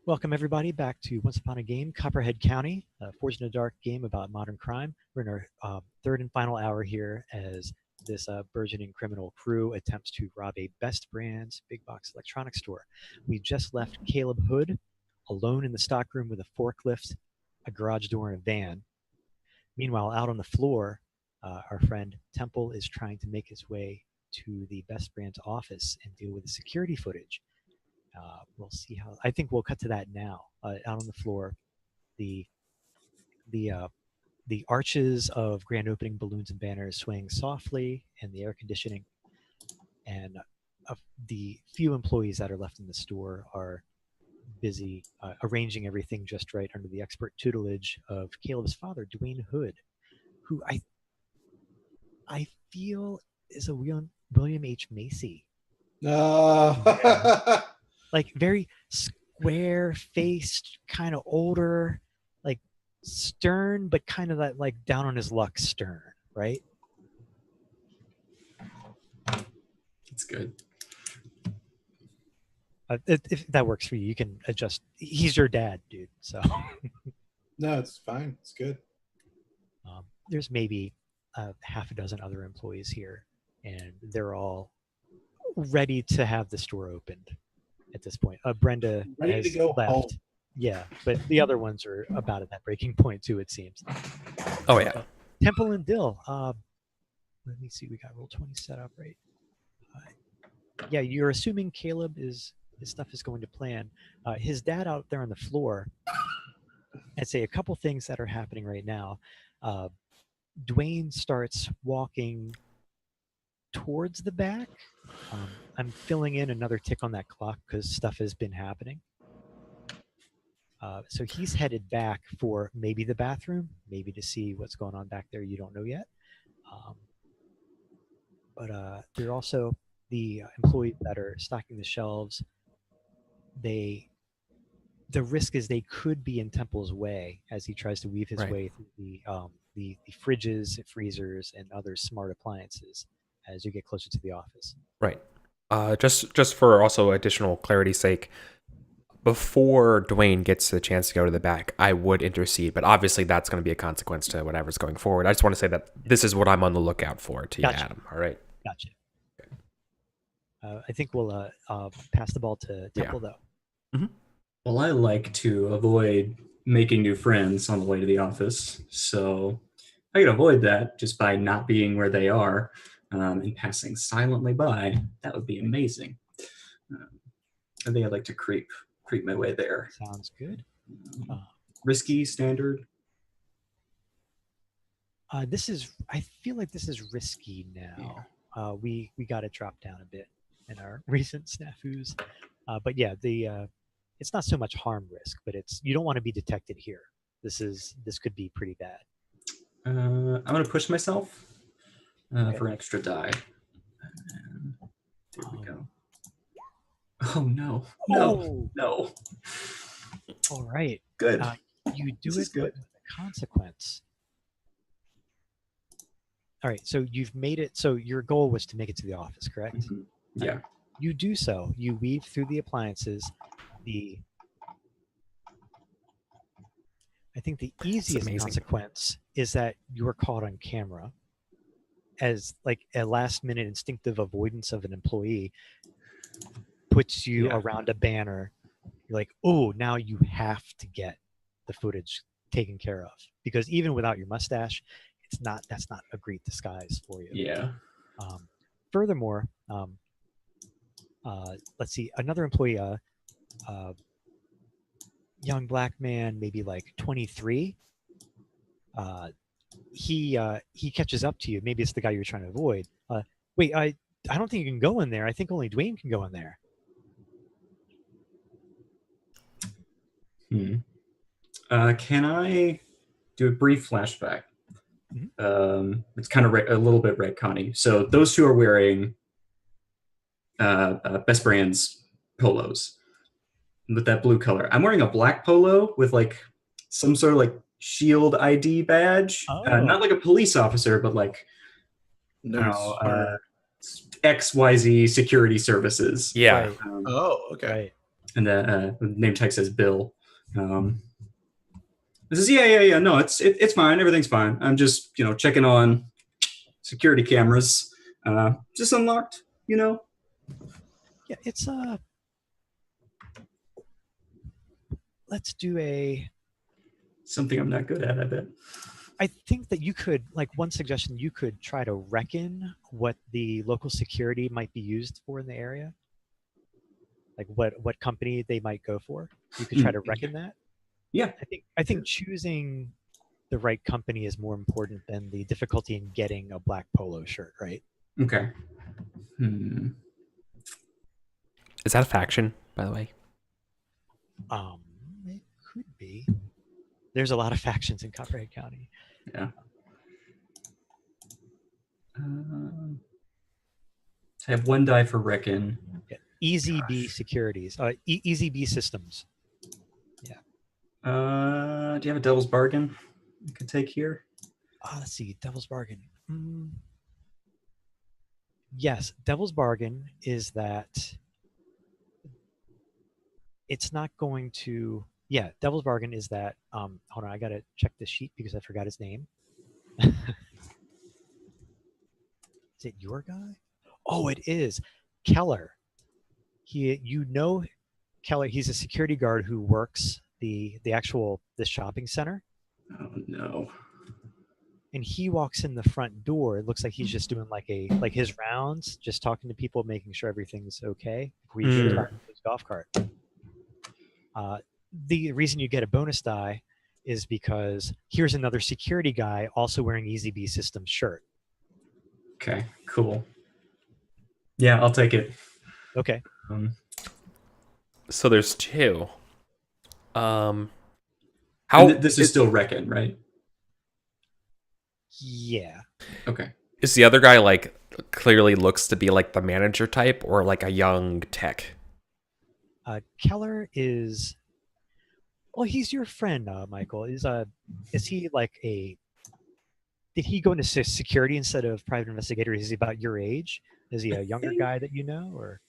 Welcome everybody back to Once Upon a Game, Copperhead County, a Forged in the Dark game about modern crime. We're in our third and final hour here as this burgeoning criminal crew attempts to rob a Best Brands big box electronics store. We just left Caleb Hood alone in the stockroom with a forklift, a garage door, and a van. Meanwhile, out on the floor, our friend Temple is trying to make his way to the Best Brands office and deal with the security footage. We'll see how. I think we'll cut to that now. Out on the floor, the arches of grand opening balloons and banners swaying softly in the air conditioning, and the few employees that are left in the store are busy arranging everything just right under the expert tutelage of Caleb's father, Dwayne Hood, who I feel is a William H. Macy. Like very square-faced, kind of older, like stern, but kind of that like down on his luck stern, right? It's good. If that works for you, you can adjust. He's your dad, dude. So No, it's fine. It's good. there's maybe half a dozen other employees here, and they're all ready to have the store opened. At this point, Brenda Ready has to go left. home. Yeah, but the other ones are about at that breaking point too. It seems. Oh yeah. Temple and Dill. Let me see. We got roll 20 set up, right? Yeah, you're assuming Caleb his stuff is going to plan. His dad out there on the floor. I'd say a couple things that are happening right now. Dwayne starts walking towards the back. I'm filling in another tick on that clock because stuff has been happening. So he's headed back for maybe the bathroom, maybe to see what's going on back there. You don't know yet. But there are also the employees that are stocking the shelves. The risk is they could be in Temple's way as he tries to weave his Right. way through the fridges, freezers, and other smart appliances as you get closer to the office. Right. Just for also additional clarity's sake, before Dwayne gets the chance to go to the back, I would intercede, but obviously that's going to be a consequence to whatever's going forward. I just want to say that this is what I'm on the lookout for to you, Gotcha. Adam. All right. Gotcha. I think we'll pass the ball to Temple, though. Well, I like to avoid making new friends on the way to the office, so I could avoid that just by not being where they are and passing silently by. That would be amazing. I think I'd like to creep my way there. Sounds good. Risky, standard. I feel like this is risky now. We got it dropped down a bit in our recent snafus. But yeah, it's not so much harm risk, but you don't want to be detected here. This could be pretty bad. I'm going to push myself Okay. for an extra die. And there we go. Oh, no. Oh! No. All right. Good. You do This it is good. with a consequence. All right, so you've made it. So your goal was to make it to the office, correct? Mhm. Yeah. You do so. You weave through the appliances. I think the easiest amazing. consequence is that you are caught on camera as like a last minute instinctive avoidance of an employee puts you Yeah. around a banner. You're like, oh, now you have to get the footage taken care of, because even without your mustache, that's not a great disguise for you. Yeah. Furthermore, let's see, another employee, young black man, maybe like 23. He catches up to you. Maybe it's the guy you're trying to avoid. Wait, I don't think you can go in there. I think only Dwayne can go in there. Can I do a brief flashback? It's kind of a little bit retconny. So those two are wearing Best Brands polos with that blue color. I'm wearing a black polo with like some sort of like shield ID badge. Oh. Not like a police officer, but like XYZ security services. Yeah. Right. Oh, okay. Right. And the name tag says Bill. This is yeah. No, it's fine. Everything's fine. I'm just checking on security cameras. Just unlocked. Yeah, it's let's do something I'm not good at, I bet. I think that you could, like, one suggestion, you could try to reckon what the local security might be used for in the area. Like what company they might go for. You could try to reckon that. Yeah. I think choosing the right company is more important than the difficulty in getting a black polo shirt, right? Okay. Is that a faction, by the way? It could be. There's a lot of factions in Copperhead County. Yeah. I have 1 die for reckon. Yeah. Easy B Securities. Easy B Systems. Yeah. Do you have a Devil's Bargain I could take here? Let's see. Devil's Bargain. Yes. Devil's Bargain is that it's not going to... Yeah, Devil's Bargain is that... hold on, I got to check this sheet because I forgot his name. Is it your guy? Oh, it is. Keller. Keller, he's a security guard who works the shopping center. Oh no. And he walks in the front door. It looks like he's just doing like his rounds, just talking to people, making sure everything's okay before he goes back to his golf cart. The reason you get a bonus die is because here's another security guy also wearing Easy B Systems shirt. Okay, cool. Yeah, I'll take it. Okay. So there's 2. This is still reckon, right? Yeah. Okay. Is the other guy like clearly looks to be like the manager type or like a young tech? Keller is... Well, he's your friend, Michael. Is he like a... Did he go into security instead of private investigator? Is he about your age? Is he a younger guy that you know? Or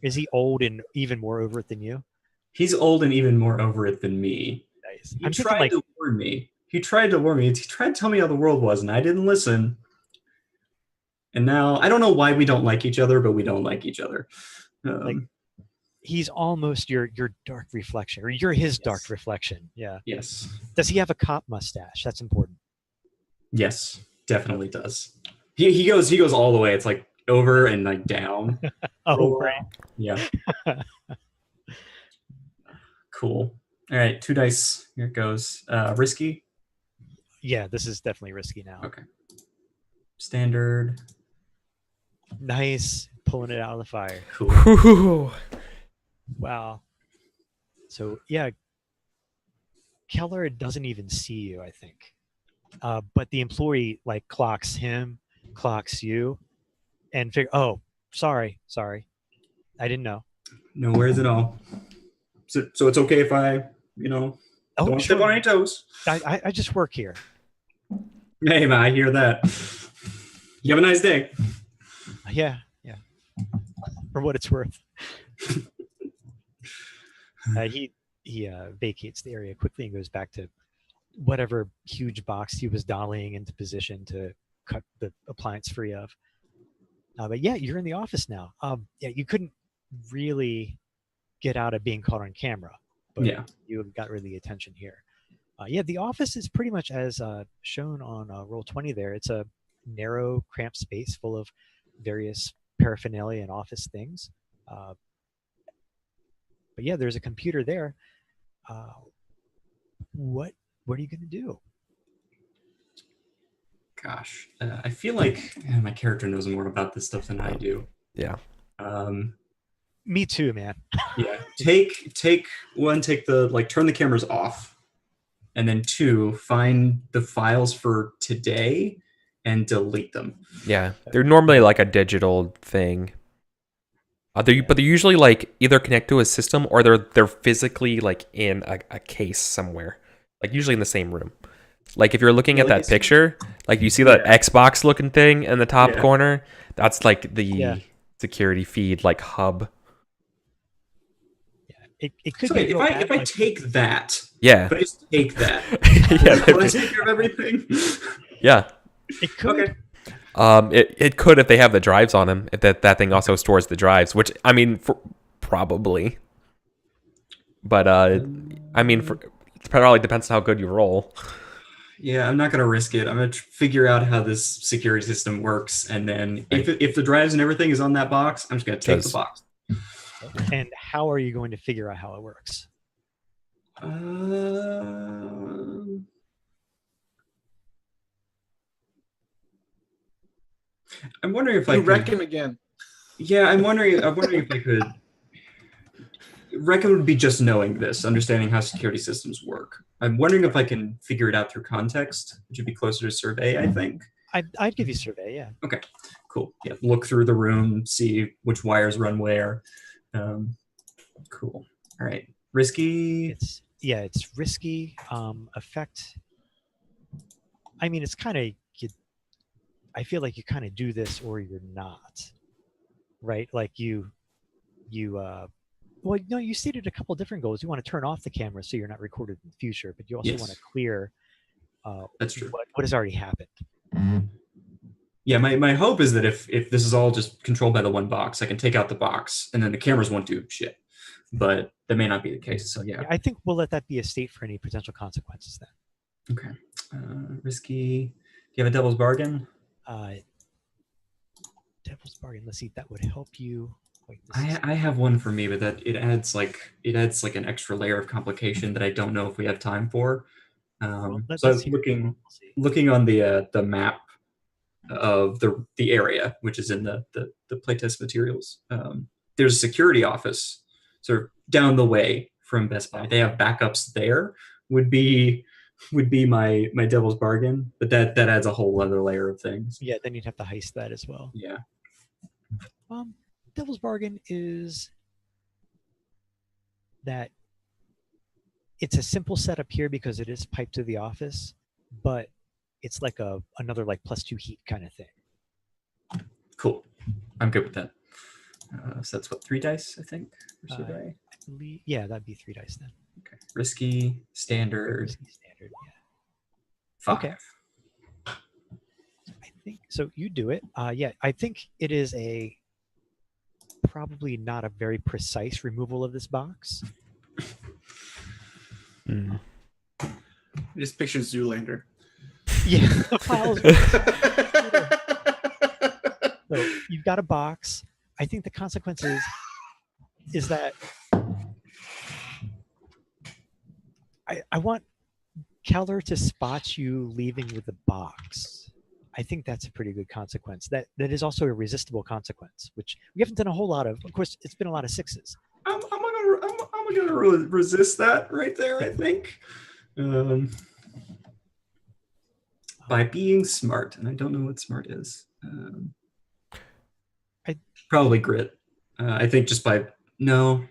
is he old and even more over it than you? He's old and even more over it than me. Nice. He tried to warn me. He tried to tell me how the world was, and I didn't listen. And now, I don't know why we don't like each other, but we don't like each other. He's almost your dark reflection, or you're his dark reflection. Yeah. Yes. Does he have a cop mustache? That's important. Yes, definitely does. He goes all the way. It's like over and like down. Oh, right. Yeah. Cool. All right, 2 dice. Here it goes. Risky. Yeah, this is definitely risky now. Okay. Standard. Nice. Pulling it out of the fire. Cool. Wow. So, yeah, Keller doesn't even see you, I think. But the employee, like, clocks him, clocks you, and figure, oh, sorry. I didn't know. No worries at all. So it's okay if I, don't step on any toes. I just work here. Hey, man, I hear that. You have a nice day. Yeah. For what it's worth. He vacates the area quickly and goes back to whatever huge box he was dollying into position to cut the appliance free of. But yeah, you're in the office now. Yeah, you couldn't really get out of being caught on camera, but you got really attention here. Yeah, the office is pretty much as shown on Roll20 there. It's a narrow, cramped space full of various paraphernalia and office things. But yeah, there's a computer there. What are you going to do? Gosh, I feel like my character knows more about this stuff than I do. Yeah. Me too, man. Yeah. Take turn the cameras off, and then 2, find the files for today and delete them. Yeah, they're normally like a digital thing. But they're usually like either connect to a system or they're physically like in a case somewhere, like usually in the same room. Like if you're looking at that picture, like you see that Xbox looking thing in the top corner, that's like the security feed like hub. It could So be wait, real bad, if I like- take that, Yeah. if I just take that, Yeah. will I take care of everything? Yeah. it could. Okay. It could if they have the drives on them. If that thing also stores the drives, which I mean, probably. But I mean, it probably depends on how good you roll. Yeah, I'm not gonna risk it. I'm gonna figure out how this security system works, and then if the drives and everything is on that box, I'm just gonna take the box. And how are you going to figure out how it works? I'm wondering if I You could. wreck him again. Yeah, I'm wondering if I could. Reckon would be just knowing this, understanding how security systems work. I'm wondering if I can figure it out through context, which would be closer to survey, I think. I'd give you survey, yeah. Okay, cool. Yeah, look through the room, see which wires run where. Cool. All right. Risky. It's risky. Effect. I mean, it's kind of. I feel like you kind of do this or you're not, right? Like you. Well, no, you stated a couple different goals. You want to turn off the camera so you're not recorded in the future, but you also want to clear. That's true. What has already happened. Yeah, my hope is that if this is all just controlled by the one box, I can take out the box and then the cameras won't do shit. But that may not be the case. So yeah. I think we'll let that be a state for any potential consequences then. Okay. Risky. Do you have a devil's bargain? Devil's bargain. Let's see if that would help you. Wait, I have one for me, but that it adds like an extra layer of complication that I don't know if we have time for. So I was looking on the map of the area, which is in the playtest materials. There's a security office sort of down the way from Best Buy. They have backups there. Would be my devil's bargain, but that adds a whole other layer of things. Yeah, then you'd have to heist that as well. Yeah. Devil's bargain is that it's a simple setup here because it is piped to the office, but it's like another like +2 heat kind of thing. Cool. I'm good with that. So that's what, 3 dice, I think? I believe, yeah, that'd be 3 dice then. Okay. Risky, standard. Risky, standard, yeah. 5. Okay. I think so. You do it. Yeah, I think it is probably not a very precise removal of this box. Just picture Zoolander. Yeah, the files. So you've got a box. I think the consequence is that I want Keller to spot you leaving with the box. I think that's a pretty good consequence. That is also a resistible consequence, which we haven't done a whole lot of. Of course, it's been a lot of 6s. I'm gonna resist that right there, I think. By being smart, and I don't know what smart is. Probably grit. I think just by no.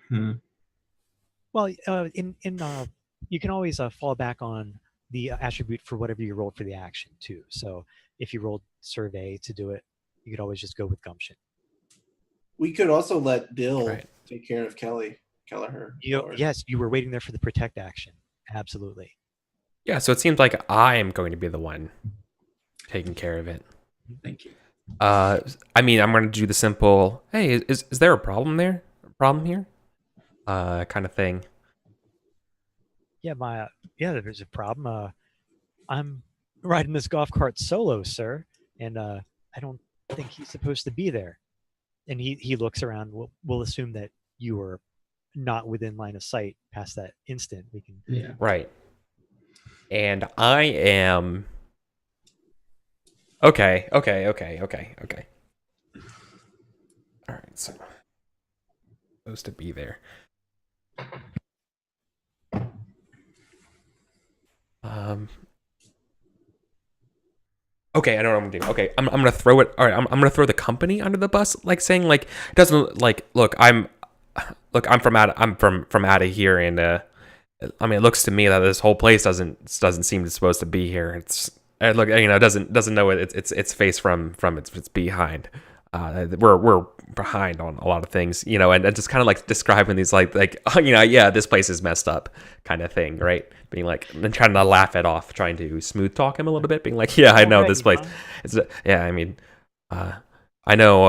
Well, you can always fall back on the attribute for whatever you rolled for the action too. So if you rolled survey to do it, you could always just go with gumption. We could also let Bill Right. take care of Kelleher. Yes, you were waiting there for the protect action. Absolutely. Yeah, so it seems like I am going to be the one taking care of it. Thank you. I mean, I'm going to do the simple, hey, is there a problem there? A problem here? Kind of thing. Yeah, there's a problem. I'm riding this golf cart solo, sir, and I don't think he's supposed to be there. And he looks around. We'll assume that you were not within line of sight past that instant. We can. Yeah. Right. And I am. Okay. All right, so supposed to be there. Okay, I know what I'm gonna do. Okay, I'm gonna throw it. All right, I'm gonna throw the company under the bus, like saying like it doesn't like look I'm from out of here, and I mean it looks to me that this whole place doesn't seem supposed to be here. It's doesn't know its face from its behind. we're behind on a lot of things, you know, and just kind of like describing these like you know, yeah, this place is messed up kind of thing, right? Being like and trying to laugh it off, trying to smooth talk him a little bit, being like, yeah, I know this place. It's yeah, I mean, I know.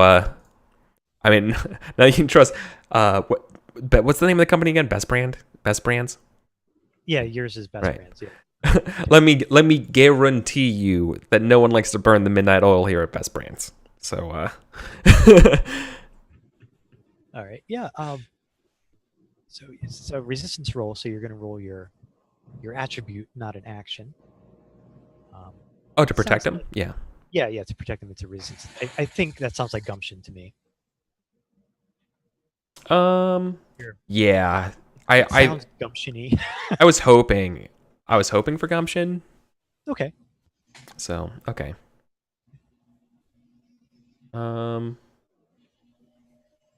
I mean, now you can trust. But what's the name of the company again? Best Brands. Yeah, yours is Best Right. Brands. Yeah. let me guarantee you that no one likes to burn the midnight oil here at Best Brands. So, All right. Yeah. So it's a resistance roll. So you're going to roll your attribute, not an action. oh, to protect Sounds him? like- Yeah. Yeah. To protect them, it's a resistance. I think that sounds like gumption to me. Sure. Yeah. I Sounds gumption-y. I was hoping for gumption. Okay. So, okay.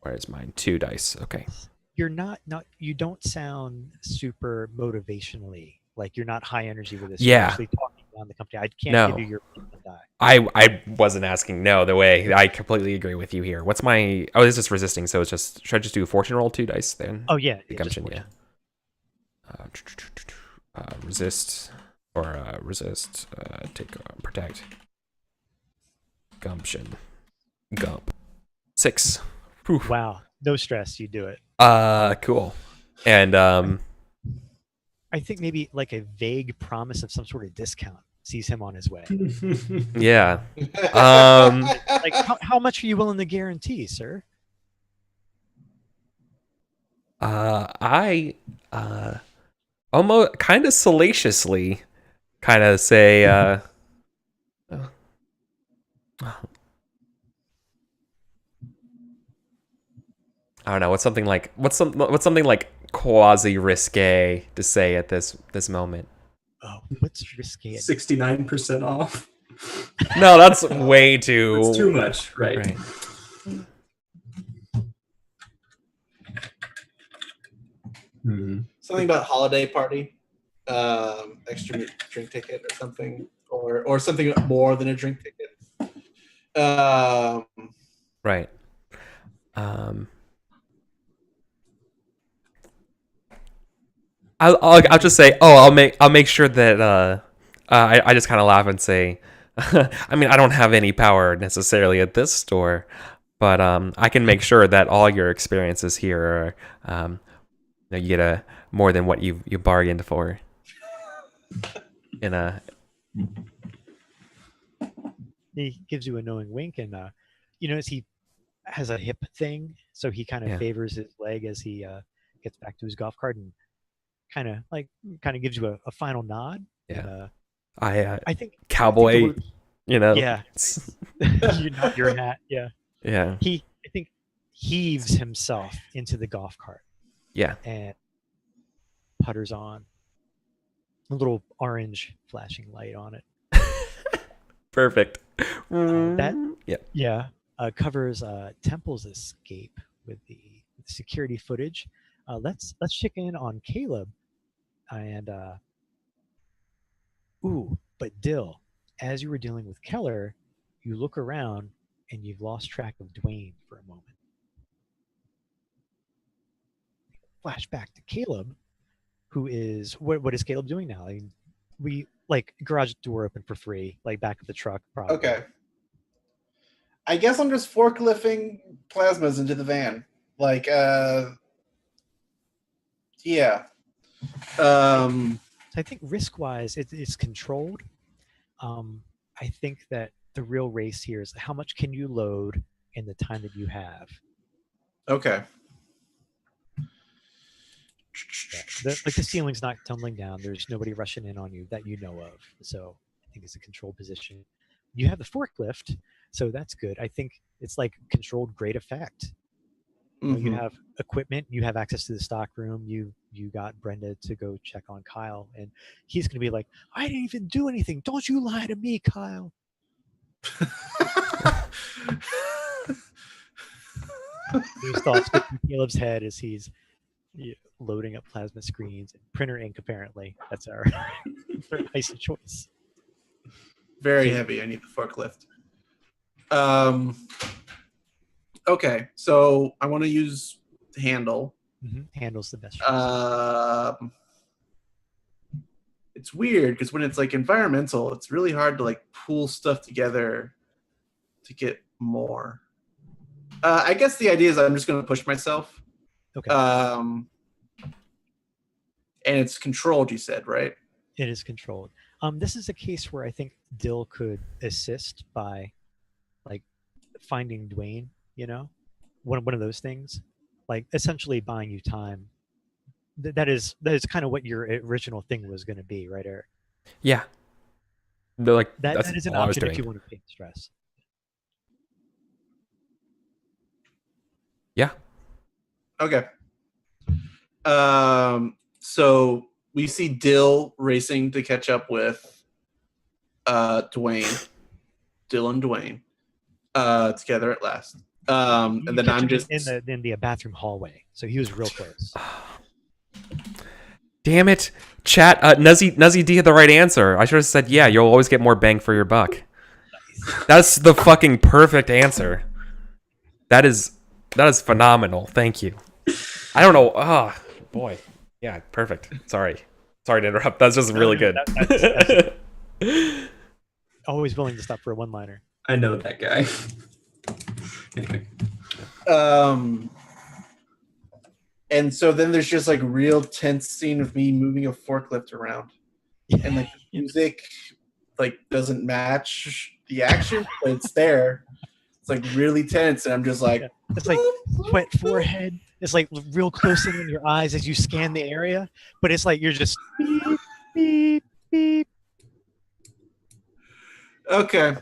Where's mine? 2 dice. Okay. You're not you don't sound super motivationally like you're not high energy with this. You're Yeah. actually talking down the company. I can't No. give you your die. I wasn't asking. No, the way. I completely agree with you here. What's my? Oh, this is resisting. So it's just. Should I just do a fortune roll 2 dice then? Oh yeah, The just gumption. Yeah. Resist or resist. Take protect. Gumption. Gump. 6. Whew. wow, no stress. You do it. Cool. And I think maybe like a vague promise of some sort of discount sees him on his way. yeah. Like how much are you willing to guarantee, sir? I almost kind of salaciously kind of say I don't know, what's something like quasi risque to say at this moment. Oh, what's risky? 69% off. No, that's way too That's too much, right? Right. Something about holiday party, extra drink ticket or something, or something more than a drink ticket. Right. I'll just say, I'll make sure that I just kind of laugh and say, I mean, I don't have any power necessarily at this store, but I can make sure that all your experiences here are, you know, you get more than what you bargained for. In a He gives you a knowing wink, and you notice he has a hip thing, so he kind of Yeah. favors his leg as he gets back to his golf cart and kind of gives you a final nod. Yeah. And, I think cowboy, word- you know. yeah, you nod your hat. Yeah, Yeah. I think heaves himself into the golf cart Yeah. and putters on. A little orange flashing light on it. Perfect. Yeah, covers Temple's escape with the security footage. Let's check in on Caleb, and but Dill, as you were dealing with Keller, you look around and you've lost track of Dwayne for a moment. Flashback to Caleb, who is what is Caleb doing now? I mean, we like garage door open for free, like back of the truck, probably. Okay. I guess I'm just forklifting plasmas into the van. Like, yeah. So I think risk-wise, it's controlled. I think that the real race here is how much can you load in the time that you have. Okay. Yeah. The ceiling's not tumbling down. There's nobody rushing in on you that you know of. So I think it's a controlled position. You have the forklift, so that's good. I think it's like controlled great effect. You have equipment, you have access to the stock room, you got Brenda to go check on Kyle, and he's gonna be like, I didn't even do anything. Don't you lie to me, Kyle. Those thoughts go through Caleb's head as he's loading up plasma screens and printer ink. Apparently, that's our icy choice. Very heavy. I need the forklift. Okay, so I want to use handle. Handles the best. It's weird because when it's like environmental, it's really hard to like pull stuff together to get more. I guess the idea is I'm just going to push myself. Okay. And it's controlled, you said, right? It is controlled. This is a case where I think Dill could assist by, like, finding Dwayne. You know, one of those things, like essentially buying you time. That is kind of what your original thing was going to be, right, Eric? Yeah. They're like That that's is an all I was option if doing. you want to take stress. Yeah. Okay. So we see Dill racing to catch up with Dwayne. Dill and Dwayne together at last. And You then catch I'm him just in the bathroom hallway, so he was real close. Damn it. Chat, Nuzzy D had the right answer. I should have said, yeah, you'll always get more bang for your buck. That's the fucking perfect answer. That is phenomenal. Thank you. I don't know. Oh, boy. Yeah, perfect. Sorry to interrupt. That's just really good. That's always willing to stop for a one-liner. I know that guy. Anyway. And so then there's just like real tense scene of me moving a forklift around, and like the music like doesn't match the action, but it's there. It's like really tense, and I'm just like, It's like wet forehead. It's like real close in your eyes as you scan the area, but it's like you're just beep, beep, beep. okay.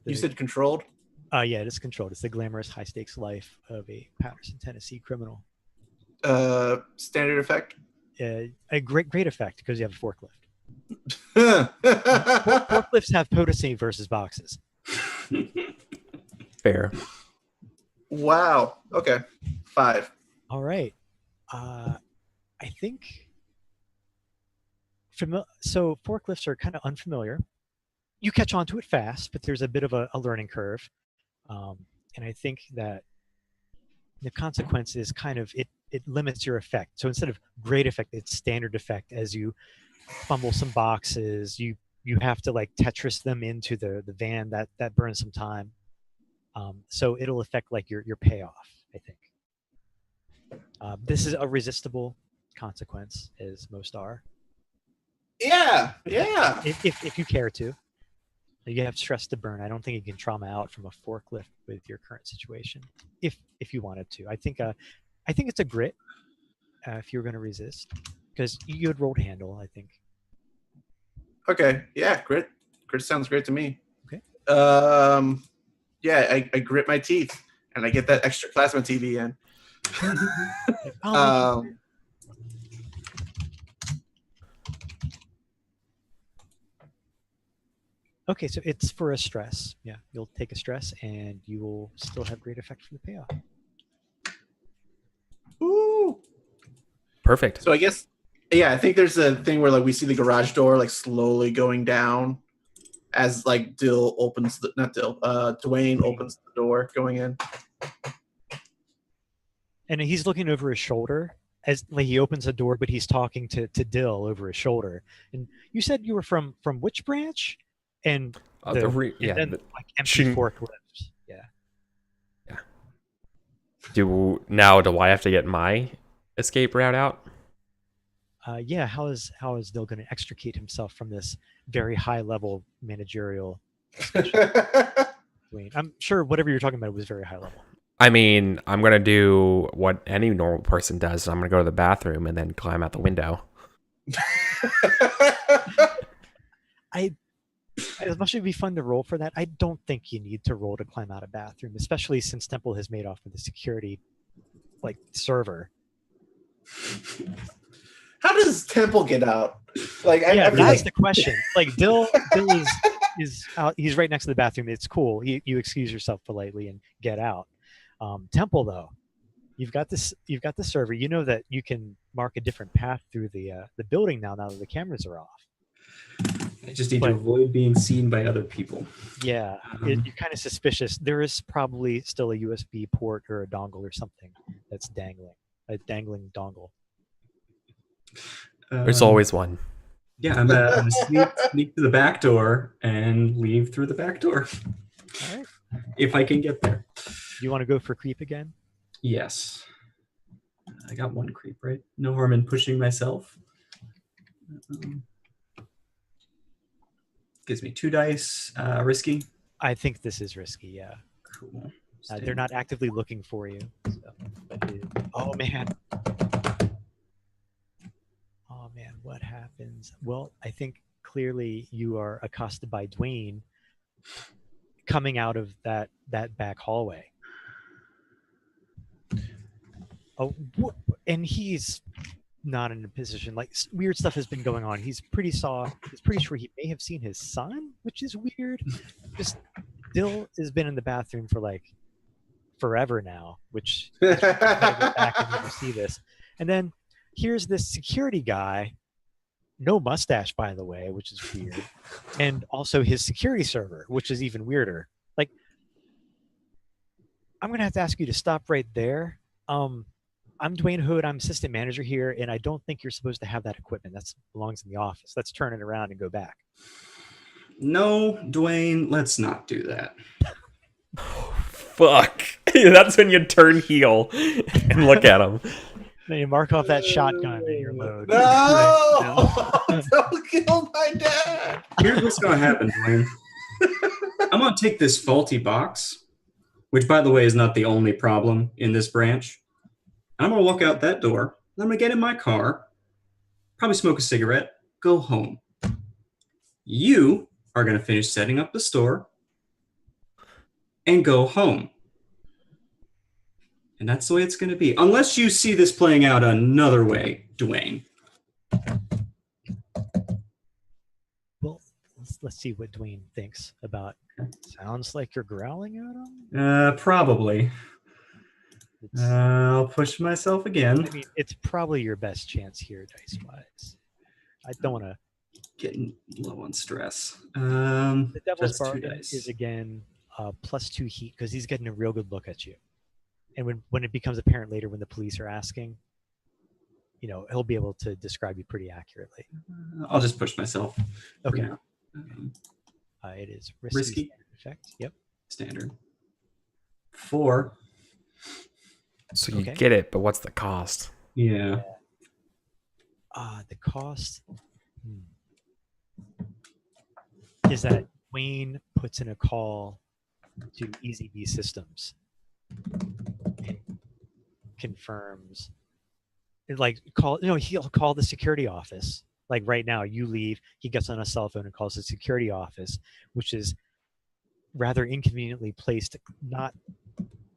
You said controlled? Yeah, it is controlled. It's the glamorous high stakes life of a Patterson, Tennessee criminal. Standard effect? A great effect because you have a forklift. Forklifts have potency versus boxes. Fair. Wow. Okay. 5. All right. I think so forklifts are kind of unfamiliar. You catch on to it fast, but there's a bit of a learning curve. And I think that the consequence is kind of it limits your effect. So instead of great effect, it's standard effect. As you fumble some boxes, you have to like Tetris them into the van. That burns some time. So it'll affect like your payoff, I think. This is a resistible consequence, as most are. Yeah. If you care to. You have stress to burn. I don't think you can trauma out from a forklift with your current situation. If you wanted to, I think it's a grit. If you're going to resist, because you had rolled handle, I think. Okay. Yeah. Grit sounds great to me. Okay. Yeah. I grit my teeth and I get that extra plasma TV in. Okay, so it's for a stress. Yeah, you'll take a stress and you will still have great effect from the payoff. Ooh. Perfect. So I guess, yeah, I think there's a thing where like we see the garage door like slowly going down as like Dwayne opens the door going in. And he's looking over his shoulder as like he opens the door, but he's talking to Dill over his shoulder. And you said you were from which branch? And then like empty forklifts. Yeah. Do I have to get my escape route out? Yeah. How is Dill going to extricate himself from this very high level managerial? I'm sure whatever you're talking about was very high level. I mean, I'm gonna do what any normal person does. I'm gonna go to the bathroom and then climb out the window. As much as it'd be fun to roll for that, I don't think you need to roll to climb out a bathroom, especially since Temple has made off with the security like server. How does Temple get out? Like, yeah, that's like, the question. Like, Dill is out. He's right next to the bathroom. It's cool. You excuse yourself politely and get out. Temple, though, you've got the server. You know that you can mark a different path through the building now that the cameras are off. I just need But- to avoid being seen by other people. Yeah, you're kind of suspicious. There is probably still a USB port or a dongle or something that's dangling, a dangling dongle. There's Um, always one. Yeah, I'm gonna sneak to the back door and leave through the back door All right. if I can get there. Do you want to go for creep again? Yes, I got one creep, right? No harm in pushing myself. Um, Gives me 2 dice. Risky. I think this is risky. Yeah, Cool. they're not actively looking for you. So, oh man. Oh man, what happens? Well, I think clearly you are accosted by Dwayne coming out of that back hallway. Oh, and he's not in a position, like weird stuff has been going on. He's pretty soft. He's pretty sure he may have seen his son, which is weird. Just still has been in the bathroom for like forever now, which is gotta go back and never see this. And then here's this security guy, no mustache, by the way, which is weird, and also his security server, which is even weirder. Like, I'm gonna have to ask you to stop right there. I'm Dwayne Hood. I'm assistant manager here, and I don't think you're supposed to have that equipment. That belongs in the office. Let's turn it around and go back. No, Dwayne, let's not do that. Fuck. That's when you turn heel and look at him. Then you mark off that shotgun in your load. No! Don't kill my dad! Here's what's going to happen, Dwayne. I'm going to take this faulty box, which, by the way, is not the only problem in this branch. I'm going to walk out that door. I'm going to get in my car, probably smoke a cigarette, go home. You are going to finish setting up the store and go home. And that's the way it's going to be. Unless you see this playing out another way, Dwayne. Well, let's see what Dwayne thinks about. Sounds like you're growling at him. Probably. I'll push myself again. I mean, it's probably your best chance here, dice-wise. I don't want to. Getting low on stress. The Devil's That's 2 Bargain dice. is again +2 heat because he's getting a real good look at you. And when it becomes apparent later when the police are asking, he'll be able to describe you pretty accurately. I'll just push myself. for Okay. now. It is Risky. effect. Yep. Standard. 4. So you Okay. get it, but what's the cost? Yeah. The cost is that Wayne puts in a call to EasyB Systems and confirms, he'll call the security office. Like right now, you leave, he gets on a cell phone and calls the security office, which is rather inconveniently placed not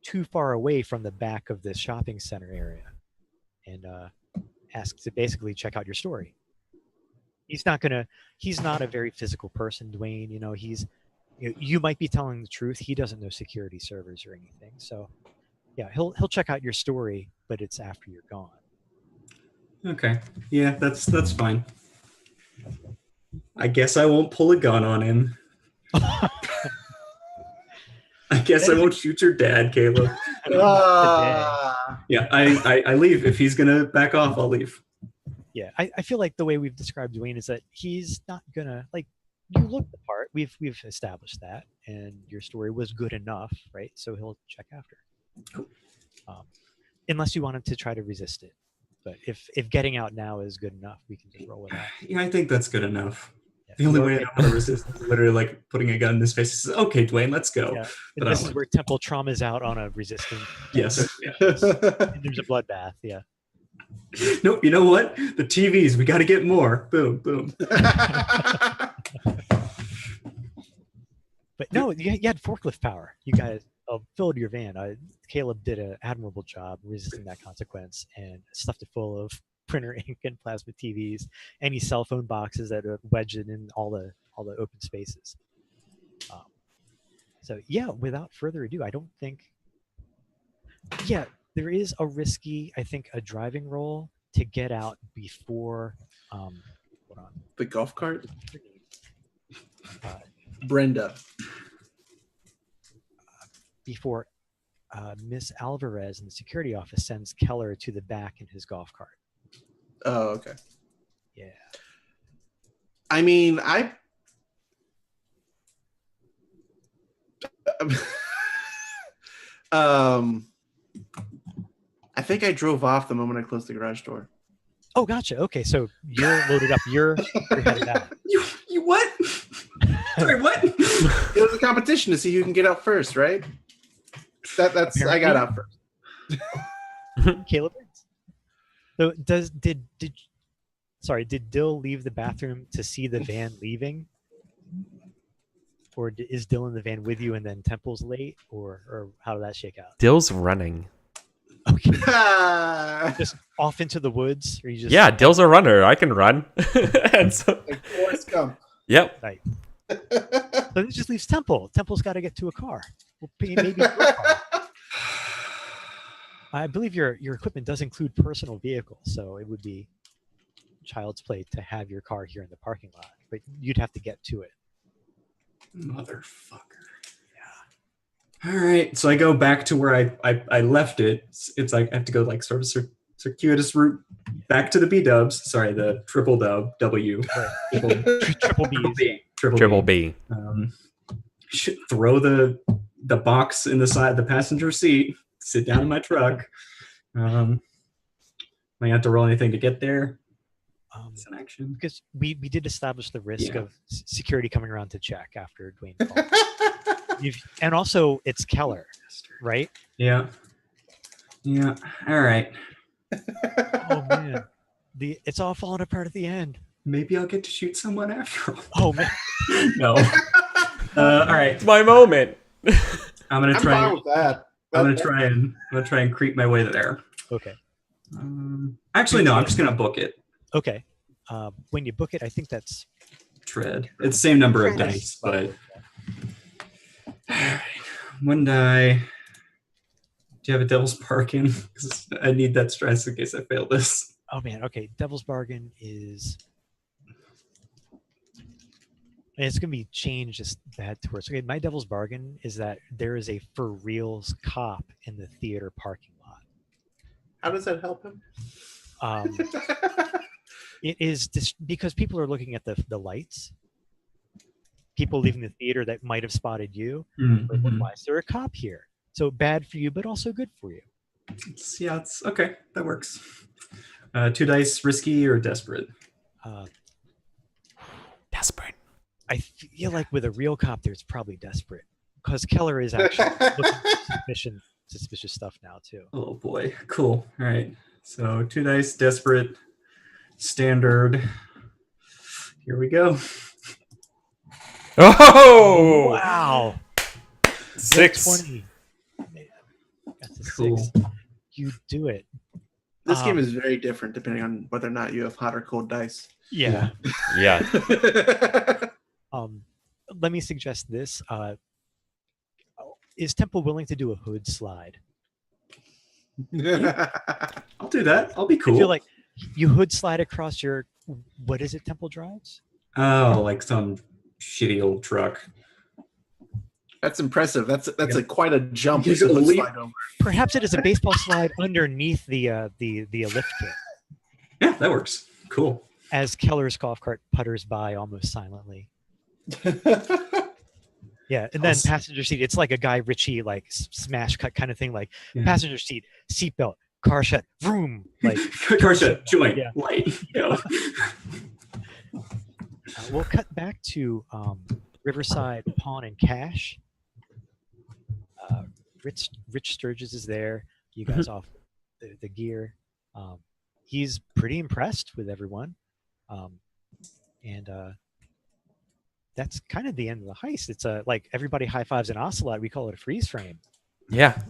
too far away from the back of this shopping center area, and asks to basically check out your story. He's not a very physical person, Dwayne. You might be telling the truth. He doesn't know security servers or anything. So yeah, he'll check out your story, but it's after you're gone. Okay. Yeah, that's fine. I guess I won't pull a gun on him. I guess I won't shoot your dad, Caleb. Yeah, I leave. If he's gonna back off, I'll leave. Yeah, I feel like the way we've described Dwayne is that he's not gonna, like, you look the part. We've established that, and your story was good enough, right? So he'll check after. Unless you want him to try to resist it. But if getting out now is good enough, we can just roll with that. Yeah, I think that's good enough. Yeah. The only way I know how to resist is literally like putting a gun in his face. Says, okay, Dwayne, let's go. Yeah. But This is where temple trauma is out on a resisting. Yes. And there's a bloodbath. Yeah. Nope. You know what? The TVs. We got to get more. Boom, boom. But no, you had forklift power. You guys filled your van. Caleb did an admirable job resisting that consequence and stuffed it full of printer ink and plasma TVs, any cell phone boxes that are wedged in all the open spaces. So yeah, without further ado, I don't think. Yeah, there is a risky, I think, a driving roll to get out before. Hold on. The golf cart? Brenda. Before Miss Alvarez in the security office sends Keller to the back in his golf cart. Oh, okay. Yeah. I mean, I think I drove off the moment I closed the garage door. Oh, gotcha. Okay, so you're loaded up. You're headed out. You what? Sorry, what? It was a competition to see who can get out first, right? That's I got out first. Caleb wins. So did Dill leave the bathroom to see the van leaving? Or is Dill in the van with you and then Temple's late? Or how did that shake out? Dill's running. Okay. Just off into the woods? Or you just Yeah, Dill's a runner. I can run. And so, Like Forrest Gump. yep. Right. So it just leaves Temple. Temple's got to get to a car. Well, maybe your car. I believe your equipment does include personal vehicles, so it would be child's play to have your car here in the parking lot, but you'd have to get to it. Motherfucker. Yeah. All right. So I go back to where I left it. It's like I have to go like sort of circuitous route back to the B-dubs. Sorry, the triple dub W. Right. Triple B's. Triple B. Should throw the box in the passenger seat. Sit down in my truck. I have to roll anything to get there. It's an action. Because we did establish the risk of security coming around to check after Dwayne called. And also, it's Keller, right? Yeah. Yeah. All right. Oh, man. It's all falling apart at the end. Maybe I'll get to shoot someone after all. Oh, man. No. All right. It's my moment. I'm gonna try. fine with that. I'm gonna try and creep my way there. Okay. Actually, no. I'm just gonna book it. Okay. When you book it, I think that's Tread. It's the same number of dice, but all right. One die. Do you have a devil's bargain? Because I need that stress in case I fail this. Oh man, okay. Devil's bargain is it's gonna be changed just bad to worse. Okay, my devil's bargain is that there is a for reals cop in the theater parking lot. How does that help him? It is because people are looking at the lights. People leaving the theater that might have spotted you. Like, why is there a cop here? So bad for you, but also good for you. It's okay. That works. 2 dice, risky or desperate? Desperate. I feel like with a real cop, there's probably desperate because Keller is actually looking for suspicious stuff now too. Oh boy, cool. All right, so 2 dice, desperate, standard. Here we go. Oh! Wow. 6. 20. Man, that's a Cool. 6. You do it. This game is very different depending on whether or not you have hot or cold dice. Yeah. Yeah. Let me suggest this. Is Temple willing to do a hood slide? I'll do that. I'll be cool. I feel like you hood slide across your, what is it Temple drives? Oh, like some shitty old truck. That's impressive. That's quite a jump. He's to a leap. slide over. Perhaps it is a baseball slide underneath the lift kit. Yeah, that works. Cool. As Keller's golf cart putters by almost silently. Yeah, and then passenger seat. It's like a Guy Ritchie like smash cut kind of thing. Like passenger seat, seatbelt, car shut, vroom. Like car shut, joint, yeah. light. You know. We'll cut back to Riverside Pawn and Cash. Rich Sturgis is there. You guys off the gear. He's pretty impressed with everyone. And that's kind of the end of the heist. It's like everybody high fives an ocelot. We call it a freeze frame. Yeah.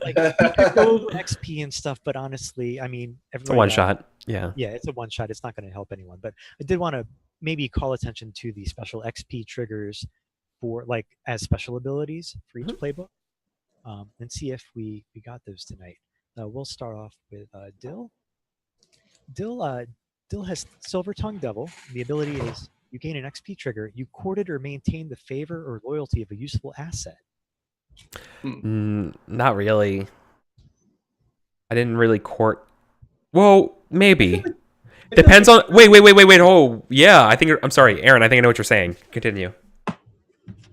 Like you could go over XP and stuff, but honestly, I mean, It's a one shot. Yeah. Yeah, it's a one shot. It's not going to help anyone. But I did want to maybe call attention to the special XP triggers for like as special abilities for each playbook, and see if we got those tonight. We'll start off with Dill. Dill has Silver Tongue Devil. The ability is you gain an XP trigger. You courted or maintained the favor or loyalty of a useful asset. Not really. I didn't really court. Well, maybe. Depends on. Wait. Oh, yeah. I'm sorry, Aaron. I think I know what you're saying. Continue.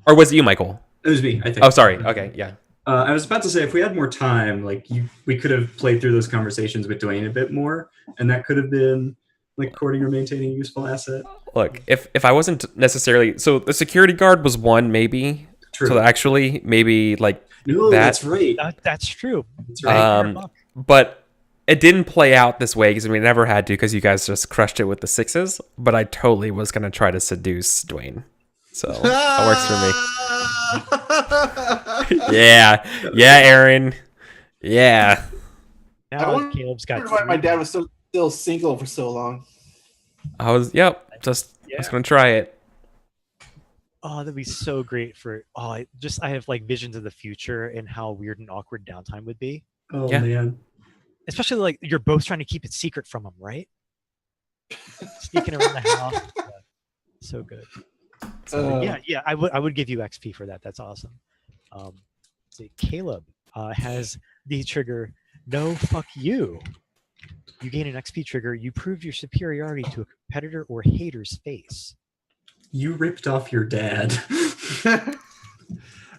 Or was it you, Michael? It was me, I think. Oh, sorry. Okay, yeah. I was about to say, if we had more time, like we could have played through those conversations with Dwayne a bit more, and that could have been like courting or maintaining a useful asset. Look, if I wasn't necessarily the security guard was one maybe. True. So actually maybe like No, that's right. That's true. That's right. But it didn't play out this way because we never had to because you guys just crushed it with the 6s. But I totally was gonna try to seduce Dwayne, so that works for me. Yeah, Aaron. Yeah. Now Caleb's got. Why my dad was still single for so long. I was gonna try it. Oh, that'd be so great for. I have like visions of the future and how weird and awkward downtime would be. Oh Yeah. man. Especially like you're both trying to keep it secret from him, right? Sneaking around the house. Yeah. So good. So, yeah. I would give you XP for that. That's awesome. See, Caleb has the trigger. No, fuck you. You gain an XP trigger. You prove your superiority to a competitor or hater's face. You ripped off your dad.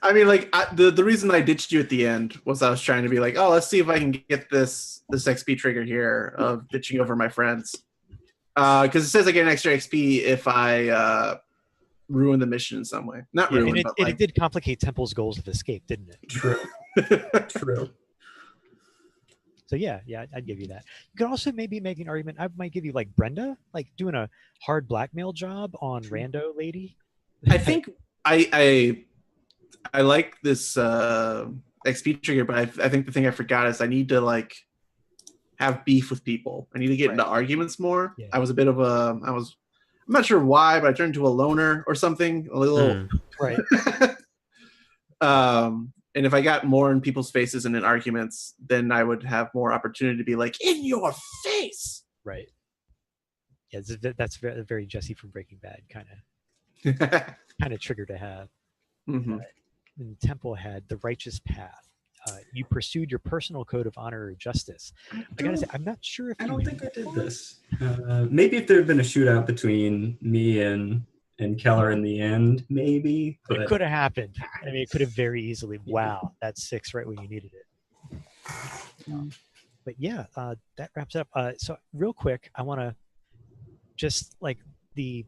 I mean, like the reason I ditched you at the end was I was trying to be like, oh, let's see if I can get this XP trigger here of ditching over my friends, because it says I get an extra XP if I ruin the mission in some way. Not ruin, but it did complicate Temple's goals of escape, didn't it? True. True. So yeah, I'd give you that. You could also maybe make an argument. I might give you like Brenda, like doing a hard blackmail job on rando lady. I think I like this XP trigger, but I think the thing I forgot is I need to like have beef with people. I need to get into arguments more. Yeah. I was a bit of I'm not sure why, but I turned into a loner or something. A little right. And if I got more in people's faces and in arguments, then I would have more opportunity to be like, in your face. Right. Yeah, that's very, very Jesse from Breaking Bad kind of trigger to have. Mm-hmm. And Temple had the righteous path. You pursued your personal code of honor or justice. I gotta say, I'm not sure if I don't think I did this. Maybe if there had been a shootout between me and Keller in the end, maybe. But it could have happened. I mean, it could have very easily. Wow, that's 6 right when you needed it. But yeah, that wraps it up. So real quick, I want to just like the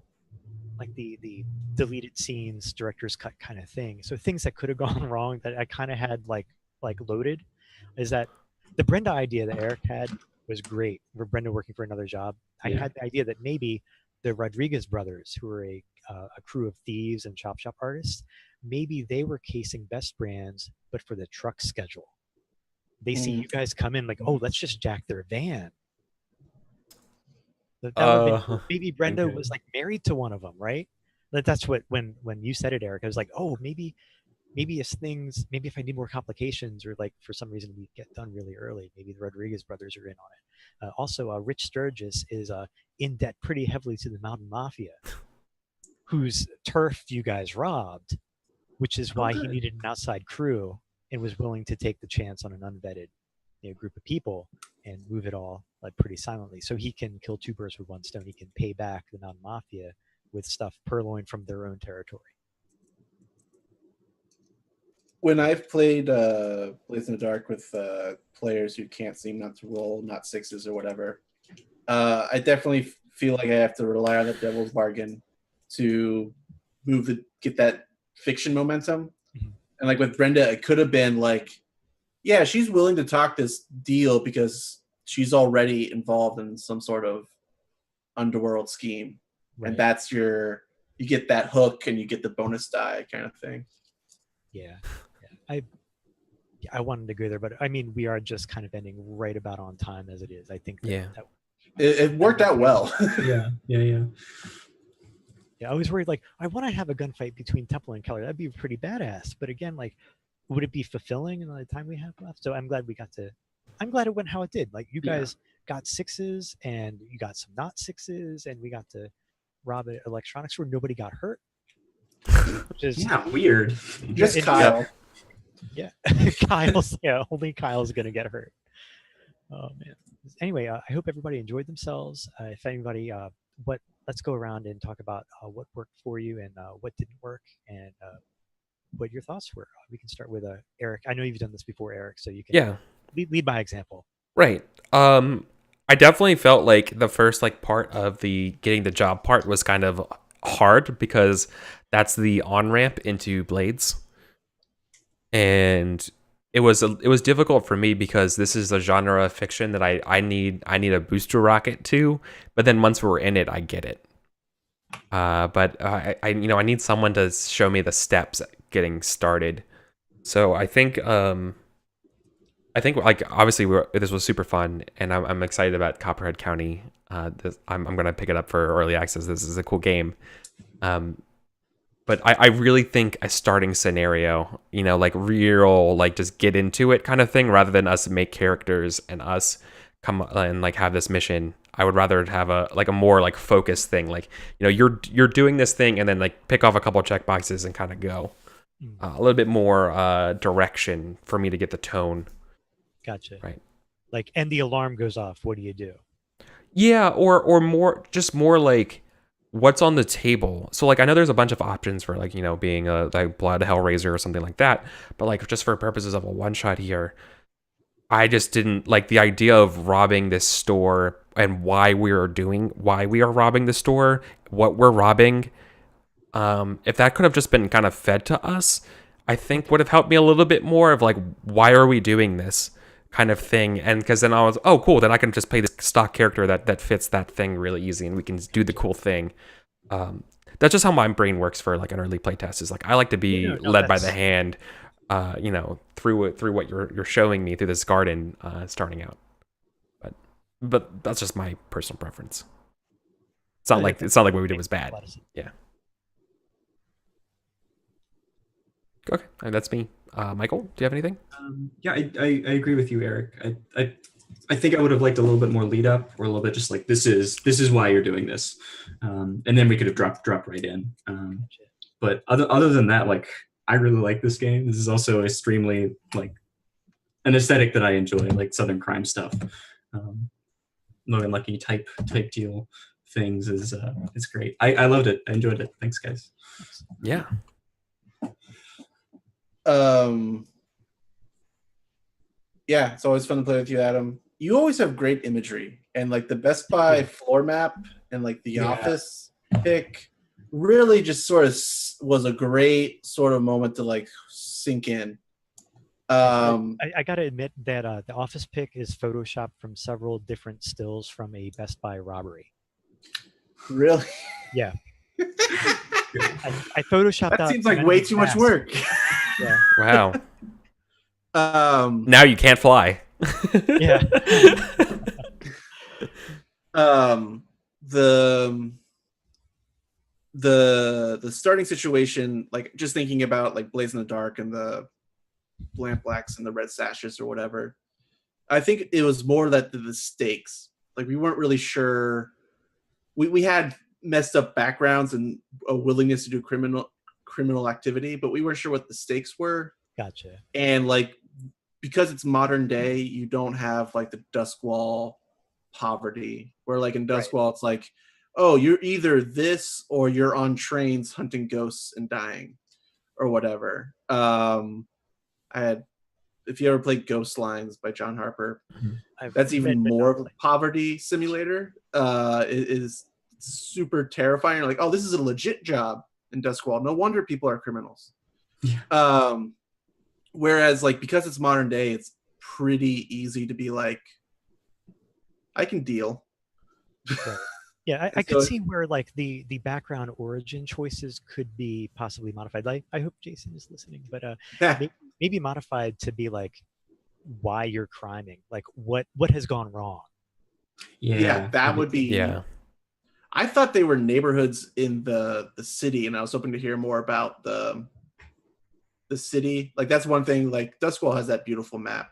deleted scenes, director's cut kind of thing. So things that could have gone wrong that I kind of had like loaded is that the Brenda idea that Eric had was great. For Brenda working for another job, I had the idea that maybe the Rodriguez brothers, who were a crew of thieves and chop shop artists, maybe they were casing Best Brands, but for the truck schedule. They see you guys come in like, oh, let's just jack their van. Maybe Brenda was like married to one of them, right? That's what when you said it, Eric, I was like, oh, maybe if I need more complications or like for some reason we get done really early, maybe the Rodriguez brothers are in on it. Also, Rich Sturgis is in debt pretty heavily to the Mountain Mafia, whose turf you guys robbed, which is why he needed an outside crew and was willing to take the chance on an unvetted group of people and move it all like pretty silently. So he can kill 2 birds with 1 stone. He can pay back the Mountain Mafia with stuff purloined from their own territory. When I've played Blaze in the Dark with players who can't seem not to roll, not 6s or whatever, I definitely feel like I have to rely on the devil's bargain to get that fiction momentum. Mm-hmm. And like with Brenda, it could have been like, yeah, she's willing to talk this deal because she's already involved in some sort of underworld scheme. Right. And that's you get that hook and you get the bonus die kind of thing. Yeah. I wanted to go there, but I mean, we are just kind of ending right about on time as it is. I think it worked out well. Yeah. Yeah, I was worried, like, I want to have a gunfight between Temple and Keller. That'd be pretty badass. But again, like, would it be fulfilling in the time we have left? So I'm glad it went how it did. Like, you guys got 6s and you got some not 6s, and we got to rob an electronics store. Nobody got hurt. Just Yeah, weird. Just it- Kyle. yeah, only Kyle's gonna get hurt. Oh man. Anyway, I hope everybody enjoyed themselves. If anybody, let's go around and talk about what worked for you and what didn't work, and what your thoughts were. We can start with Eric. I know you've done this before, Eric, so you can Yeah. lead by example. Right. I definitely felt like the first like part of the getting the job part was kind of hard because that's the on ramp into Blades, and it was difficult for me because this is a genre of fiction that I need a booster rocket to, but then once we're in it, I get it. But I need someone to show me the steps getting started. So I think like obviously this was super fun, and I'm excited about Copperhead County. I'm gonna pick it up for early access. This is a cool game. But I really think a starting scenario, like real, like just get into it kind of thing, rather than us make characters and us come and like have this mission. I would rather have a more like focused thing, like you're doing this thing and then like pick off a couple of check boxes and kind of go. A little bit more direction for me to get the tone. Gotcha. Right. Like, and the alarm goes off. What do you do? Yeah, or more like what's on the table. So like I know there's a bunch of options for like being a like Blood Hellraiser or something like that, but like just for purposes of a one shot here, I just didn't like the idea of robbing this store and why we are robbing the store, what we're robbing. If that could have just been kind of fed to us, I think would have helped me a little bit more of like, why are we doing this kind of thing? And because then I was, oh, cool, then I can just play this stock character that fits that thing really easy, and we can do the cool thing. That's just how my brain works for like an early playtest. Is like I like to be led by the hand, through what you're showing me through this garden, starting out. But that's just my personal preference. It's not like what we did was bad. Yeah. Okay, and that's me. Michael, do you have anything? Yeah, I agree with you, Eric. I think I would have liked a little bit more lead up, or a little bit just like this is why you're doing this, and then we could have dropped right in. But other than that, like I really like this game. This is also extremely like an aesthetic that I enjoy, like Southern crime stuff. Logan Lucky type deal things is great. I loved it. I enjoyed it. Thanks, guys. Yeah. Yeah, it's always fun to play with you, Adam. You always have great imagery, and like the Best Buy floor map and like the office pick really just sort of was a great sort of moment to like sink in. I gotta admit that the office pick is photoshopped from several different stills from a Best Buy robbery. Really? Yeah. I photoshopped that out. Seems like way too much work. Yeah. Wow. Now you can't fly. Yeah. The starting situation, like just thinking about like Blaze in the Dark and the lamp blacks and the red sashes or whatever, I think it was more that the stakes, like we weren't really sure. We had messed up backgrounds and a willingness to do criminal activity, but we weren't sure what the stakes were. Gotcha. And like because it's modern day, you don't have like the Duskwall poverty, where like in Duskwall it's like, oh, you're either this or you're on trains hunting ghosts and dying or whatever. If you ever played Ghost Lines by John Harper, that's even more of a poverty simulator. It is super terrifying. You're like, oh, this is a legit job in Duskwall. No wonder people are criminals. Yeah. Whereas like because it's modern day, it's pretty easy to be like, I can deal. Right. Yeah, I could see where like the background origin choices could be possibly modified. Like I hope Jason is listening, but maybe modified to be like why you're criming, like what has gone wrong. Yeah, that would be. Yeah. I thought they were neighborhoods in the city, and I was hoping to hear more about the city. Like that's one thing. Like Duskwall has that beautiful map.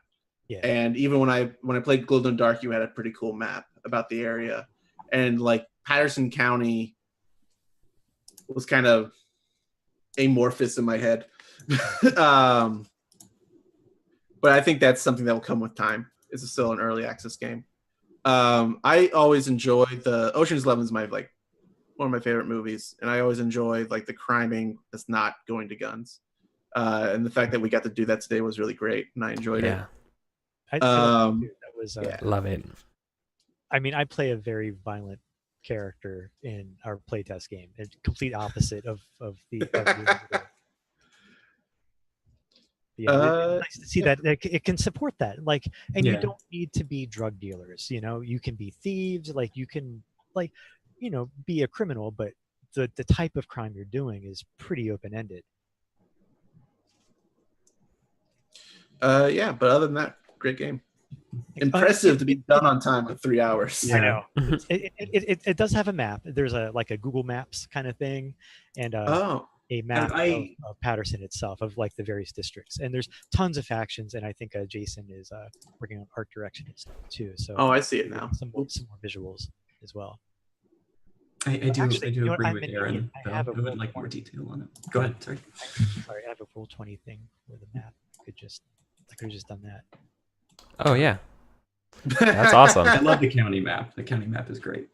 Yeah. And even when I played Glow in the Dark, you had a pretty cool map about the area. And like Patterson County was kind of amorphous in my head. But I think that's something that will come with time. It's still an early access game. I always enjoy the Ocean's 11 is my one of my favorite movies, and I always enjoy like the criming that's not going to guns. And the fact that we got to do that today was really great, and I enjoyed it. I feel like that was Love it. I mean, I play a very violent character in our playtest game, and complete opposite of the. It's nice to see that it can support that, like, and you don't need to be drug dealers. You know, you can be thieves. Like, you can, like, you know, be a criminal, but the type of crime you're doing is pretty open ended. Yeah, but other than that, great game. Impressive to be done on time with 3 hours. I know. It does have a map. There's a Google Maps kind of thing, and a map of Patterson itself, of like the various districts. And there's tons of factions, and I think Jason is working on art direction and stuff too. So I see it now. Some more visuals as well. I do agree with Aaron. I would like more detail on it. Go ahead. Sorry, I have a Roll20 thing for the map. I could have just done that. Oh yeah, that's awesome. I love the county map. The county map is great.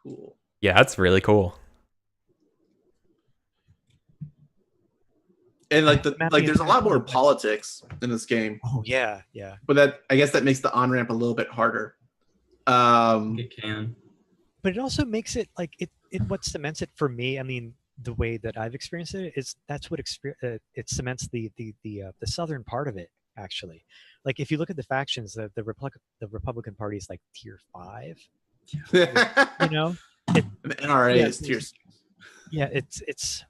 Cool. Yeah, that's really cool. And like there's a lot more politics in this game. Oh yeah. But I guess that makes the on ramp a little bit harder. It can. But it also makes it like it what cements it for me. I mean, the way that I've experienced it is that's what it cements the southern part of it, actually. Like, if you look at the factions, the Republican Party is like tier 5. You know, the NRA is tier 6. Yeah, it's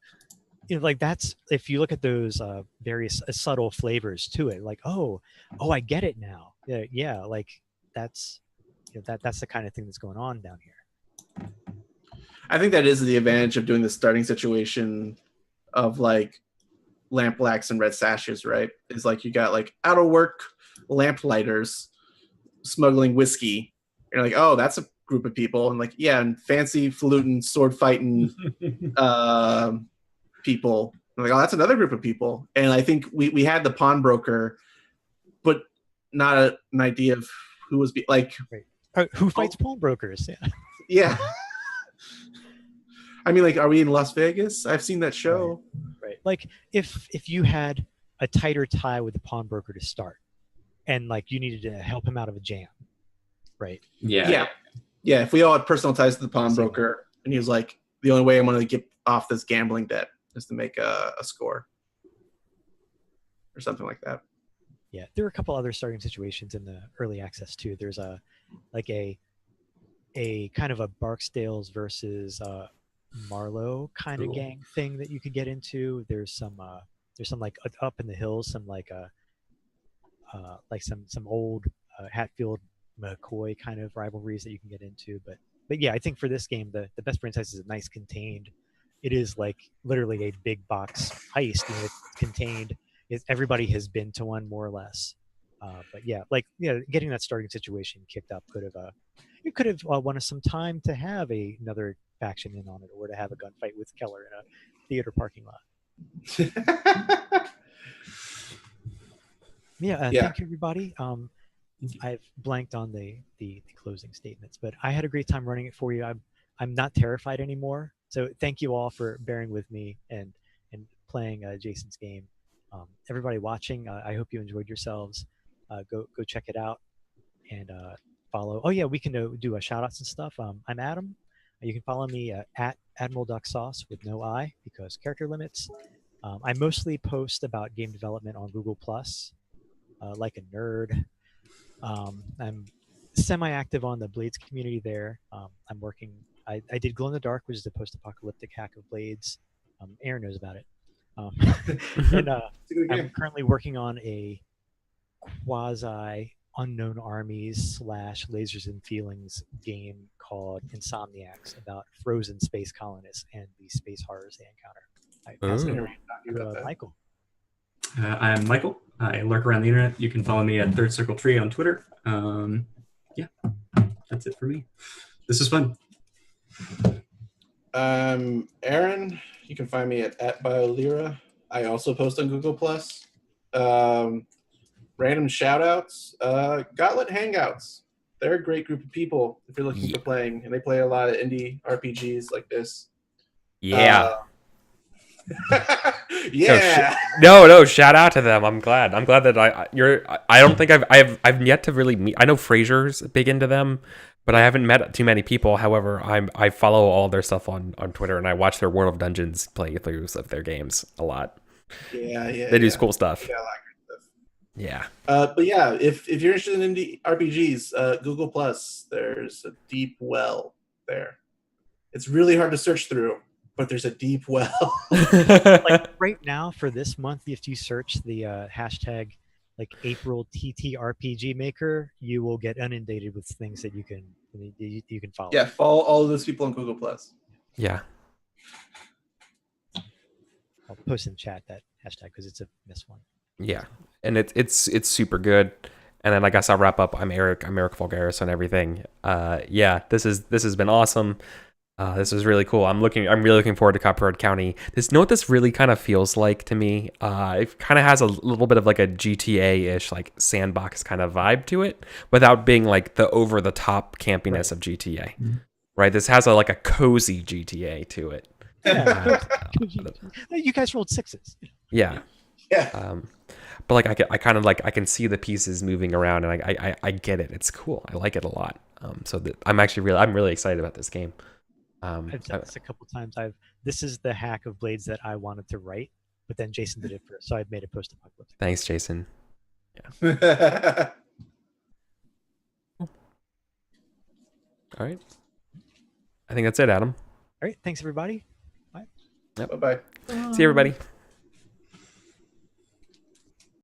you know, like, that's, if you look at those various subtle flavors to it, like, oh, I get it now. Yeah, like that's, you know, that's the kind of thing that's going on down here. I think that is the advantage of doing the starting situation of like lamp blacks and red sashes, right? Is like you got like out of work lamp-lighters smuggling whiskey. You're like, oh, that's a group of people. And like, yeah, and fancy falutin sword fighting people. I'm like, oh, that's another group of people. And I think we had the pawnbroker, but not an idea of who was like who fights pawnbrokers? Yeah. Yeah. I mean, like, are we in Las Vegas? I've seen that show. Right. Like, if you had a tighter tie with the pawnbroker to start, and like you needed to help him out of a jam, right? Yeah. If we all had personal ties to the pawnbroker, and he was like, the only way I'm going to get off this gambling debt is to make a score, or something like that. Yeah, there were a couple other starting situations in the early access too. There's a kind of a Barksdale's versus Marlowe kind of gang thing that you could get into. There's some like up in the hills, some like some old Hatfield McCoy kind of rivalries that you can get into. But yeah, I think for this game, the best franchise is a nice contained. It is like literally a big box heist. You know, it's contained. Everybody has been to one more or less. But yeah, getting that starting situation kicked up could have won us some time to have another faction in on it, or to have a gunfight with Keller in a theater parking lot. Thank you, everybody. I've blanked on the closing statements, but I had a great time running it for you. I'm not terrified anymore. So thank you all for bearing with me and playing Jason's game. Everybody watching, I hope you enjoyed yourselves. Go check it out and follow. Oh yeah, we can do shout outs and stuff. I'm Adam. You can follow me at Admiral Duck Sauce with no I, because character limits. I mostly post about game development on Google Plus, like a nerd. I'm semi-active on the Blades community there. I'm working. I did Glow in the Dark, which is a post-apocalyptic hack of Blades. Aaron knows about it. And I'm currently working on a quasi Unknown Armies / Lasers and Feelings game called Insomniacs, about frozen space colonists and the space horrors they encounter. I pass it over to Michael. I'm Michael. I lurk around the internet. You can follow me at Third Circle Tree on Twitter. Yeah, that's it for me. This is fun. Aaron, you can find me at BioLira. I also post on Google+. Random shout-outs. Gauntlet Hangouts. They're a great group of people if you're looking for playing, and they play a lot of indie RPGs like this. Yeah. Yeah. No, shout out to them. I'm glad that I don't think I've yet to really meet. I know Fraser's big into them, but I haven't met too many people. However, I follow all their stuff on Twitter, and I watch their World of Dungeons playthroughs of their games a lot. Yeah. They do cool stuff. Yeah, I like good stuff. Yeah. But yeah, if you're interested in indie RPGs, Google+, there's a deep well there. It's really hard to search through, but there's a deep well. Like right now for this month, if you search the hashtag like April TTRPG Maker, you will get inundated with things that you can follow. Yeah, follow all of those people on Google+. Yeah. I'll post in chat that hashtag because it's a miss one. Yeah, and it's super good. And then I guess I'll wrap up. I'm Eric Vulgaris on everything. Yeah, this has been awesome. This is really cool. I'm really looking forward to Copperhead County. Know what this really kind of feels like to me? It kind of has a little bit of like a GTA-ish, like sandbox kind of vibe to it, without being like the over the top campiness of GTA. Mm-hmm. Right? This has like a cozy GTA to it. Yeah. You guys rolled sixes. Yeah. Yeah. But like I kind of like I can see the pieces moving around, and I get it. It's cool. I like it a lot. I'm really excited about this game. I've done this a couple times. This is the hack of Blades that I wanted to write, but then Jason did it first, so I made it post-apocalyptic. Thanks, Jason. Yeah. All right. I think that's it, Adam. All right. Thanks, everybody. Bye. Yep. Bye-bye. See you, everybody.